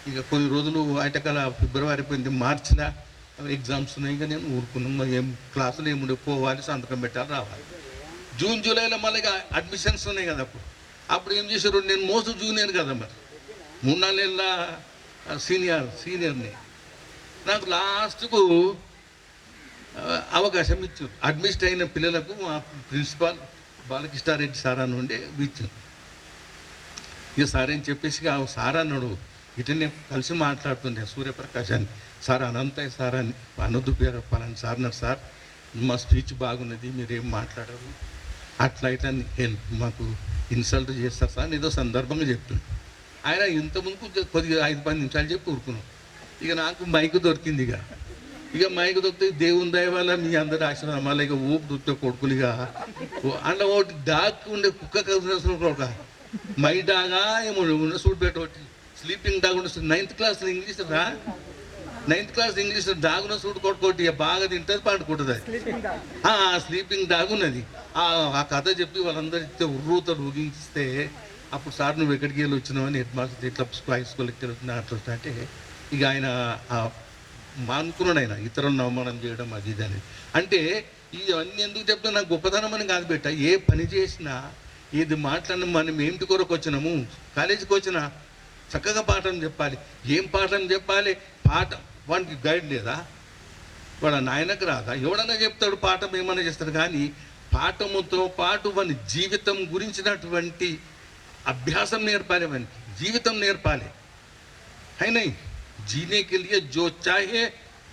ఇక కొన్ని రోజులు ఆయటకాల ఫిబ్రవరి పోయింది, మార్చిలో ఎగ్జామ్స్ ఉన్నాయి. ఇక నేను ఊరుకున్నాను, ఏం క్లాసులు ఏముండే, పోవాలి, సంతకం పెట్టాలి, రావాలి. జూన్ జూలైలో మళ్ళీ అడ్మిషన్స్ ఉన్నాయి కదా. అప్పుడు ఏం చేశారు, నేను మోస్ట్ జూనియర్ కదా, మరి 3-4 ఏళ్ళ సీనియర్ని. నాకు లాస్ట్కు అవకాశం ఇచ్చారు. అడ్మిషన్ అయిన పిల్లలకు మా ప్రిన్సిపాల్ బాలకృష్ణారెడ్డి సార్ అని ఉండే ఇచ్చారు. ఇక సార్ అని చెప్పేసి ఆ సార్ అన్నాడు, ఇటనే కలిసి మాట్లాడుతుండే సూర్యప్రకాష్ అని. సార్ అనంతయ్య సార్ అని అనొద్దు పేరు పలాని సార్ అన్నారు. సార్ మా స్పీచ్ బాగున్నది, మీరేం మాట్లాడరు, అట్లా ఇట్లా మాకు ఇన్సల్ట్ చేస్తారు సార్, ఏదో సందర్భంగా చెప్తున్నాడు. ఆయన ఇంతకుముందు కొద్దిగా 5-10 నిమిషాలు చెప్పి ఊరుకున్నాం. ఇక నాకు మైకు దొరికింది. ఇక మైకు దొరికితే దేవుని దయ వల్ల మీ అందరి ఆశీర్వాదం, మళ్ళీ ఇక ఊపు దొరికితే కొడుకులుగా అందులో ఒకటి డాక్ ఉండే కుక్క ఒక మై డాగా ఏమో సూట్పేట ఒకటి స్లీపింగ్ డాగ్ ఉండే. 9th క్లాస్ ఇంగ్లీష్ రా, 9th క్లాస్ ఇంగ్లీష్ డాగున సూట్ కొట్టుకోటి బాగా తింటుంది, పండుకుంటుంది. అది స్లీపింగ్ డాగ్ ఉన్నది. ఆ కథ చెప్పి వాళ్ళందరూ ఇస్తే ఉర్రూతో ఊగించిస్తే, అప్పుడు సార్ నువ్వు ఎక్కడికి వెళ్ళి వచ్చినావని హెడ్ మాస్టర్ ఇట్లా హై స్కూల్కి వెళ్తున్నా అట్లా అంటే ఇక ఆయన మానుకున్నాడు. ఆయన ఇతరులను అవమానం చేయడం అది ఇది అనేది. అంటే ఇవన్నీ ఎందుకు చెప్తా, నాకు గొప్పతనం అని కాదు పెట్ట. ఏ పని చేసినా ఏది మాట్లాడినా మనం ఏమిటి కొరకు వచ్చినాము, కాలేజీకి వచ్చినా చక్కగా పాఠం చెప్పాలి. ఏం పాఠం చెప్పాలి, వానికి గైడ్ లేదా, వాడు నాయనకు రాదా, ఎవడన్నా చెప్తాడు పాఠం ఏమన్నా చేస్తాడు. కానీ పాఠముతో పాటు వాని జీవితం గురించినటువంటి అభ్యాసం నేర్పాలి, వానికి జీవితం నేర్పాలి. అయినా जीने के लिए जो चाहे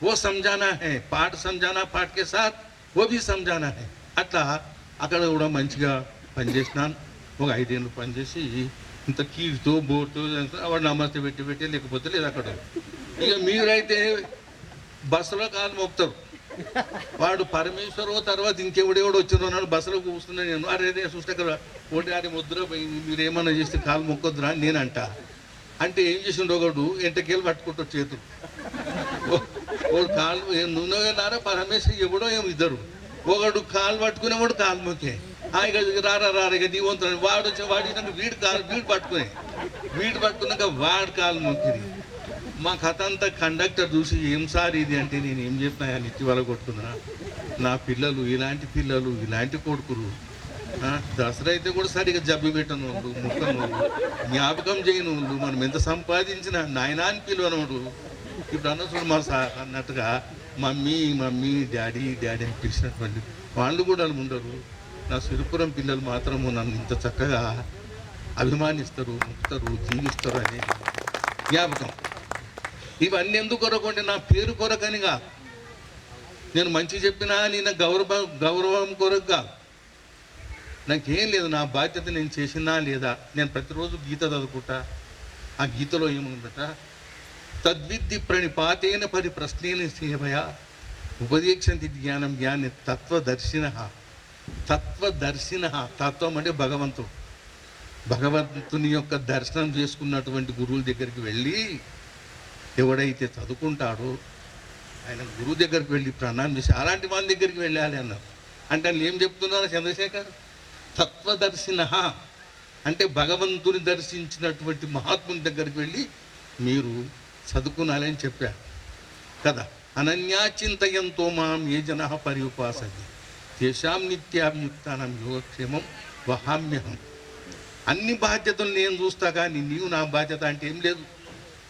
वो समझाना है, पाठ समझाना, पाठ के साथ वो भी समझाना है. అట్లా అక్కడ కూడా మంచిగా పనిచేసినాను. ఒక 5 ఏళ్ళు పనిచేసి ఇంత కీతో బోటు వాడు నమస్తే పెట్టి లేకపోతే లేదు అక్కడ. ఇక మీరైతే బస్సులో కాలు మోపుతారు, వాడు పరమేశ్వరు తర్వాత ఇంకెవడెవడు వచ్చినాడు బస్సులో కూర్చున్నాను నేను. అరే చూస్తే కదా ఒకటి అది ముద్ర మీరు ఏమన్నా చేస్తే కాలు మొక్కొద్దురా అని నేను అంట. అంటే ఏం చేసిండు, ఒకడు ఎంటకేళ్ళు పట్టుకుంటాడు చేతులు, ఒకడు కాలు నూనె వెళ్ళారా పరమేశ్వరు ఎవడో ఏమో ఇద్దరు, ఒకడు కాలు పట్టుకునేవాడు కాలు మొక్కే. ఇక రారా ఇక దీవంతుడు వాడు వచ్చి వాడి వీడు పట్టుకున్నాక వాడు కాలు మొక్కింది. మా కథ అంతా కండక్టర్ చూసి ఏం సార్ ఇది అంటే నేను ఏం చెప్పినా నెత్తి వల్ల కొట్టుకున్నా. నా పిల్లలు ఇలాంటి కొడుకులు, దసరా అయితే కూడా సరిగా జబ్బు పెట్టను వాళ్ళు, ముక్కను వాళ్ళు, జ్ఞాపకం చేయను వాళ్ళు, మనం ఎంత సంపాదించినా నాయనా అని పిలువనోడు. ఇప్పుడు అన్న చూడు మా సార్ అన్నట్టుగా మమ్మీ డాడీ అని పిలిచినటువంటి వాళ్ళు కూడా ఉండరు. నా సిరిపురం పిల్లలు మాత్రము నన్ను ఇంత చక్కగా అభిమానిస్తారు, ముక్తారు, జీవిస్తారు అనేది జ్ఞాపకం. ఇవన్నీ ఎందుకు కొరకు అంటే నా పేరు కొరకని కాదు, నేను మంచి చెప్పినా నేను గౌరవం కొరకు కాదు. నాకేం లేదు, నా బాధ్యత నేను చేసినా లేదా. నేను ప్రతిరోజు గీత చదువుకుంటా. ఆ గీతలో ఏముందట, తద్విద్ది ప్రణిపాతేన పరిప్రశ్నేన సేవయా ఉపదేశంతి జ్ఞానం జ్ఞాని తత్వదర్శిన. తత్వం అంటే భగవంతుని యొక్క దర్శనం చేసుకున్నటువంటి గురువుల దగ్గరికి వెళ్ళి ఎవడైతే చదువుకుంటాడో ఆయన గురువు దగ్గరికి వెళ్ళి ప్రణామం చేసి అలాంటి వాళ్ళ దగ్గరికి వెళ్ళాలి అన్నారు. అంటే వాళ్ళు ఏం చెప్తున్నారు చంద్రశేఖర్, తత్వదర్శిన అంటే భగవంతుని దర్శించినటువంటి మహాత్ముని దగ్గరికి వెళ్ళి మీరు చదువుకునాలని చెప్పారు కదా. అనన్యాచింతయంతో మాం ఏ జన పర్యుపాసతి తేషాం నిత్యాభియుక్తానం యోగక్షేమం వహామ్యహం. అన్ని బాధ్యతలు నేను చూస్తా కానీ నీవు నా బాధ్యత అంటే ఏం లేదు.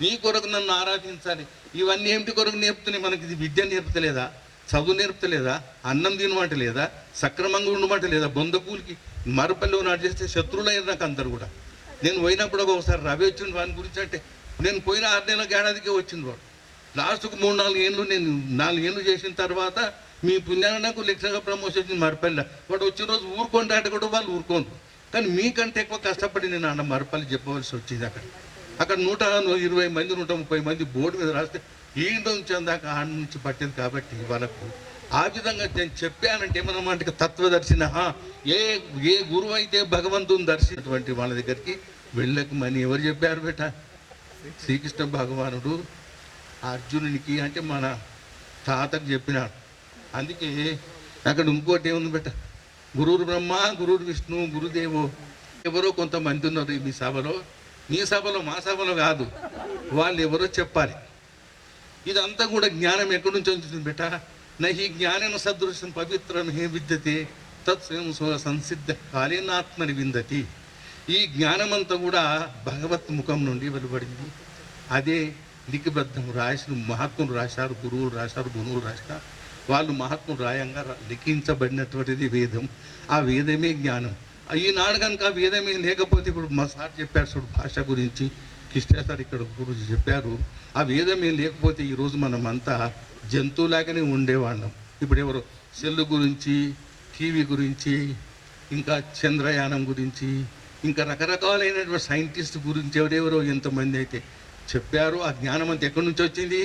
నీ కొరకు నన్ను ఆరాధించాలి. ఇవన్నీ ఏమిటి కొరకు నేర్పుతున్నాయి మనకి, ఇది విద్య నేర్పుతలేదా? చదువు నేర్పుతలేదా, అన్నం తినమంట లేదా, సక్రమంగా ఉండమంట లేదా, బొందకూలికి మరపల్లి నాటు చేస్తే శత్రువులైన నాకు అందరు కూడా. నేను పోయినప్పుడు ఒకసారి రవి వచ్చింది వాని గురించి అంటే, నేను పోయిన 6 నెలల ఏడాదికే వచ్చింది వాడు. లాస్ట్కు 3-4 ఏళ్ళు నేను 4 ఏళ్ళు చేసిన తర్వాత మీ పుణ్యాన్ని నాకు లెక్చర్గా ప్రమోషన్ వచ్చింది మరపల్లి. వాడు వచ్చిన రోజు ఊరుకోండి అంటే కూడా వాళ్ళు ఊరుకోను. కానీ మీకంటే ఎక్కువ కష్టపడి నేను అన్న మరపల్లి చెప్పవలసి వచ్చింది. అక్కడ 120 మంది 130 మంది బోర్డు మీద రాస్తే ఈ నుంచి అందాక ఆడ నుంచి పట్టింది. కాబట్టి వాళ్ళకు ఆ విధంగా నేను చెప్పానంటే ఏమన్నమాట తత్వదర్శిన ఏ గురువు అయితే భగవంతుని దర్శించినటువంటి వాళ్ళ దగ్గరికి వెళ్ళకమని ఎవరు చెప్పారు బేట? శ్రీకృష్ణ భగవానుడు అర్జునునికి అంటే మన తాతకు చెప్పినాడు. అందుకే అక్కడ ఇంకోటి ఏముంది బేట, గురువు బ్రహ్మ గురువు విష్ణు గురుదేవో. ఎవరో కొంతమంది ఉన్నారు మీ సభలో, మీ సభలో మా సభలో కాదు, వాళ్ళు ఎవరో చెప్పాలి. ఇదంతా కూడా జ్ఞానం ఎక్కడి నుంచి వచ్చింది బేట? నహి జ్ఞానం సదృశం పవిత్రం హే విద్యతే తత్స్వయం సంసిద్ధ కాళీనాత్మని విందతి. ఈ జ్ఞానమంతా కూడా భగవత్ ముఖం నుండి వెలువడింది. అదే లిఖిబద్ధం రాసిన మహాత్ములు రాశారు, గురువులు రాశారు, గురువులు రాశారు. వాళ్ళు మహాత్ములు రాయంగా లిఖించబడినటువంటిది వేదం. ఆ వేదమే జ్ఞానం. ఈనాడు కనుక ఆ వేదమే లేకపోతే, ఇప్పుడు మా సార్ చెప్పారు చూడు భాష గురించి, కృష్ణ సార్ ఇక్కడ గురించి చెప్పారు, ఆ వేదమే లేకపోతే ఈరోజు మనం అంతా జంతువులాగానే ఉండేవాళ్ళం. ఇప్పుడు ఎవరు సెల్లు గురించి, టీవీ గురించి, ఇంకా చంద్రయానం గురించి, ఇంకా రకరకాలైనటువంటి సైంటిస్ట్ గురించి ఎవరెవరో ఎంతమంది అయితే చెప్పారు. ఆ జ్ఞానం అంతా ఎక్కడి నుంచి వచ్చింది?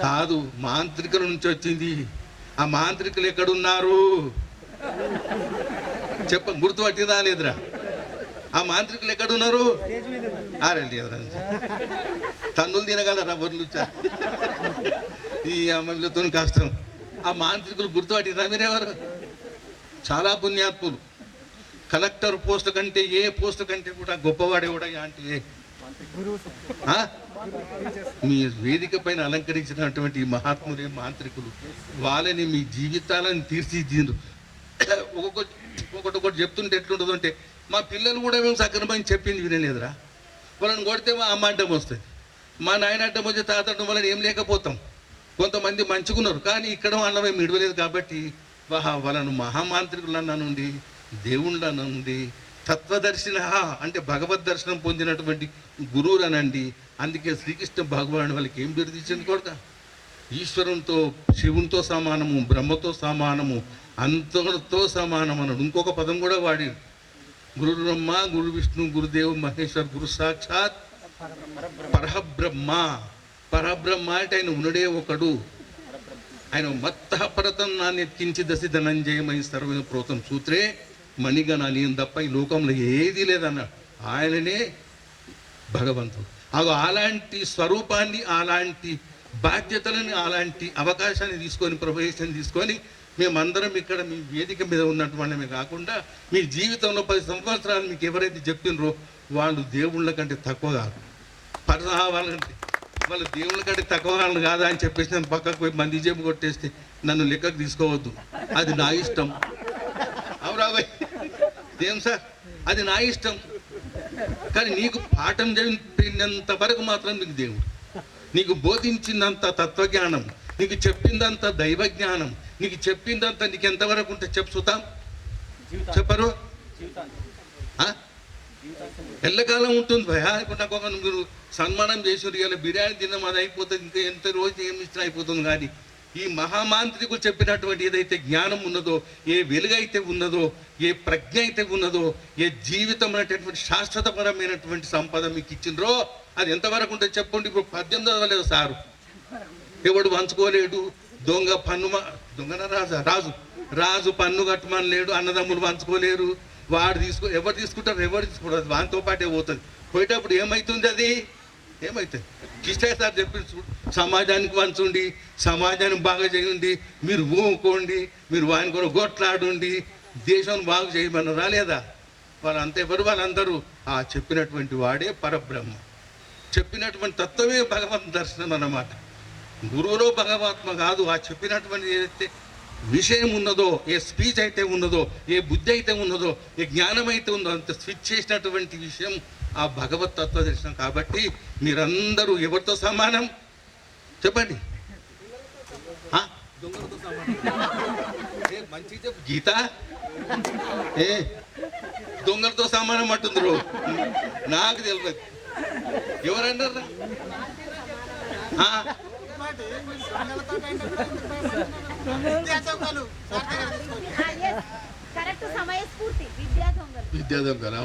కాదు, మాంత్రికుల నుంచి వచ్చింది. ఆ మాంత్రికులు ఎక్కడున్నారు గుర్తుపట్టిందా లేదురా? ఆ మాంత్రికులు ఎక్కడున్నారు? లేదురా, తన్నులు తినగలరా బొర్లు ఈ అమ్మలతో కష్టం. ఆ మాంత్రికులు గుర్తుపట్టిరా మీరెవరు? చాలా పుణ్యాత్ములు. కలెక్టర్ పోస్ట్ కంటే ఏ పోస్ట్ కంటే కూడా గొప్పవాడే కూడా అంటే మీ వేదిక పైన అలంకరించినటువంటి మహాత్ములే మాంత్రికులు. వాళ్ళని మీ జీవితాలను తీర్చిదిద్దురు. ఒకటి చెప్తుంటే ఎట్లుంటుందో అంటే, మా పిల్లలు కూడా మేము సక్రమని చెప్పింది వినలేదురా. వాళ్ళని కొడితే మా అమ్మ అడ్డం వస్తుంది, మా నాయన అడ్డం వచ్చి తాత అడ్డం వల్ల ఏం లేకపోతాం. కొంతమంది మంచుకున్నారు, కానీ ఇక్కడ వాళ్ళ మేము ఇడవలేదు. కాబట్టి వాళ్ళను మహామాంత్రికులన్నా నుండి, దేవుళ్ళన్న నుండి, తత్వదర్శిన అంటే భగవద్ దర్శనం పొందినటువంటి గురువులనండి. అందుకే శ్రీకృష్ణ భగవానుడు వాళ్ళకి ఏం పేరు తెచ్చింది కొడక? ఈశ్వరంతో, శివునితో సమానము, బ్రహ్మతో సమానము, అంతతో సమానం అన్నాడు. ఇంకొక పదం కూడా వాడి, గురు బ్రహ్మ గురు విష్ణు గురుదేవ్ మహేశ్వర్ గురు సాక్షాత్ పరబ్రహ్మ. పరబ్రహ్మ అంటే ఆయన ఉన్నడే ఒకడు. ఆయన మత్తః పరతం నాణ్యత్కించి దశి ధనంజయమై సర్వ ప్రోతం సూత్రే మణిగణ నేను తప్ప ఈ లోకంలో ఏది లేదన్నాడు. ఆయననే భగవంతుడు. అలాంటి స్వరూపాన్ని, అలాంటి బాధ్యతలని, అలాంటి అవకాశాన్ని తీసుకొని, ప్రవేశం తీసుకొని మేమందరం ఇక్కడ మీ వేదిక మీద ఉన్నటువంటిమే కాకుండా మీ జీవితంలో 10 సంవత్సరాలు మీకు ఎవరైతే చెప్పినరో వాళ్ళు దేవుళ్ళ కంటే తక్కువ కాదు. వాళ్ళు దేవుళ్ళ కంటే తక్కువ వాళ్ళు కాదా అని చెప్పేసి నేను పక్కకు పోయి మంది జేబు కొట్టేస్తే నన్ను లెక్కకు తీసుకోవద్దు. అది నా ఇష్టం. అవురాబాయ్ ఏం సార్, అది నా ఇష్టం. కానీ నీకు పాఠం చెప్పినంత వరకు మాత్రం నీకు దేవుడు, నీకు బోధించినంత తత్వజ్ఞానం, నీకు చెప్పిందంత దైవ జ్ఞానం, నీకు చెప్పిందంత నీకు ఎంతవరకు ఉంటే చెప్పుతాం చెప్పరు? ఎల్లకాలం ఉంటుంది భయ. ఇప్పుడు నాకు మీరు సన్మానం చేసారు, ఇలా బిర్యానీ తిన్నాం అది అయిపోతుంది, ఇంకా ఎంత రోజు ఏమి ఇష్టం అయిపోతుంది. కానీ ఈ మహామాంత్రికులు చెప్పినటువంటి ఏదైతే జ్ఞానం ఉన్నదో, ఏ వెలుగైతే ఉన్నదో, ఏ ప్రజ్ఞ అయితే ఉన్నదో, ఏ జీవితం అనేటటువంటి శాశ్వతపరమైనటువంటి సంపద మీకు ఇచ్చిండ్రో అది ఎంతవరకు ఉంటే చెప్పండి. ఇప్పుడు 18 చదవలేదు సారు, ఎవడు పంచుకోలేడు. దొంగన రాజు పన్ను కట్టమని లేడు, అన్నదమ్ములు పంచుకోలేరు. ఎవరు తీసుకుంటారు, వానితో పాటే పోతుంది. పోయేటప్పుడు ఏమవుతుంది? అది ఏమవుతుంది? కృష్ణ సార్ చెప్పింది, సమాజానికి పంచుండి, సమాజాన్ని బాగా చేయండి, మీరు ఊకోండి, మీరు వాని కూడా గొట్లాడుండి, దేశాన్ని బాగు చేయమని రాలేదా? వాళ్ళంతా ఎవరు? వాళ్ళందరూ ఆ చెప్పినటువంటి వాడే పరబ్రహ్మ. చెప్పినటువంటి తత్వమే భగవద్ దర్శనం అన్నమాట. గురువులో భగవాత్మ కాదు. ఆ చెప్పినటువంటి ఏదైతే విషయం ఉన్నదో, ఏ స్పీచ్ అయితే ఉన్నదో, ఏ బుద్ధి అయితే ఉన్నదో, ఏ జ్ఞానం అయితే ఉందో, అంత స్విచ్ చేసినటువంటి విషయం ఆ భగవత్ తత్వ దర్శనం. కాబట్టి మీరందరూ ఎవరితో సమానం చెప్పండి? దొంగలతో సమానం మంచి చెప్పు గీత ఏ దొంగలతో సమానం అంటుండ్రు నాకు తెలియదు ఎవరన్నారు విద్యా దొంగలు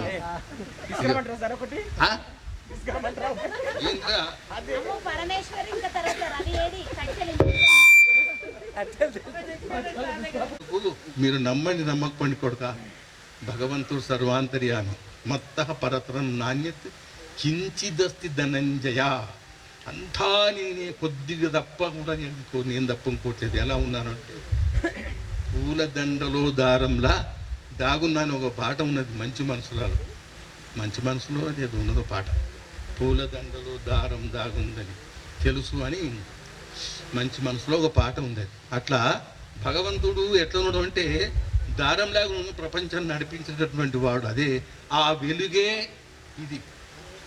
మీరు నమ్మండి నమ్మకపోండి కొడుక భగవంతుడు సర్వాంతర్యామి మత్త పరతరం నాణ్యత కించిదస్తి ధనంజయ అంతా నేనే కొద్దిగా తప్ప కూడా నేను తప్ప ఇంకోట్లేదు. ఎలా ఉన్నానంటే పూలదండలో దారంలా దాగున్నాను. ఒక పాట ఉన్నది మంచి మనసులలో, మంచి మనసులో అది ఉన్నదో పాట, పూలదండలో దారం దాగుందని తెలుసు అని మంచి మనసులో ఒక పాట ఉంది. అట్లా భగవంతుడు ఎట్లా ఉన్నాడు అంటే దారంలాగా ఉన్న ప్రపంచాన్ని నడిపించేటటువంటి వాడు. అదే ఆ వెలుగే ఇది.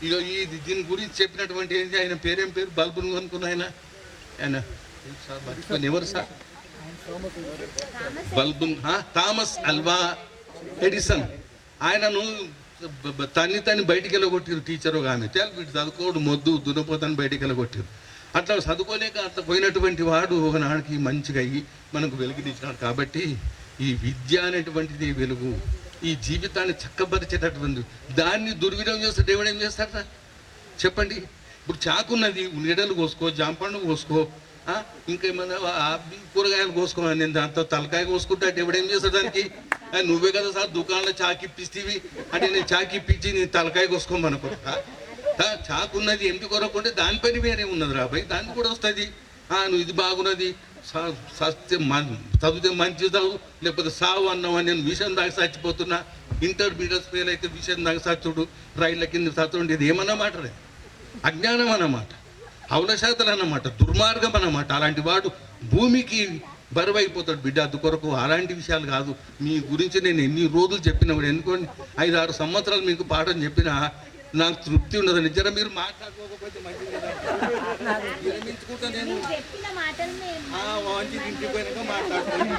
ఇక ఇది దీని గురించి చెప్పినటువంటి ఏంటి, ఆయన పేరేం పేరు బల్బును అనుకున్న ఆయన ఎవరు సార్? బల్బున్ థామస్ అల్వా ఎడిసన్. ఆయనను తన్ని బయటికి వెళ్ళగొట్టారు టీచర్ ఒక ఆమె. వీడు చదువుకోడు మొద్దు దున్నపోతాను బయటికి వెళ్ళగొట్టారు. అట్లా చదువుకోలేక అట్లా పోయినటువంటి వాడు ఒకనాడికి మంచిగా అయ్యి మనకు వెలుగునిచ్చినాడు. కాబట్టి ఈ విద్య అనేటువంటిది వెలుగు, ఈ జీవితాన్ని చక్కబరిచేటటువంటి దాన్ని దుర్వినియోగం చేస్తే దేవుడు ఏం చేస్తారా చెప్పండి. ఇప్పుడు చాకున్నది, నీడలు కోసుకో, జాంపండు కోసుకో, ఇంకేమన్నా కూరగాయలు కోసుకో. నేను దాంతో తలకాయ కోసుకుంటే దేవుడు ఏం చేస్తాడు దానికి? నువ్వే కదా సార్ దుకాణంలో చాకిప్పిస్తేవి అంటే నేను చాకిప్పించి నీ తలకాయ కోసుకోమనుకో. చాకున్నది ఎంపి కొరకుంటే దానిపైన వేరే ఉన్నది రాబాయి, దానికి కూడా వస్తుంది. నువ్వు ఇది బాగున్నది, చదివితే మంచి చదువు, లేకపోతే సావు అన్నావని నేను విషయం దాకా చచ్చిపోతున్నా, ఇంటర్మీడియట్ ఫెయిల్ అయితే విషయం దాకా చచ్చుడు, రైళ్ళ కింద చచ్చుడు, ఇది ఏమన్నమాట? అజ్ఞానం అన్నమాట, అవలశాతలు అన్నమాట, దుర్మార్గం అన్నమాట. అలాంటి వాడు భూమికి బరువైపోతాడు బిడ్డ. అందుకొరకు అలాంటి విషయాలు కాదు. మీ గురించి నేను ఎన్ని రోజులు చెప్పినా కూడా, ఎందుకంటే 5-6 సంవత్సరాలు మీకు పాఠం చెప్పినా నాకు తృప్తి ఉండదు. నిజంగా మీరు మాట్లాడుకోకపోతే మంచిది విరమించుకుంటా. నేను మంచిది ఇంటికి పోయినాక మాట్లాడుతాను.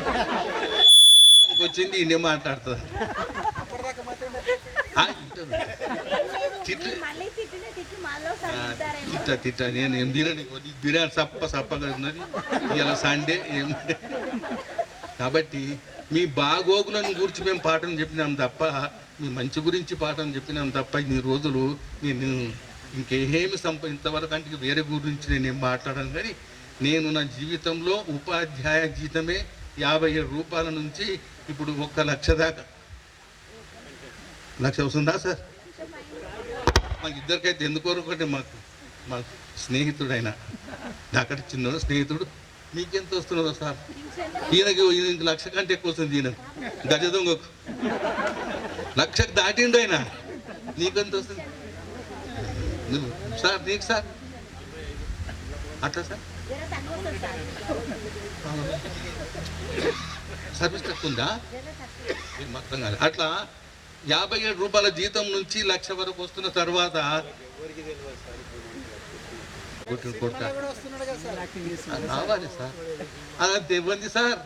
వచ్చింది ఇన్నే మాట్లాడుతుంది. తిట్ట నేను ఏం తినని బిర్యానీ సప్పగా ఉన్నది. ఇలా సండే ఏం. కాబట్టి మీ బాగోగులను గురించి మేము పాఠం చెప్పినాం తప్ప, మీ మంచి గురించి పాఠం చెప్పినాం తప్ప, ఇన్ని రోజులు నేను ఇంకేమీ ఇంతవరకు అంటే వేరే గురించి నేనేం మాట్లాడాను. కానీ నేను నా జీవితంలో ఉపాధ్యాయ జీతమే 57 రూపాయల నుంచి ఇప్పుడు 1 లక్ష దాకా. 1 లక్ష వస్తుందా సార్? మాకు ఇద్దరికైతే ఎందుకోరుకుంటే మా స్నేహితుడు ఆయన అక్కడ చిన్న స్నేహితుడు, మీకెంత వస్తున్నదో సార్? ఈయనకి 1 లక్ష కంటే ఎక్కువ వస్తుంది. ఈయన గజ దొంగకు 1 లక్షకు దాటిండు ఆయన. నీకెంత వస్తుంది సార్? నీకు సార్ అట్లా సార్ సర్వీస్ తక్కువ ఉందా? మొత్తం కాదు. అట్లా 57 రూపాయల జీతం నుంచి 1 లక్ష వరకు వస్తున్న తర్వాత రావాలి సార్. అదంత ఇబ్బంది సార్,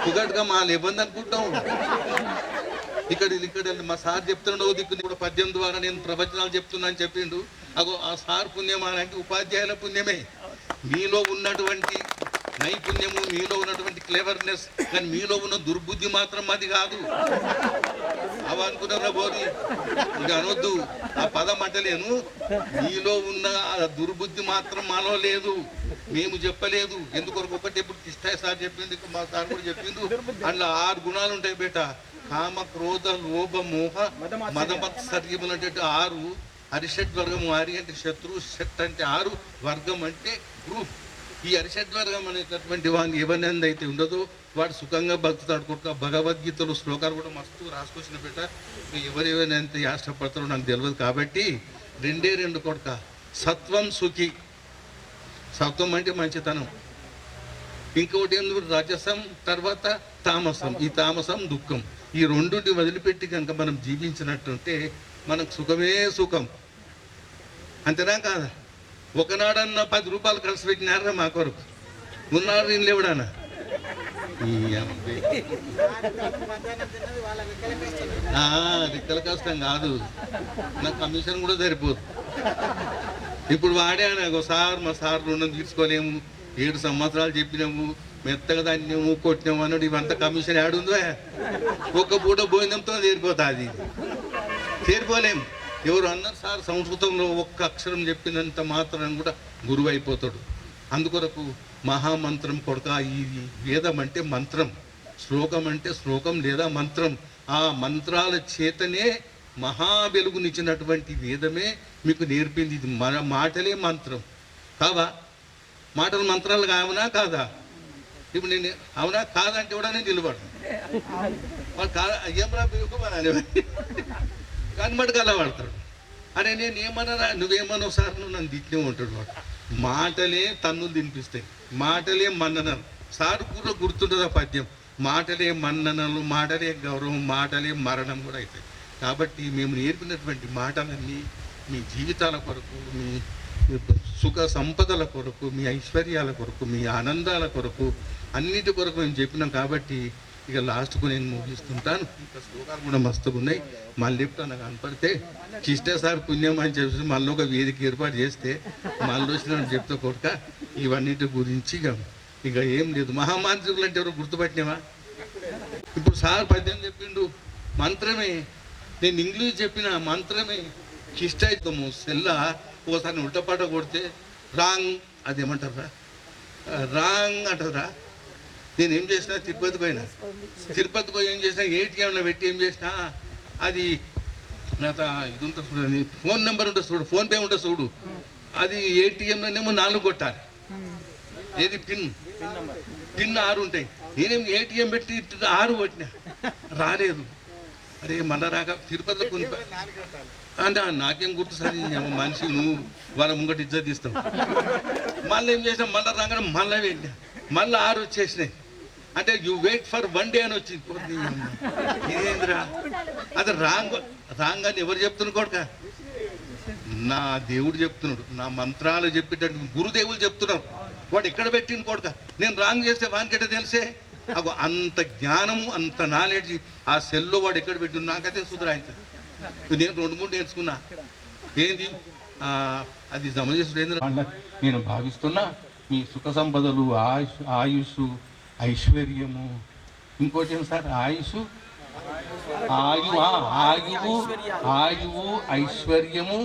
కుగట్టుగా మాలు ఇబ్బంది అనుకుంటాం. ఇక్కడ మా సార్ చెప్తున్నాడు దిక్కు కూడా 18 ద్వారా నేను ప్రవచనాలు చెప్తున్నా అని చెప్పిండు. అగో ఆ సార్ పుణ్యం అంటే ఉపాధ్యాయుల పుణ్యమే. మీలో ఉన్నటువంటి నైపుణ్యము, మీలో ఉన్నటువంటి క్లెవర్నెస్, కానీ మీలో ఉన్న దుర్బుద్ధి మాత్రం అది కాదు. అవి అనుకున్నారా బోని ఇక అనొద్దు, ఆ పదం అంటలేను. మీలో ఉన్న దుర్బుద్ధి మాత్రం మాలో లేదు, మేము చెప్పలేదు. ఎందుకొరకు ఒకటి ఇప్పుడు కిష్టాయ్ సార్ చెప్పిండు, మా సార్ కూడా చెప్పిండు. అందులో 6 గుణాలు ఉంటాయి బేట. కామ, క్రోధ, లోభ, మోహ, మదమత్సర్యములు అంటే 6. అరిషడ్ వర్గము 6 అంటే శత్రు, షట్ అంటే 6, వర్గం అంటే గ్రూప్. ఈ అరిషడ్ వర్గం అనేటటువంటి వాడిని ఎవరినంద అయితే ఉండదో వాడు సుఖంగా బతుకుతాడు కొడుక. భగవద్గీతలో శ్లోకాలు కూడా మస్తు రాసుకొచ్చిన బిడ్డ. ఎవరెవరైనా ఎంత ఇష్టపడతారో నాకు తెలియదు. కాబట్టి 2 కొడుక. సత్వం సుఖి, సత్వం అంటే మంచితనం. ఇంకొకటి ఎందుకు రజసం, తర్వాత తామసం. ఈ తామసం దుఃఖం. ఈ రెండుని వదిలిపెట్టి కనుక మనం జీవించినట్టుంటే మనకు సుఖమే సుఖం. అంతేనా కాదా? ఒకనాడన్నా 10 రూపాయలు ఖర్చు పెట్టినారా మా కొరకు? ఉన్నారు నేను లేవడానా రిక్కల కష్టం కాదు, నాకు కమిషన్ కూడా సరిపోదు. ఇప్పుడు వాడాను సార్, మా సార్ రుణం తీసుకోలేము, 7 సంవత్సరాలు చెప్పినాము, మెత్తగా దాన్ని కొట్టినాము అన్నాడు. ఇవంతా కమిషన్ యాడుందో, ఒక్క పూట భోజనంతో తీరిపోతుంది. చేరిపోలేము. ఎవరు అన్నారు సార్, సంస్కృతంలో ఒక్క అక్షరం చెప్పినంత మాత్రం కూడా గురువు అయిపోతాడు. అందుకొరకు మహామంత్రం కొడక, ఈ వేదం అంటే మంత్రం, శ్లోకం అంటే శ్లోకం లేదా మంత్రం. ఆ మంత్రాల చేతనే మహా వెలుగునిచ్చినటువంటి వేదమే మీకు నేర్పింది. ఇది మన మాటలే మంత్రం కావా? మాటలు మంత్రాలు కావునా కాదా? ఇప్పుడు నేను అవునా కాదంటే కూడా నేను నిలబడు ఏం రాబోయే కానీ మటుకు అలా పడతాడు. అరే నేను ఏమన్నా, నువ్వేమన్నావు సార్, నువ్వు నన్ను తిట్టినే ఉంటాడు వాడు. మాటలే తన్నులు తినిపిస్తాయి, మాటలే మన్ననలు. సార్ కూడా గుర్తుంటుంది ఆ పద్యం, మాటలే మన్ననలు, మాటలే గౌరవం, మాటలే మరణం కూడా అవుతాయి. కాబట్టి మేము నేర్పినటువంటి మాటలన్నీ మీ జీవితాల కొరకు, మీ సుఖ సంపదల కొరకు, మీ ఐశ్వర్యాల కొరకు, మీ ఆనందాల కొరకు, అన్నిటి కొరకు మేము చెప్పినాం. కాబట్టి ఇక లాస్ట్కు నేను ముగిస్తుంటాను. ఇంకా శ్లోకాలు కూడా మస్తుగా ఉన్నాయి, మళ్ళీ ఎప్పుడన్నా కనపడితే కిష్ట సార్ పుణ్యం అని చెప్పి మళ్ళీ ఒక వేదిక ఏర్పాటు చేస్తే మళ్ళీ వచ్చిన చెప్తా కొడుక ఇవన్నిటి గురించి ఇక ఏం లేదు. మహామాంత్రికులు అంటే ఎవరు గుర్తుపట్టినావా? ఇప్పుడు సార్ పద్యం చెప్పిండు, మంత్రమే. నేను ఇంగ్లీష్ చెప్పిన మంత్రమే. కిష్టము సెల్ల ఓసారి ఉల్టపాట కొడితే రాంగ్, అదేమంటారా రాంగ్ అంటారా. నేను ఏం చేసినా తిరుపతికి పోయి ఏం చేసినా ATMలో పెట్టి ఏం చేసినా అది నా ఇది ఉంటుంది చూడండి, ఫోన్ నెంబర్ ఉంటుంది చూడు, ఫోన్పే ఉంటుంది చూడు, అది ATMలోనేమో 4 కొట్టాలి. ఏది పిన్ 6 ఉంటాయి. నేనేం ATM పెట్టి 6 కొట్టినా రాలేదు. అరే మళ్ళా రాక తిరుపతిలో కొన్ని అంటే నాకేం గుర్తు సార్, మనిషి నువ్వు వాళ్ళ ముంగట ఇజ్జత్ తీస్తావు. మళ్ళీ ఏం చేసినా మళ్ళీ రాగానే మళ్ళీ వెళ్ళినా, మళ్ళీ 6 వచ్చేసినాయి. అంటే యూ వెయిట్ ఫర్ 1 డే అని వచ్చింది. ఇదేంద్రా అది రాంగ్ అని ఎవరు చెప్తున్నారు కొడుక? నా దేవుడు చెప్తున్నాడు, నా మంత్రాలు చెప్పేటట్టు గురుదేవులు చెప్తున్నారు. వాడు ఎక్కడ పెట్టింది కొడుక? నేను రాంగ్ చేస్తే వానికెట్ట తెలిసే? అంత జ్ఞానము, అంత నాలెడ్జ్ ఆ సెల్లో వాడు ఎక్కడ పెట్టిండు నాకైతే సుధరాయించ. నేను 2-3 నేర్చుకున్నా. ఏంది అది జమచేసుడు నేను భావిస్తున్నా. మీ సుఖ సంపదలు, ఆయుష్, ఐశ్వర్యము, ఇంకోటి ఏం సార్, ఆయువు, ఐశ్వర్యము,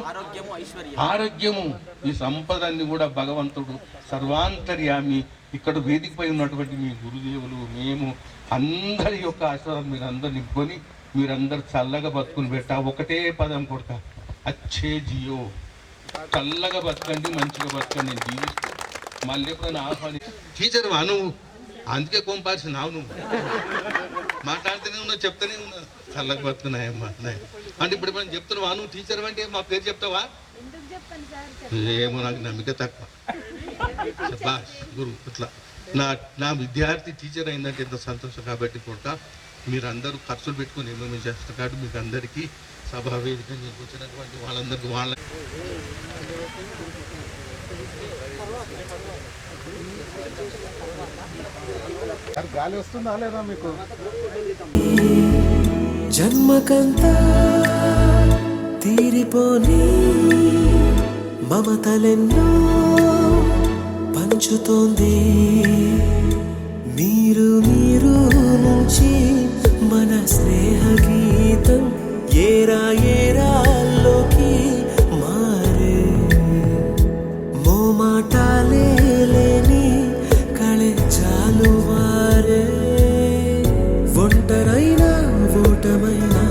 ఆరోగ్యము, ఈ సంపదన్ని కూడా భగవంతుడు సర్వాంతర్యామి ఇక్కడ వేదికపై ఉన్నటువంటి మీ గురుదేవులు, మేము అందరి యొక్క ఆశీర్వాదం మీరు అందరు నింపుకొని మీరందరు చల్లగా బతుకుని పెట్టా. ఒకటే పదం కొడక, అచ్చే జియో, చల్లగా బతకండి, మంచిగా బతకండి. నేను జీవిస్తూ మళ్ళీ ఎప్పుడైనా ఆహ్వాని టీచర్ నువ్వు అందుకే కొంపాల్సినావు, నువ్వు మాట్లాడుతూనే ఉన్నావు, చెప్తూనే ఉన్నావు చల్లగా బతుకున్నాయమ్మా అంటే ఇప్పుడు మనం చెప్తున్నావా? నువ్వు టీచర్ అంటే మా పేరు చెప్తావా? ఏమో నాకు నమ్మిక తక్కువ. గురు ఇట్లా నా విద్యార్థి టీచర్ అయిందంటే ఎంత సంతోషం. కాబట్టి కూడా మీరందరూ ఖర్చులు పెట్టుకుని ఏమేమి చేస్తారు. కాబట్టి మీకు అందరికీ సభా వేదిక వచ్చినటువంటి వాళ్ళందరికీ వాళ్ళ గాలి వస్తుందా లేదా మీకు? జన్మకంతా తీరిపోని మమతలెన్నో పంచుతోంది. మీరు నుంచి మన స్నేహ గీతం ఏరాల్లోకి మారే. మోమాటాలే లేని కళెచాలు వారే. ఒంటరైనా ఓటమైనా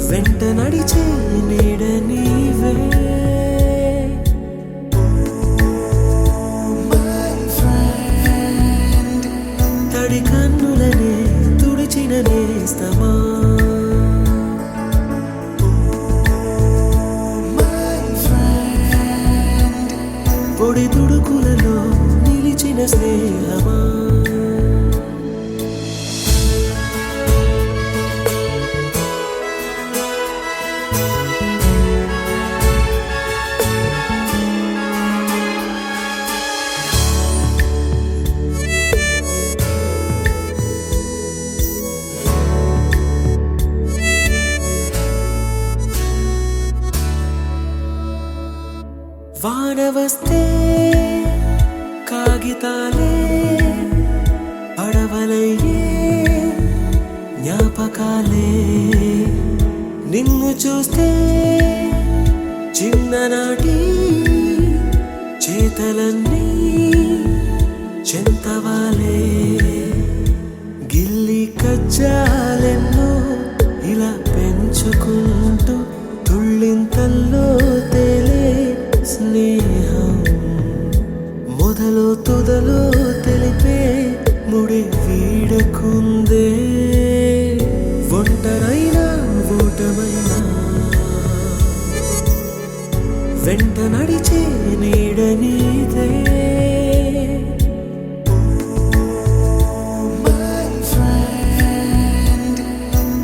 వెంట నడిచే నీడ నీవే. తడి కన్నులనే తుడిచిన నేస్తమా. పొడి తుడుకులలో నిలిచిన స్నేహమా. వాన వస్తే కాగితాలే పడవలయ్యే జ్ఞాపకాలే నిన్ను చూస్తే చిన్ననాటి చేతలన్నీ చెంతవాలే గిల్లి కజ్జాలెన్నో ఇలా పెంచుకుంటూ తుళ్ళింతల్లో తేలే స్నేహం మొదలు తుదలో తెలిపే ముడి వీడకుందే ఒంటరైనా ఓటమైనా వెంట నడిచే నీడ నీదే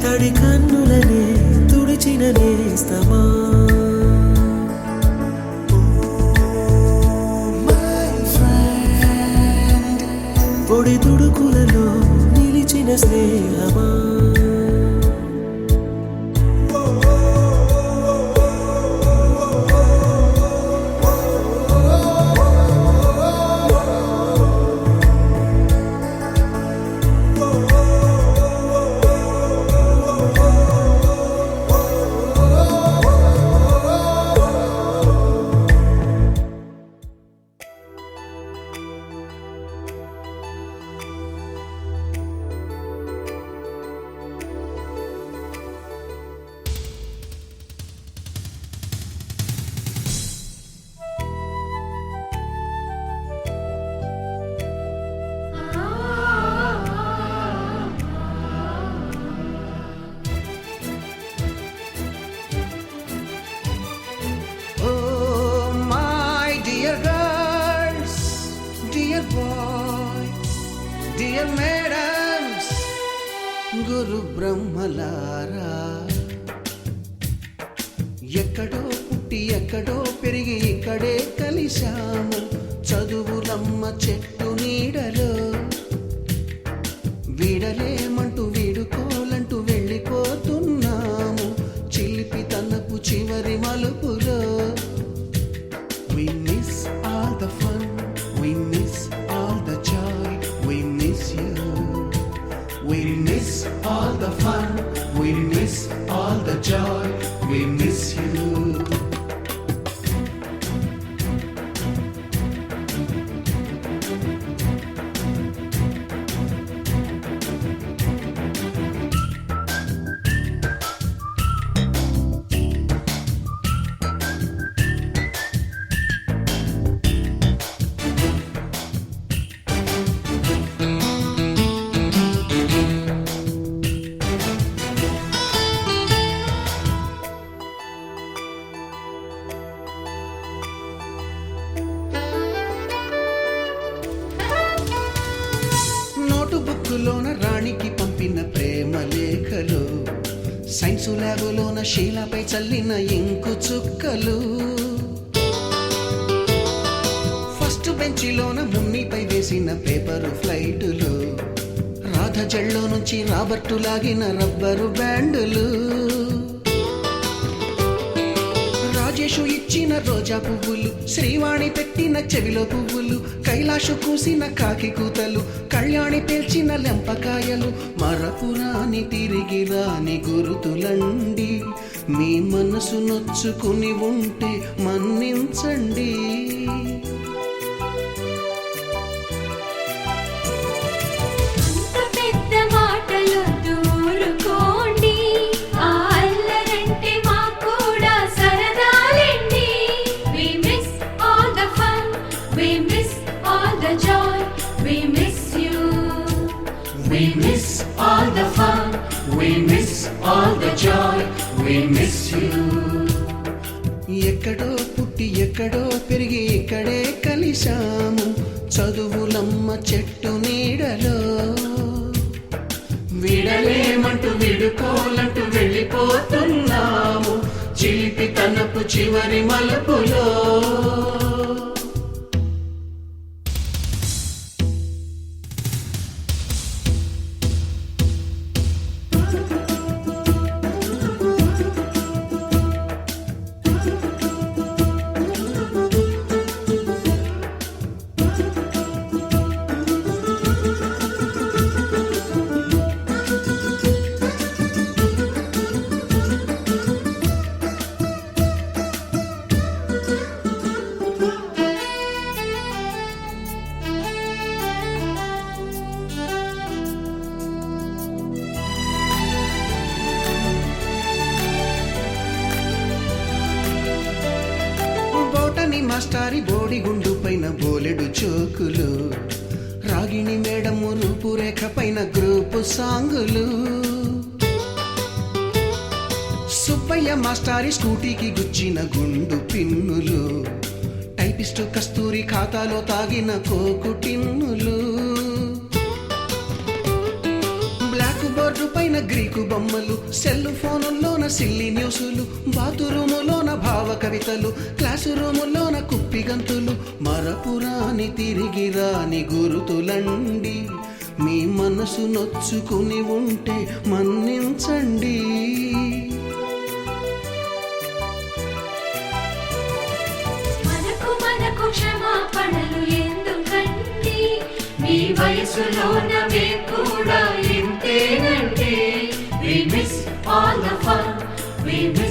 తడి కన్నులనే తుడిచిన నేస్తమా పొడి తుడుకులలో నిలిచిన స్నేహమా గురు బ్రహ్మలారా ఎక్కడో పుట్టి ఎక్కడో పెరిగి ఇక్కడే కలిశాము చదువులమ్మ చెట్టు నీడలో వీడలేమంటూ వీడుకోలంటూ వెళ్ళిపోతున్నాము చిలిపి తనపు చివరి మలుపులో We miss all the fun, we miss all the joy, we miss you. We miss all the fun, we miss all the joy, we miss you. బుక్కులోన రాణికి పంపిన ప్రేమ లేఖలు సైన్సు ల్యాబులోన శీలపై చల్లిన ఇంకు చుక్కలు ఫస్ట్ బెంచిలోన మున్నిపై వేసిన పేపరు ఫ్లైటులు రాధ జల్లో నుంచి రాబర్టు లాగిన rubber బ్యాండులు Rajesh ఇచ్చిన రోజా పువ్వులు శ్రీవాణి పెట్టిన చెవిలో పువ్వులు కైలాషు కూసిన కాకి కూతలు కళ్యాణి పేల్చిన లెంపకాయలు మరపురాని తిరిగి రాని గురుతులండి మీ మనసు నొచ్చుకుని ఉంటే మన్నించండి We miss all the fun, we miss all the joy, we miss you. ఎక్కడో పుట్టి ఎక్కడో పెరిగి ఇక్కడే కలిశాము చదువులమ్మ చెట్టు నీడలో విడలేమంటూ విడుకోలంటూ వెళ్ళిపోతున్నాము చిలిపి తనపు చివరి మలుపులో వాణి మాస్టారి బోడిగుండు పైన బోలెడు చోకులు, రాగిణి మేడము రూపురేఖ పైన గ్రూపు సాంగులు, సుబ్బయ్య మాస్టారి స్కూటీకి గుచ్చిన గుండు పిన్నులు, టైపిస్టు కస్తూరి ఖాతాలో తాగిన కోకు టిన్నులు, బ్లాక్ బోర్డు పైన గ్రీకు బొమ్మలు, సెల్ ఫోనుల్లోన సిల్లి న్యూసులు, బాతురూములోన భావ కవితలు, క్లాసు రూములోన కుప్పిగంతులు, మరపురాని తిరిగి రాని గురుతులండి. మీ మనసు నొచ్చుకుని ఉంటే మన్నించండి. మనకు క్షమాపణలు ఎందుకండి, మీ వయసులోనవే కూడా ఇంతేనండి. We miss all the fun, we miss